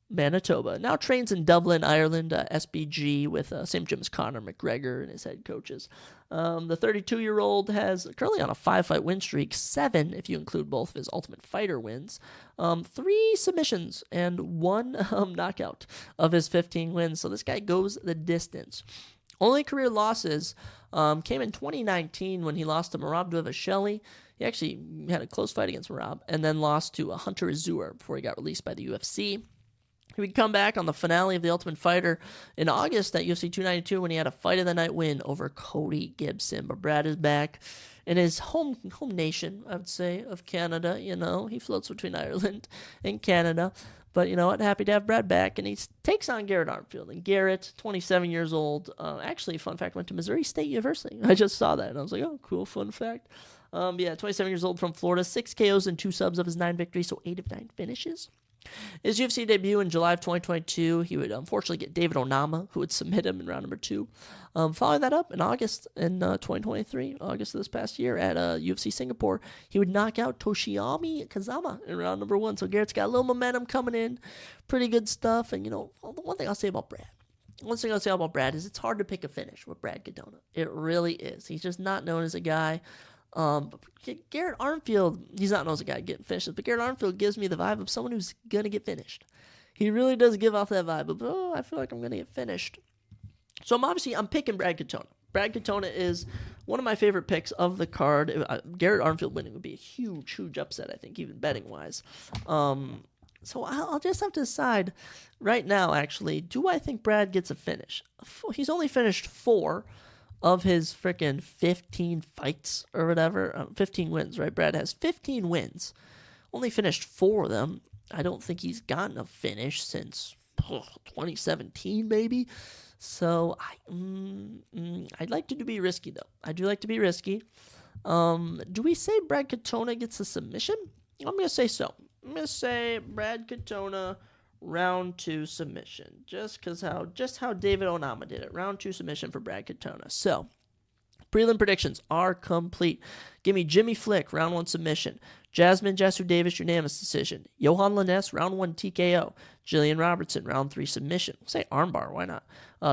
Manitoba now trains in Dublin, Ireland, SBG, with same gym as Conor McGregor and his head coaches. The 32-year-old has currently on a 5-fight win streak, 7 if you include both of his Ultimate Fighter wins, 3 submissions, and 1 knockout of his 15 wins. So this guy goes the distance. Only career losses came in 2019 when he lost to Merab Dvalishvili. He actually had a close fight against Merab and then lost to Hunter Azur before he got released by the UFC. He would come back on the finale of The Ultimate Fighter in August at UFC 292 when he had a fight of the night win over Cody Gibson. But Brad is back in his home nation, I would say, of Canada. He floats between Ireland and Canada. But you know what? Happy to have Brad back. And he takes on Garrett Armfield. And Garrett, 27 years old, actually, fun fact, went to Missouri State University. I just saw that. And I was like, oh, cool, fun fact. 27 years old from Florida, 6 KOs and 2 subs of his 9 victories, so 8 of 9 finishes. His UFC debut in July of 2022, he would unfortunately get David Onama, who would submit him in round number 2. Following that up in August in 2023, August of this past year at UFC Singapore, he would knock out Toshiyami Kazama in round number 1. So Garrett's got a little momentum coming in. Pretty good stuff. And, the one thing I'll say about Brad, one thing I'll say about Brad is it's hard to pick a finish with Brad Katona. It really is. He's just not known as a guy. But Garrett Armfield, he's not known as a guy getting finishes, but Garrett Armfield gives me the vibe of someone who's going to get finished. He really does give off that vibe of, I feel like I'm going to get finished. So I'm picking Brad Katona. Brad Katona is one of my favorite picks of the card. Garrett Armfield winning would be a huge, huge upset, I think, even betting-wise. So I'll just have to decide right now, actually, do I think Brad gets a finish? He's only finished 4 of his freaking 15 fights or whatever. 15 wins, right? Brad has 15 wins. Only finished 4 of them. I don't think he's gotten a finish since 2017, maybe. So I'd like to be risky, though. I do like to be risky. Do we say Brad Katona gets a submission? I'm going to say so. I'm going to say Brad Katona round 2 submission. Just how David Onama did it. Round 2 submission for Brad Katona. So, prelim predictions are complete. Give me Jimmy Flick, round 1 submission. Jasmine Jasser-Davis, unanimous decision. Johan Lainesse, round 1 TKO. Jillian Robertson, round 3 submission. We'll say armbar, why not?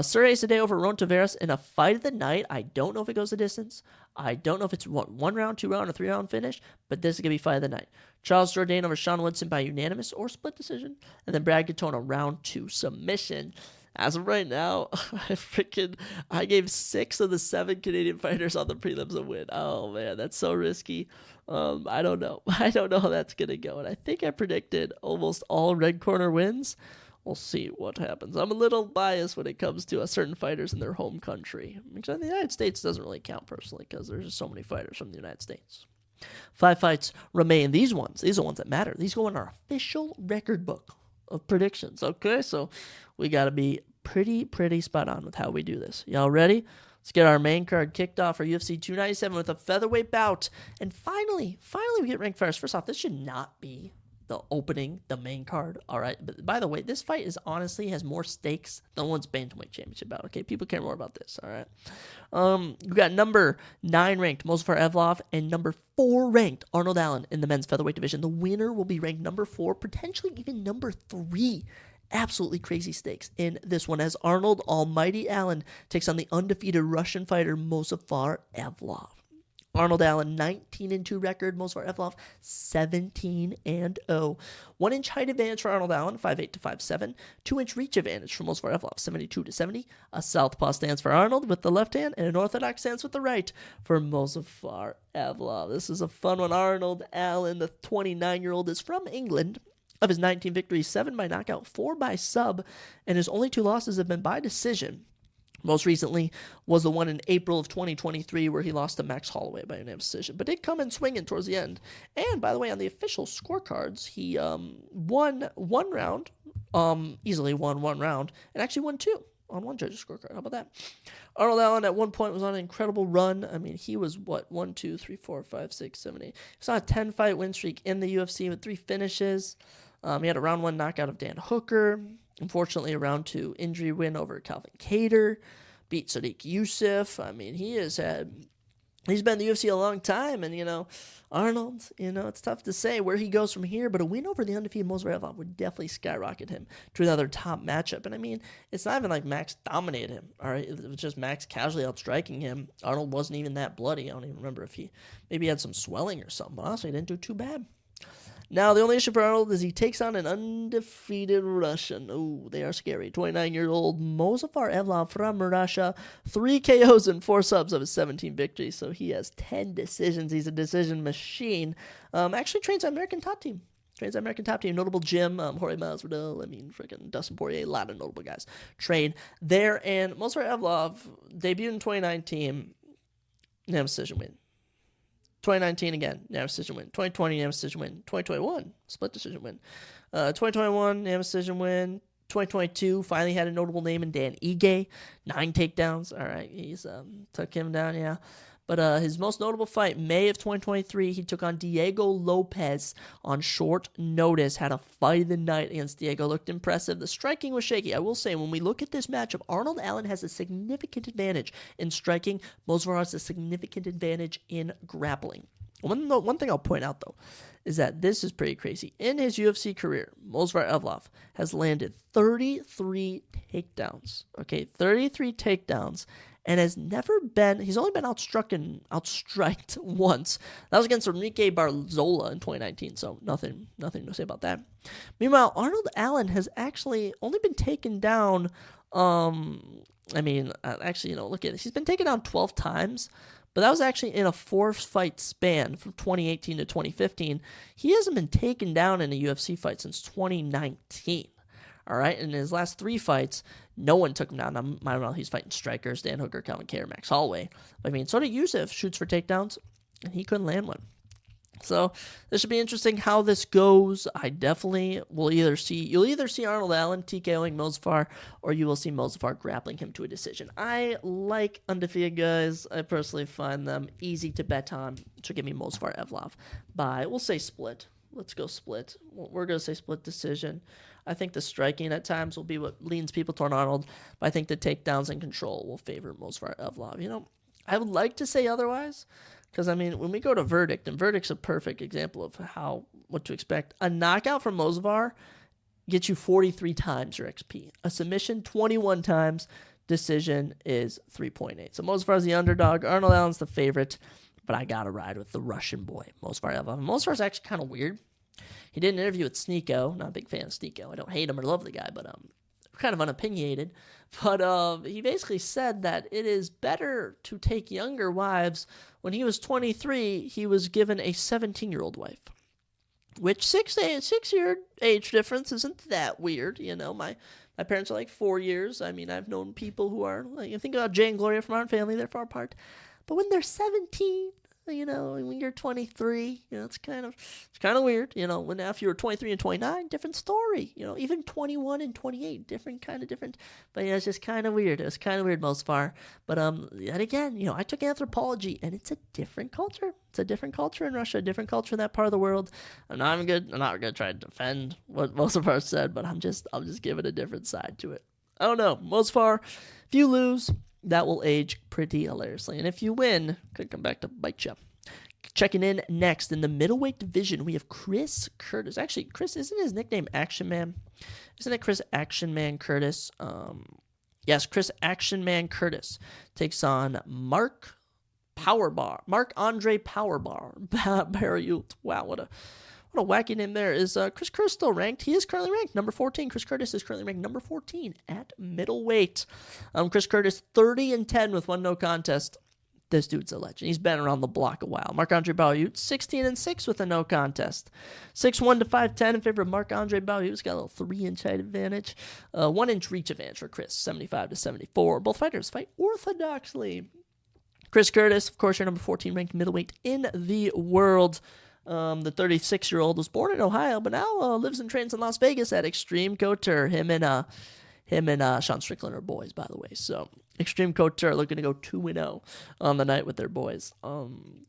Sergey Sade over Ron Tavares in a fight of the night. I don't know if it goes the distance. I don't know if it's 1 round, 2 round, or 3 round finish, but this is going to be fight of the night. Charles Jourdain over Sean Woodson by unanimous or split decision. And then Brad Katona, round 2 submission. As of right now, I gave 6 of the 7 Canadian fighters on the prelims a win. Oh, man, that's so risky. I don't know. I don't know how that's going to go. And I think I predicted almost all red corner wins. We'll see what happens. I'm a little biased when it comes to certain fighters in their home country. Because the United States doesn't really count personally because there's just so many fighters from the United States. 5 fights remain. These are the ones that matter. These go in our official record book of predictions. Okay, so we got to be pretty spot on with how we do this. Y'all ready? Let's get our main card kicked off for UFC 297 with a featherweight bout. And finally we get ranked first. First off, this should not be the main card. All right. But by the way, this fight has more stakes than one's bantamweight championship bout. Okay. People care more about this. All right. We got number 9 ranked Movsar Evloev and number 4 ranked Arnold Allen in the men's featherweight division. The winner will be ranked number 4, potentially even number 3. Absolutely crazy stakes in this one as Arnold Almighty Allen takes on the undefeated Russian fighter Movsar Evloev. Arnold Allen, 19-2 record. Movsar Evloev, 17-0. 1 inch height advantage for Arnold Allen, 5'8" to 5'7". 2 inch reach advantage for Movsar Evloev, 72 to 70. A southpaw stance for Arnold with the left hand and an orthodox stance with the right for Movsar Evloev. This is a fun one. Arnold Allen, the 29-year-old, is from England. Of his 19 victories, 7 by knockout, 4 by sub, and his only 2 losses have been by decision. Most recently was the one in April of 2023 where he lost to Max Holloway by unanimous decision, but did come in swinging towards the end. And by the way, on the official scorecards, he won 1 round, easily won 1 round, and actually won 2 on 1 judge's scorecard. How about that? Arnold Allen at one point was on an incredible run. I mean, he was 1, 2, 3, 4, 5, 6, 7, 8. He was on a 10-fight win streak in the UFC with 3 finishes. He had a round 1 knockout of Dan Hooker. Unfortunately, a round 2 injury win over Calvin Kattar. Beat Sadiq Youssef. I mean, he's been in the UFC a long time. And, Arnold, it's tough to say where he goes from here. But a win over the undefeated Movsar Evloev would definitely skyrocket him to another top matchup. And, I mean, it's not even like Max dominated him. All right, it was just Max casually outstriking him. Arnold wasn't even that bloody. I don't even remember if maybe had some swelling or something. But honestly, he didn't do too bad. Now, the only issue for Arnold is he takes on an undefeated Russian. Ooh, they are scary. 29-year-old Movsar Evloev from Russia. 3 KOs and 4 subs of his 17 victories. So he has 10 decisions. He's a decision machine. Actually trains on American Top Team. Notable Jim, Jorge Masvidal, freaking Dustin Poirier, a lot of notable guys train there. And Movsar Evloev debuted in 2019. Unanimous decision win. 2019 again, unanimous decision win. 2020, unanimous decision win. 2021, split decision win. 2021, unanimous decision win. 2022, finally had a notable name in Dan Ige. 9 takedowns. All right, he's took him down, yeah. But his most notable fight, May of 2023, he took on Diego Lopez on short notice. Had a fight of the night against Diego. Looked impressive. The striking was shaky. I will say, when we look at this matchup, Arnold Allen has a significant advantage in striking. Movsar has a significant advantage in grappling. One thing I'll point out, though, is that this is pretty crazy. In his UFC career, Movsar Evloev has landed 33 takedowns. Okay, 33 takedowns, and he's only been outstriked once. That was against Enrique Barzola in 2019, so nothing to say about that. Meanwhile, Arnold Allen has actually only been taken down, look at this. He's been taken down 12 times, but that was actually in a 4-fight span from 2018 to 2015. He hasn't been taken down in a UFC fight since 2019. All right, in his last 3 fights, no one took him down. Now, I don't know, he's fighting strikers, Dan Hooker, Calvin Kerr, Max Holloway. But, so did Yusuf, shoots for takedowns, and he couldn't land one. So this should be interesting how this goes. I definitely will you'll either see Arnold Allen TKOing Mozafar, or you will see Mozafar grappling him to a decision. I like undefeated guys. I personally find them easy to bet on. So give me Mozafar Evloev by, we'll say split. Let's go split. We're going to say split decision. I think the striking at times will be what leans people toward Arnold, but I think the takedowns and control will favor Mozafar Evloev. I would like to say otherwise, because, when we go to verdict, and verdict's a perfect example of what to expect. A knockout from Mozafar gets you 43 times your XP. A submission, 21 times. Decision is 3.8. So Mozafar's the underdog. Arnold Allen's the favorite, but I got to ride with the Russian boy, Mozafar Evloev. Mozafar's actually kind of weird. He did an interview with Sneeko. Not a big fan of Sneeko. I don't hate him or love the guy, but kind of unopinionated. But he basically said that it is better to take younger wives. When he was 23, he was given a 17-year-old wife, which 6-year age difference isn't that weird. My parents are like 4 years. I've known people who are, think about Jay and Gloria from Our Family. They're far apart. But when they're 17, when you're 23, it's kind of weird. When after you were 23 and 29, different story. Even 21 and 28, different. But it's just kind of weird. It was kind of weird most far. But then again, I took anthropology, and it's a different culture. It's a different culture in Russia, a different culture in that part of the world. I'm not gonna try to defend what Mozafar said, but I'll just give it a different side to it. I don't know. Mozafar, if you lose, that will age pretty hilariously. And if you win, could come back to bite you. Checking in next in the middleweight division, we have Chris Curtis. Actually, Chris, isn't his nickname Action Man? Isn't it Chris Action Man Curtis? Yes, Chris Action Man Curtis takes on Mark Andre Powerbar Barriute. Wow, what a wacky name there. Is Chris Curtis still ranked? He is currently ranked number 14. Chris Curtis is currently ranked number 14 at middleweight. Chris Curtis, 30-10 with 1 no contest. This dude's a legend. He's been around the block a while. Marc-Andre Barriute, 16-6 with a no contest. 6'1" to 5'10" in favor of Marc-Andre Barriute. He's got a little 3-inch height advantage. 1-inch reach advantage for Chris, 75 to 74. Both fighters fight orthodoxly. Chris Curtis, of course, your number 14 ranked middleweight in the world. The 36-year-old was born in Ohio, but now lives and trains in Las Vegas at Extreme Couture. Him and Sean Strickland are boys, by the way. So Extreme Couture looking to go 2-0 on the night with their boys.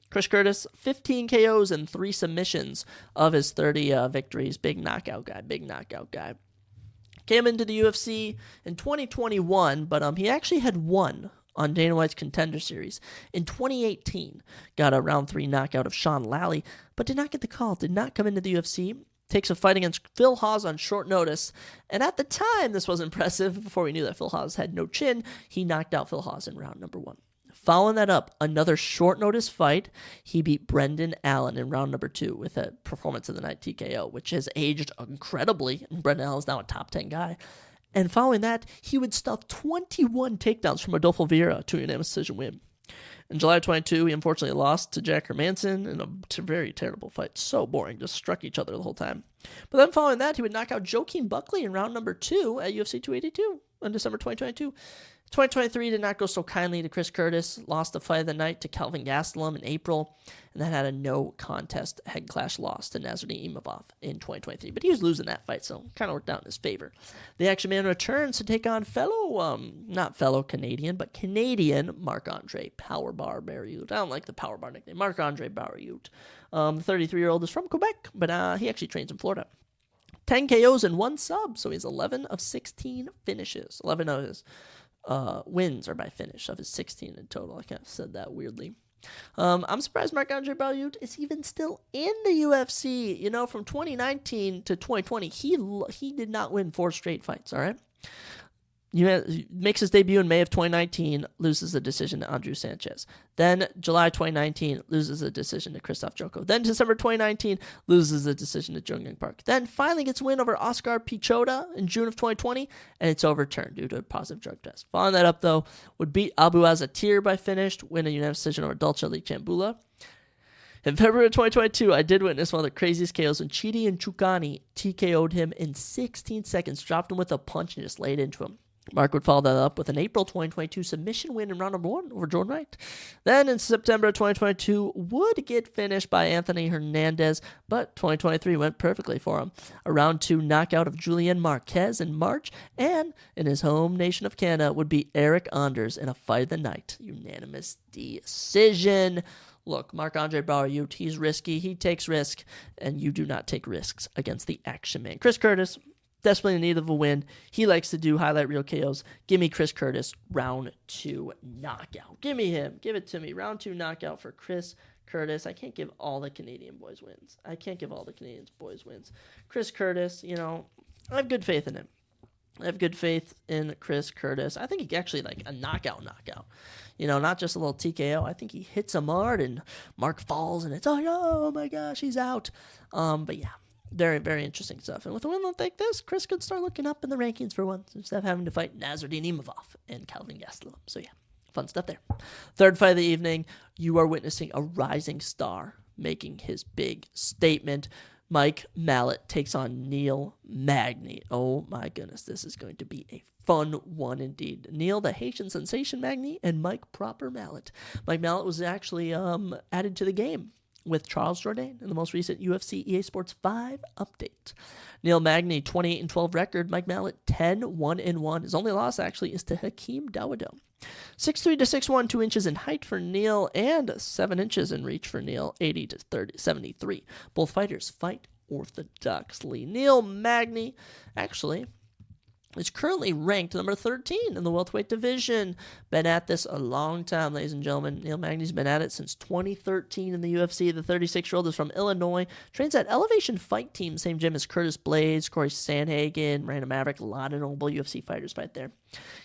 Chris Curtis, 15 KOs and 3 submissions of his 30 victories. Big knockout guy. Came into the UFC in 2021, but he actually had won on Dana White's Contender Series. In 2018, got a round 3 knockout of Sean Lally, but did not get the call, did not come into the UFC. Takes a fight against Phil Hawes on short notice, and at the time, this was impressive. Before we knew that Phil Hawes had no chin, he knocked out Phil Hawes in round number 1. Following that up, another short notice fight, he beat Brendan Allen in round number 2 with a performance of the night TKO, which has aged incredibly, and Brendan Allen is now a top 10 guy. And following that, he would stuff 21 takedowns from Adolfo Vieira to a unanimous decision win. In July 22, he unfortunately lost to Jack Hermanson in a very terrible fight. So boring, just struck each other the whole time. But then following that, he would knock out Joaquin Buckley in round number 2 at UFC 282 on December 2022. 2023 did not go so kindly to Chris Curtis. Lost the fight of the night to Kelvin Gastelum in April, and then had a no contest head clash loss to Nasruddin Imavov in 2023. But he was losing that fight, so kind of worked out in his favor. The Action Man returns to take on not fellow Canadian, but Canadian Marc-Andre Powerbar Barriute. I don't like the Powerbar nickname. Marc-Andre Barriute. The 33-year-old is from Quebec, but he actually trains in Florida. 10 KOs and 1 sub, so he's 11 of 16 finishes. 11 of his wins are by finish of his 16 in total. I kind of said that weirdly. I'm surprised Marc-Andre Barriault is even still in the UFC. You know, from 2019 to 2020, he did not win 4 straight fights, all right? Makes his debut in May of 2019, loses a decision to Andrew Sanchez. Then July 2019, loses a decision to Krzysztof Joko. Then December 2019, loses a decision to Jung Young Park. Then finally gets a win over Oscar Pichota in June of 2020, and it's overturned due to a positive drug test. Following that up, though, would beat Abu Azatir by finish, win a unanimous decision over Dolce Chambula. In February of 2022, I did witness one of the craziest KOs when Chidi and Chukani TKO'd him in 16 seconds, dropped him with a punch, and just laid into him. Mark would follow that up with an April 2022 submission win in round number 1 over Jordan Wright. Then in September 2022, would get finished by Anthony Hernandez, but 2023 went perfectly for him. A round 2 knockout of Julian Marquez in March, and in his home nation of Canada would be Eric Anders in a fight of the night. Unanimous decision. Look, Marc-Andre Barriault, he's risky, he takes risk, and you do not take risks against the action man. Chris Curtis, desperately in need of a win. He likes to do highlight reel KOs. Give me Chris Curtis, round 2 knockout. Give me him. Give it to me. Round 2 knockout for Chris Curtis. I can't give all the Canadian boys wins. Chris Curtis, you know, I have good faith in him. I have good faith in Chris Curtis. I think he actually like a knockout. You know, not just a little TKO. I think he hits him hard and Mark falls and it's, oh my gosh, he's out. But yeah. Very, very interesting stuff. And with a win like this, Chris could start looking up in the rankings for once instead of having to fight Nasruddin Imavov and Calvin Gastelum. So yeah, fun stuff there. Third fight of the evening, you are witnessing a rising star making his big statement. Mike Mallet takes on Neil Magny. Oh my goodness, this is going to be a fun one indeed. Neil, the Haitian sensation Magny, and Mike Proper Mallet. Mike Mallet was actually added to the game with Charles Jourdain in the most recent UFC EA Sports 5 update. Neil Magny, 28-12 record. Mike Mallet, 10-1-1. His only loss, actually, is to Hakeem Dawodo. 6'3 to 6'1", 2 inches in height for Neil, and 7 inches in reach for Neil, 80 to 73. Both fighters fight orthodoxly. Neil Magny, actually, is currently ranked number 13 in the welterweight division. Been at this a long time, ladies and gentlemen. Neil Magny's been at it since 2013 in the UFC. The 36-year-old is from Illinois. Trains at Elevation Fight Team, same gym as Curtis Blades, Corey Sandhagen, Miranda Maverick. A lot of notable UFC fighters fight there.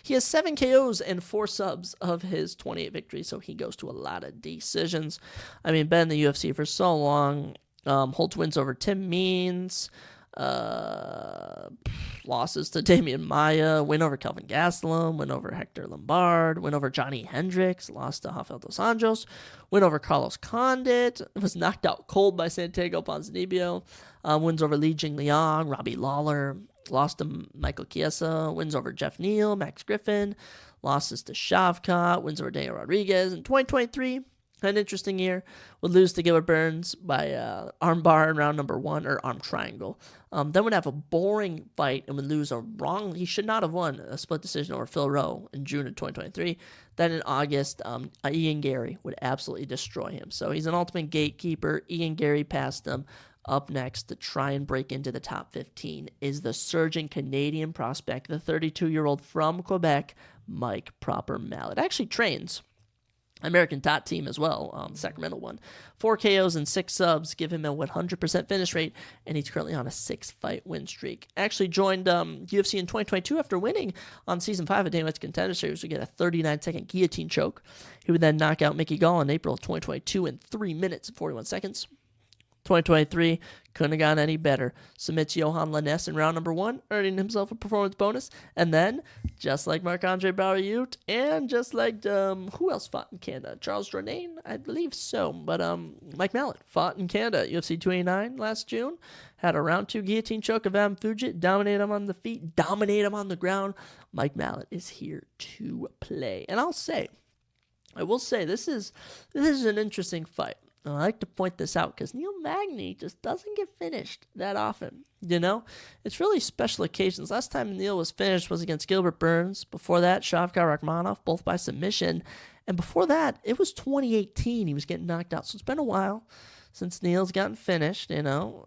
He has 7 KOs and 4 subs of his 28 victories, so he goes to a lot of decisions. I mean, been in the UFC for so long. Holds wins over Tim Means. Losses to Damian Maia, win over Kelvin Gastelum, win over Hector Lombard, win over Johnny Hendricks, lost to Rafael dos Anjos, win over Carlos Condit, was knocked out cold by Santiago Ponzinibbio, wins over Li Jingliang, Robbie Lawler, lost to Michael Chiesa, wins over Jeff Neal, Max Griffin, losses to Shavkat, wins over Daniel Rodriguez. In 2023, an interesting year. Would lose to Gilbert Burns by armbar in round number 1, or arm triangle. Then would have a boring fight and would lose he should not have won a split decision over Phil Rowe in June of 2023. Then in August, Ian Gary would absolutely destroy him. So he's an ultimate gatekeeper. Ian Gary passed him. Up next to try and break into the top 15 is the surging Canadian prospect, the 32-year-old from Quebec, Mike Proper Mallet. Actually trains American top team as well, the Sacramento one. 4 KOs and 6 subs give him a 100% finish rate, and he's currently on a 6-fight win streak. Actually joined UFC in 2022 after winning on Season 5 of Dana White's Contender Series to get a 39-second guillotine choke. He would then knock out Mickey Gall in April of 2022 in 3 minutes and 41 seconds. 2023 couldn't have gone any better. Submits Johan Lainesse in round number 1, earning himself a performance bonus. And then, just like Marc-Andre Barriault, and just like, who else fought in Canada? Charles Jourdain? I believe so. But Mike Mallet fought in Canada, UFC 289 last June. Had a round 2 guillotine choke of Adam Fugit, dominate him on the feet, dominate him on the ground. Mike Mallet is here to play. And I will say, this is an interesting fight. I like to point this out because Neil Magny just doesn't get finished that often, you know? It's really special occasions. Last time Neil was finished was against Gilbert Burns. Before that, Shavkat Rakhmonov, both by submission. And before that, it was 2018 he was getting knocked out. So it's been a while since Neil's gotten finished, you know,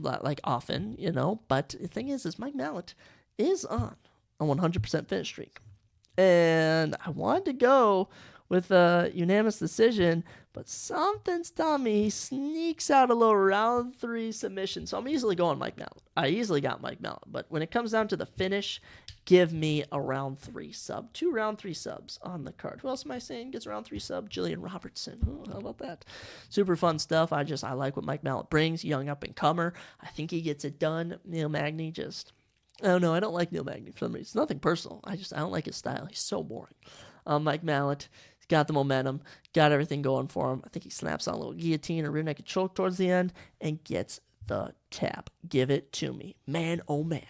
like often, you know. But the thing is Mike Mallet is on a 100% finish streak. And I wanted to go with a unanimous decision, but something's telling me he sneaks out a little round 3 submission. So I'm easily going Mike Mallet. I easily got Mike Mallet, but when it comes down to the finish, give me a round 3 sub. 2 round 3 subs on the card. Who else am I saying gets a round 3 sub? Jillian Robertson. Ooh, how about that? Super fun stuff. I like what Mike Mallet brings. Young up-and-comer. I think he gets it done. Neil Magny just... I don't know. I don't like Neil Magny for some reason. It's nothing personal. I don't like his style. He's so boring. Mike Mallet, he's got the momentum, got everything going for him. I think he snaps on a little guillotine or rear naked choke towards the end and gets the tap. Give it to me. Man, oh man.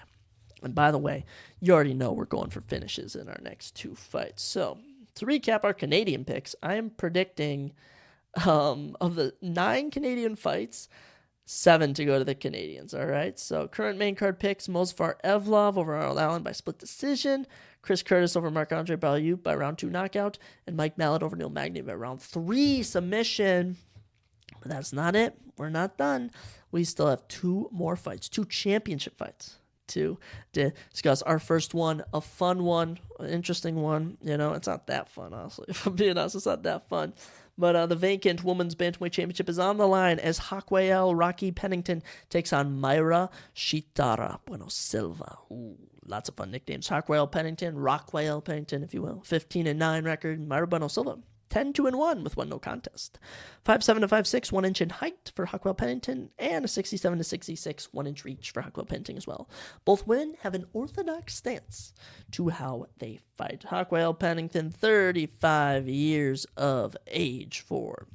And by the way, you already know we're going for finishes in our next 2 fights. So to recap our Canadian picks, I am predicting of the 9 Canadian fights, 7 to go to the Canadians, all right? So current main card picks, Mozfar Evlov over Arnold Allen by split decision, Chris Curtis over Marc-Andre Barriou by round 2 knockout, and Mike Mallet over Neil Magny by round 3 submission. But that's not it. We're not done. We still have 2 more fights, 2 championship fights to discuss. Our first one, a fun one, an interesting one. You know, it's not that fun, honestly. If I'm being honest, it's not that fun. But the vacant women's bantamweight championship is on the line as Hakwayel Rocky Pennington takes on Mayra Shitara Bueno Silva. Ooh, lots of fun nicknames. Hakwayel Pennington, Rockwayel Pennington, if you will. 15-9 record. Mayra Bueno Silva, 10-1 with 1 no contest. 5'7" to 5'6", 1 inch in height for Hakwayel Pennington, and a 67 to 66, 1 inch reach for Hakwayel Pennington as well. Both women have an orthodox stance to how they fight. Hakwayel Pennington, 35 years of age for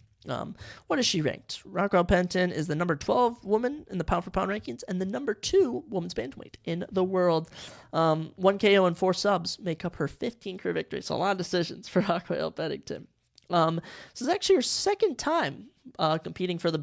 what is she ranked? Hakwayel Pennington is the number 12 woman in the pound for pound rankings and the number 2 women's bantamweight in the world. 1 KO and 4 subs make up her 15 career victories. So a lot of decisions for Hakwayel Pennington. This is actually her second time competing for the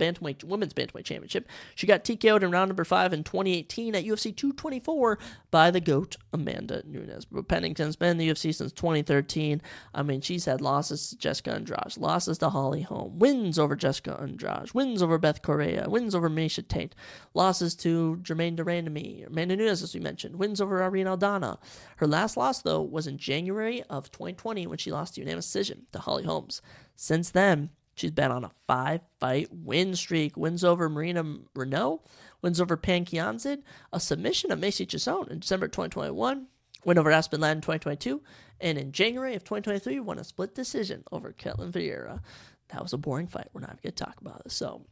women's bantamweight championship. She got TKO'd in round number 5 in 2018 at UFC 224 by the GOAT Amanda Nunes. But Pennington's been in the UFC since 2013. I mean, she's had losses to Jessica Andrade, losses to Holly Holm, wins over Jessica Andrade, wins over Beth Correa, wins over Misha Tate, losses to Jermaine Durandamy, Amanda Nunes, as we mentioned, wins over Irene Aldana. Her last loss, though, was in January of 2020 when she lost a unanimous decision to Holly Holmes. Since then, she's been on a 5-fight win streak. Wins over Marina Renault, wins over Pan Kianzad, a submission of Macy Chiasson in December 2021, win over Aspen Ladd in 2022, and in January of 2023, won a split decision over Ketlin Vieira. That was a boring fight. We're not going to talk about it. So,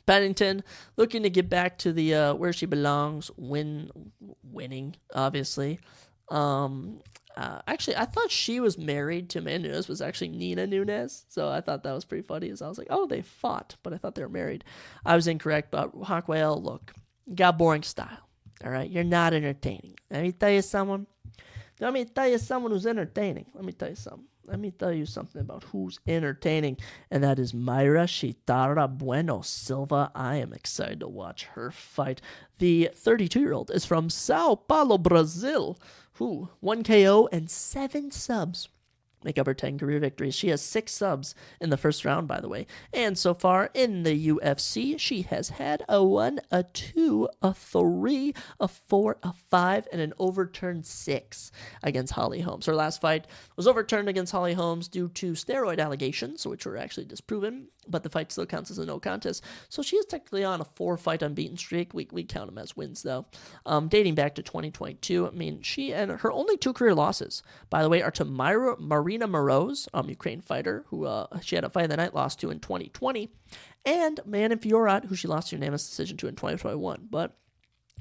Pennington looking to get back to the where she belongs, winning, obviously. Actually, I thought she was married to Amanda Nunes, was actually Nina Nunes, so I thought that was pretty funny, as I was like, oh, they fought, but I thought they were married. I was incorrect, but Hakwayel, look, you got boring style, all right? You're not entertaining. Let me tell you someone who's entertaining. Let me tell you something about who's entertaining, and that is Mayra Shitara Bueno Silva. I am excited to watch her fight. The 32-year-old is from Sao Paulo, Brazil, who 1 KO and 7 subs make up her 10 career victories. She has 6 subs in the first round, by the way. And so far in the UFC, she has had a 1, a 2, a 3, a 4, a 5, and an overturned 6 against Holly Holmes. Her last fight was overturned against Holly Holmes due to steroid allegations, which were actually disproven, but the fight still counts as a no contest. So she is technically on a 4-fight unbeaten streak. We count them as wins, though. Dating back to 2022, I mean, she and her only 2 career losses, by the way, are to Marina Moroz, Ukraine fighter, who she had a fight of the night loss to in 2020, and Manon Fiorot, who she lost a unanimous decision to in 2021. But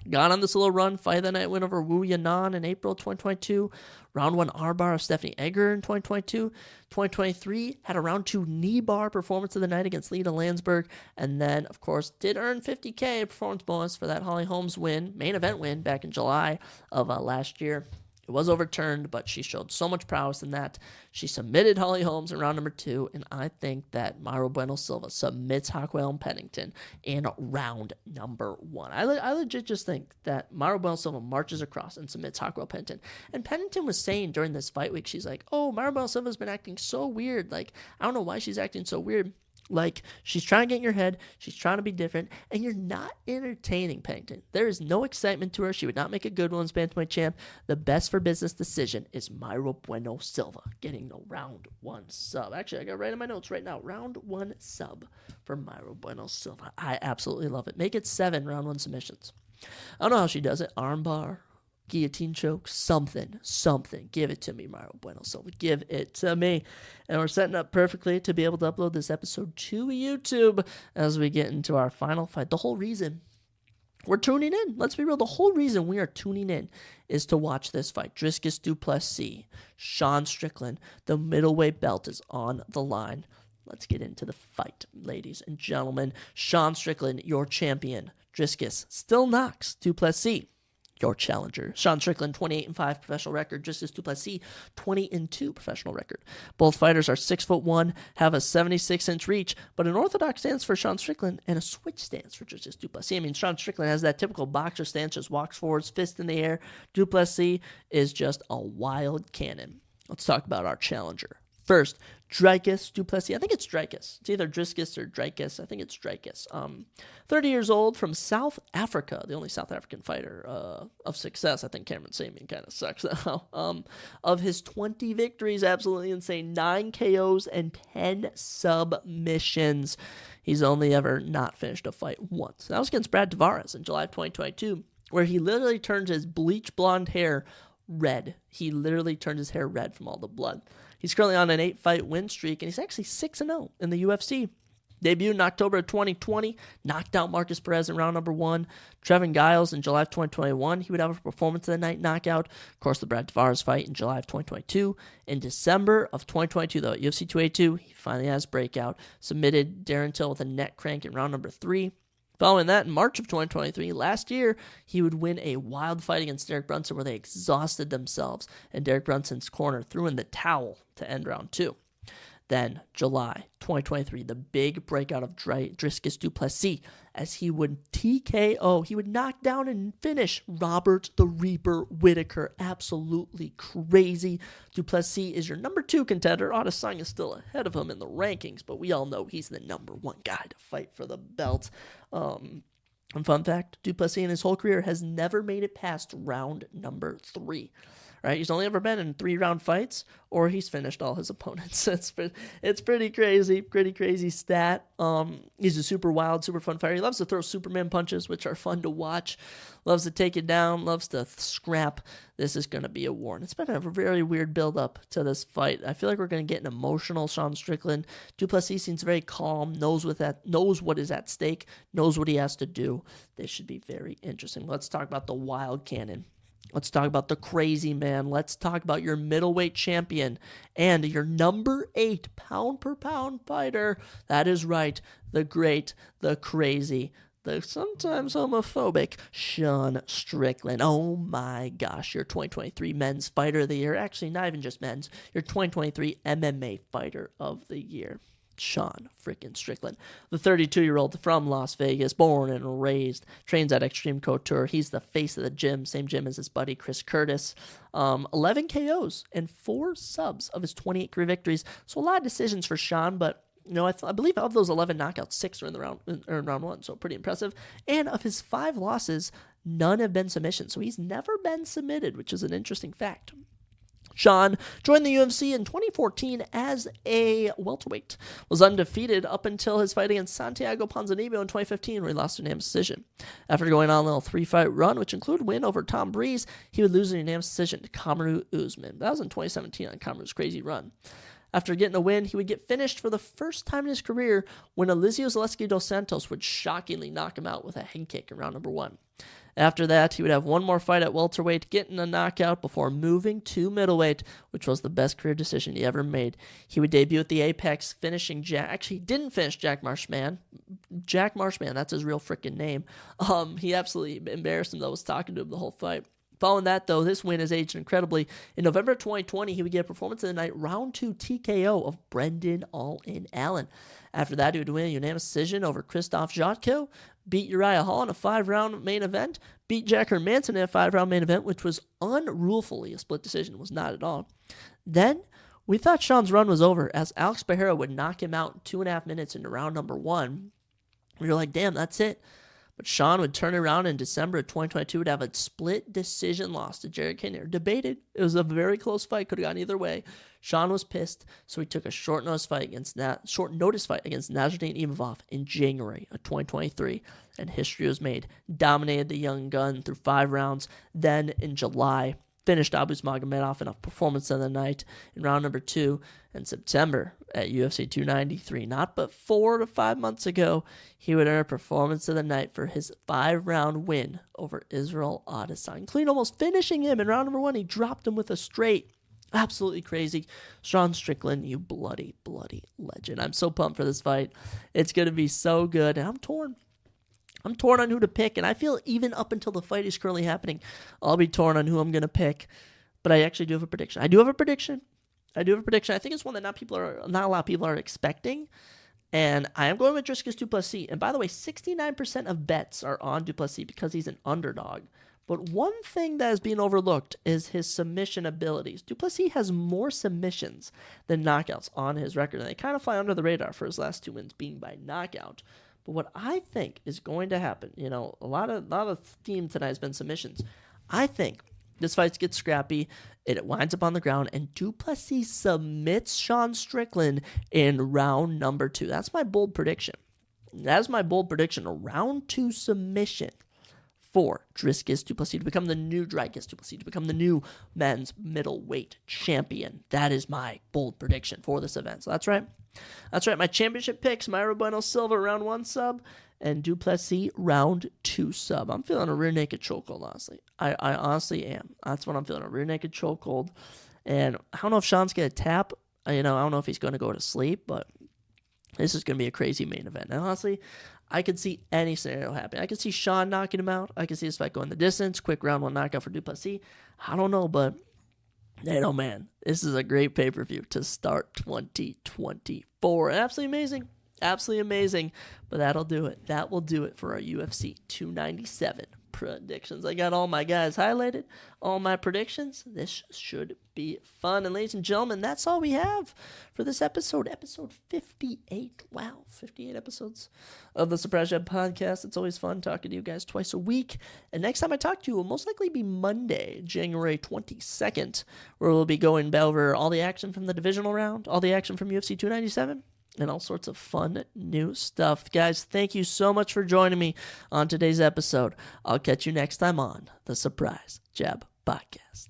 got on this little run, fight of the night win over Wu Yanan in April 2022, round 1 armbar of Stephanie Egger in 2022, 2023 had a round 2 knee bar performance of the night against Lita Landsberg, and then, of course, did earn $50K performance bonus for that Holly Holmes win, main event win back in July of last year. It was overturned, but she showed so much prowess in that. She submitted Holly Holmes in round number 2, and I think that Mayra Bueno Silva submits Hakwayel Pennington in round number 1. I legit just think that Mayra Bueno Silva marches across and submits Hakwayel Pennington. And Pennington was saying during this fight week, she's like, oh, Mayra Bueno Silva's been acting so weird. Like, I don't know why she's acting so weird. Like, she's trying to get in your head, she's trying to be different, and you're not entertaining Pennington. There is no excitement to her. She would not make a good women's bantamweight champ. The best for business decision is Mayra Bueno Silva getting the round 1 sub. Actually, I got right in my notes right now. Round 1 sub for Mayra Bueno Silva. I absolutely love it. Make it 7 round 1 submissions. I don't know how she does it. Armbar, guillotine choke, something. Give it to me, Mayra Bueno Silva. Give it to me. And we're setting up perfectly to be able to upload this episode to YouTube as we get into our final fight. The whole reason we're tuning in, let's be real, the whole reason we are tuning in is to watch this fight. Dricus du Plessis, Sean Strickland, the middleweight belt is on the line. Let's get into the fight, ladies and gentlemen. Sean Strickland, your champion. Dricus still knocks du Plessis, your challenger. Sean Strickland, 28-5 professional record. Dricus du Plessis, 20-2 professional record. Both fighters are 6'1", have a 76-inch reach, but an orthodox stance for Sean Strickland and a switch stance for Dricus du Plessis. I mean, Sean Strickland has that typical boxer stance, just walks forwards, fist in the air. Du Plessis is just a wild cannon. Let's talk about our challenger. First, Dricus du Plessis. I think it's Dricus. It's either Dricus or Dricus. I think it's Dricus. 30 years old, from South Africa, the only South African fighter of success. I think Cameron Samian kind of sucks now. Of his 20 victories, absolutely insane. 9 KOs and 10 submissions. He's only ever not finished a fight once. That was against Brad Tavares in July of 2022, where he literally turned his bleach blonde hair red. He literally turned his hair red from all the blood. He's currently on an 8-fight win streak, and he's actually 6-0 in the UFC. Debuted in October of 2020, knocked out Marcus Perez in round number 1. Trevin Giles in July of 2021, he would have a performance of the night knockout. Of course, the Brad Tavares fight in July of 2022. In December of 2022, though, at UFC 282, he finally has breakout. Submitted Darren Till with a neck crank in round number 3. Following that, in March of 2023, last year, he would win a wild fight against Derek Brunson where they exhausted themselves, and Derek Brunson's corner threw in the towel to end round 2. Then, July 2023, the big breakout of Dricus du Plessis as he would TKO. He would knock down and finish Robert the Reaper Whittaker. Absolutely crazy. Du Plessis is your number 2 contender. Adesanya is still ahead of him in the rankings, but we all know he's the number 1 guy to fight for the belt. And fun fact, Du Plessis in his whole career has never made it past round number 3. Right, he's only ever been in 3-round fights, or he's finished all his opponents. It's pretty crazy stat. He's a super wild, super fun fighter. He loves to throw Superman punches, which are fun to watch. Loves to take it down, loves to scrap. This is going to be a war, and it's been a very weird build-up to this fight. I feel like we're going to get an emotional Sean Strickland. Du Plessis seems very calm, knows what is at stake, knows what he has to do. This should be very interesting. Let's talk about the wild cannon. Let's talk about the crazy man. Let's talk about your middleweight champion and your number 8 pound-per-pound fighter. That is right, the great, the crazy, the sometimes homophobic Sean Strickland. Oh my gosh, your 2023 Men's Fighter of the Year. Actually, not even just men's. Your 2023 MMA Fighter of the Year. Sean freaking Strickland, the 32-year-old from Las Vegas, born and raised, trains at Extreme Couture. He's the face of the gym, same gym as his buddy Chris Curtis. 11 KOs and 4 subs of his 28 career victories. So a lot of decisions for Sean, but I believe of those 11 knockouts, 6 are in round 1, so pretty impressive. And of his 5 losses, none have been submissions. So he's never been submitted, which is an interesting fact. Sean joined the UFC in 2014 as a welterweight, was undefeated up until his fight against Santiago Ponzinibbio in 2015, where he lost a unanimous decision. After going on a little 3-fight run, which included win over Tom Breeze, he would lose a unanimous decision to Kamaru Usman. That was in 2017 on Kamaru's crazy run. After getting a win, he would get finished for the first time in his career when Eliseo Zaleski dos Santos would shockingly knock him out with a head kick in round number 1. After that, he would have one more fight at welterweight, getting a knockout before moving to middleweight, which was the best career decision he ever made. He would debut at the Apex, finishing he didn't finish Jack Marshman. Jack Marshman, that's his real freaking name. He absolutely embarrassed him, though, was talking to him the whole fight. Following that, though, this win has aged incredibly. In November 2020, he would get a performance of the night, round 2 TKO of Brendan All-In Allen. After that, he would win a unanimous decision over Krzysztof Jotko, beat Uriah Hall in a 5-round main event, beat Jack Hermanson in a 5-round main event, which was unrulefully a split decision, was not at all. Then We thought Sean's run was over as Alex Pereira would knock him out in 2.5 minutes into round number 1. We were like, damn, that's it. But Sean would turn around in December of 2022, would have a split decision loss to Jared Cannonier. Debated. It was a very close fight. Could have gone either way. Sean was pissed, so he took a short notice fight against Nasruddin Imavov in January of 2023, and history was made. Dominated the young gun through 5 rounds. Then in July, finished Abus Magomedov in a performance of the night in round number 2. In September at UFC 293, not but 4 to 5 months ago, he would earn a performance of the night for his 5-round win over Israel Adesanya. Clean, almost finishing him in round number 1. He dropped him with a straight. Absolutely crazy. Sean Strickland, you bloody, bloody legend. I'm so pumped for this fight. It's going to be so good, and I'm torn. I'm torn on who to pick, and I feel even up until the fight is currently happening, I'll be torn on who I'm going to pick. But I actually do have a prediction. I think it's one that not a lot of people are expecting. And I am going with Dricus Du Plessis. And by the way, 69% of bets are on Du Plessis because he's an underdog. But one thing that is being overlooked is his submission abilities. Du Plessis has more submissions than knockouts on his record. And they kind of fly under the radar for his last 2 wins being by knockout. But what I think is going to happen, a lot of theme tonight has been submissions. I think this fight gets scrappy. It winds up on the ground, and Du Plessis submits Sean Strickland in round number 2. That's my bold prediction. A round 2 submission for Dricus Du Plessis to become the new Dricus Du Plessis, to become the new men's middleweight champion. That is my bold prediction for this event. So that's right. My championship picks, Mayra Bueno Silva, round 1 sub, and Du Plessis, round 2 sub. I'm feeling a rear naked chokehold, honestly. I honestly am. That's what I'm feeling, a rear naked chokehold. And I don't know if Sean's going to tap. I don't know if he's going to go to sleep, but this is going to be a crazy main event. And honestly, I could see any scenario happening. I could see Sean knocking him out. I could see this fight going the distance. Quick round 1 knockout for Du Plessis. I don't know, but man, this is a great pay-per-view to start 2024. Absolutely amazing. But that'll do it. That will do it for our UFC 297 predictions. I got all my guys highlighted, all my predictions. This should be fun. And ladies and gentlemen, that's all we have for this episode 58. Wow, 58 episodes of the Surprise Jab podcast. It's always fun talking to you guys twice a week. And next time I talk to you will most likely be Monday, January 22nd, where we'll be going over all the action from the divisional round, all the action from UFC 297, and all sorts of fun new stuff. Guys, thank you so much for joining me on today's episode. I'll catch you next time on the Surprise Jab Podcast.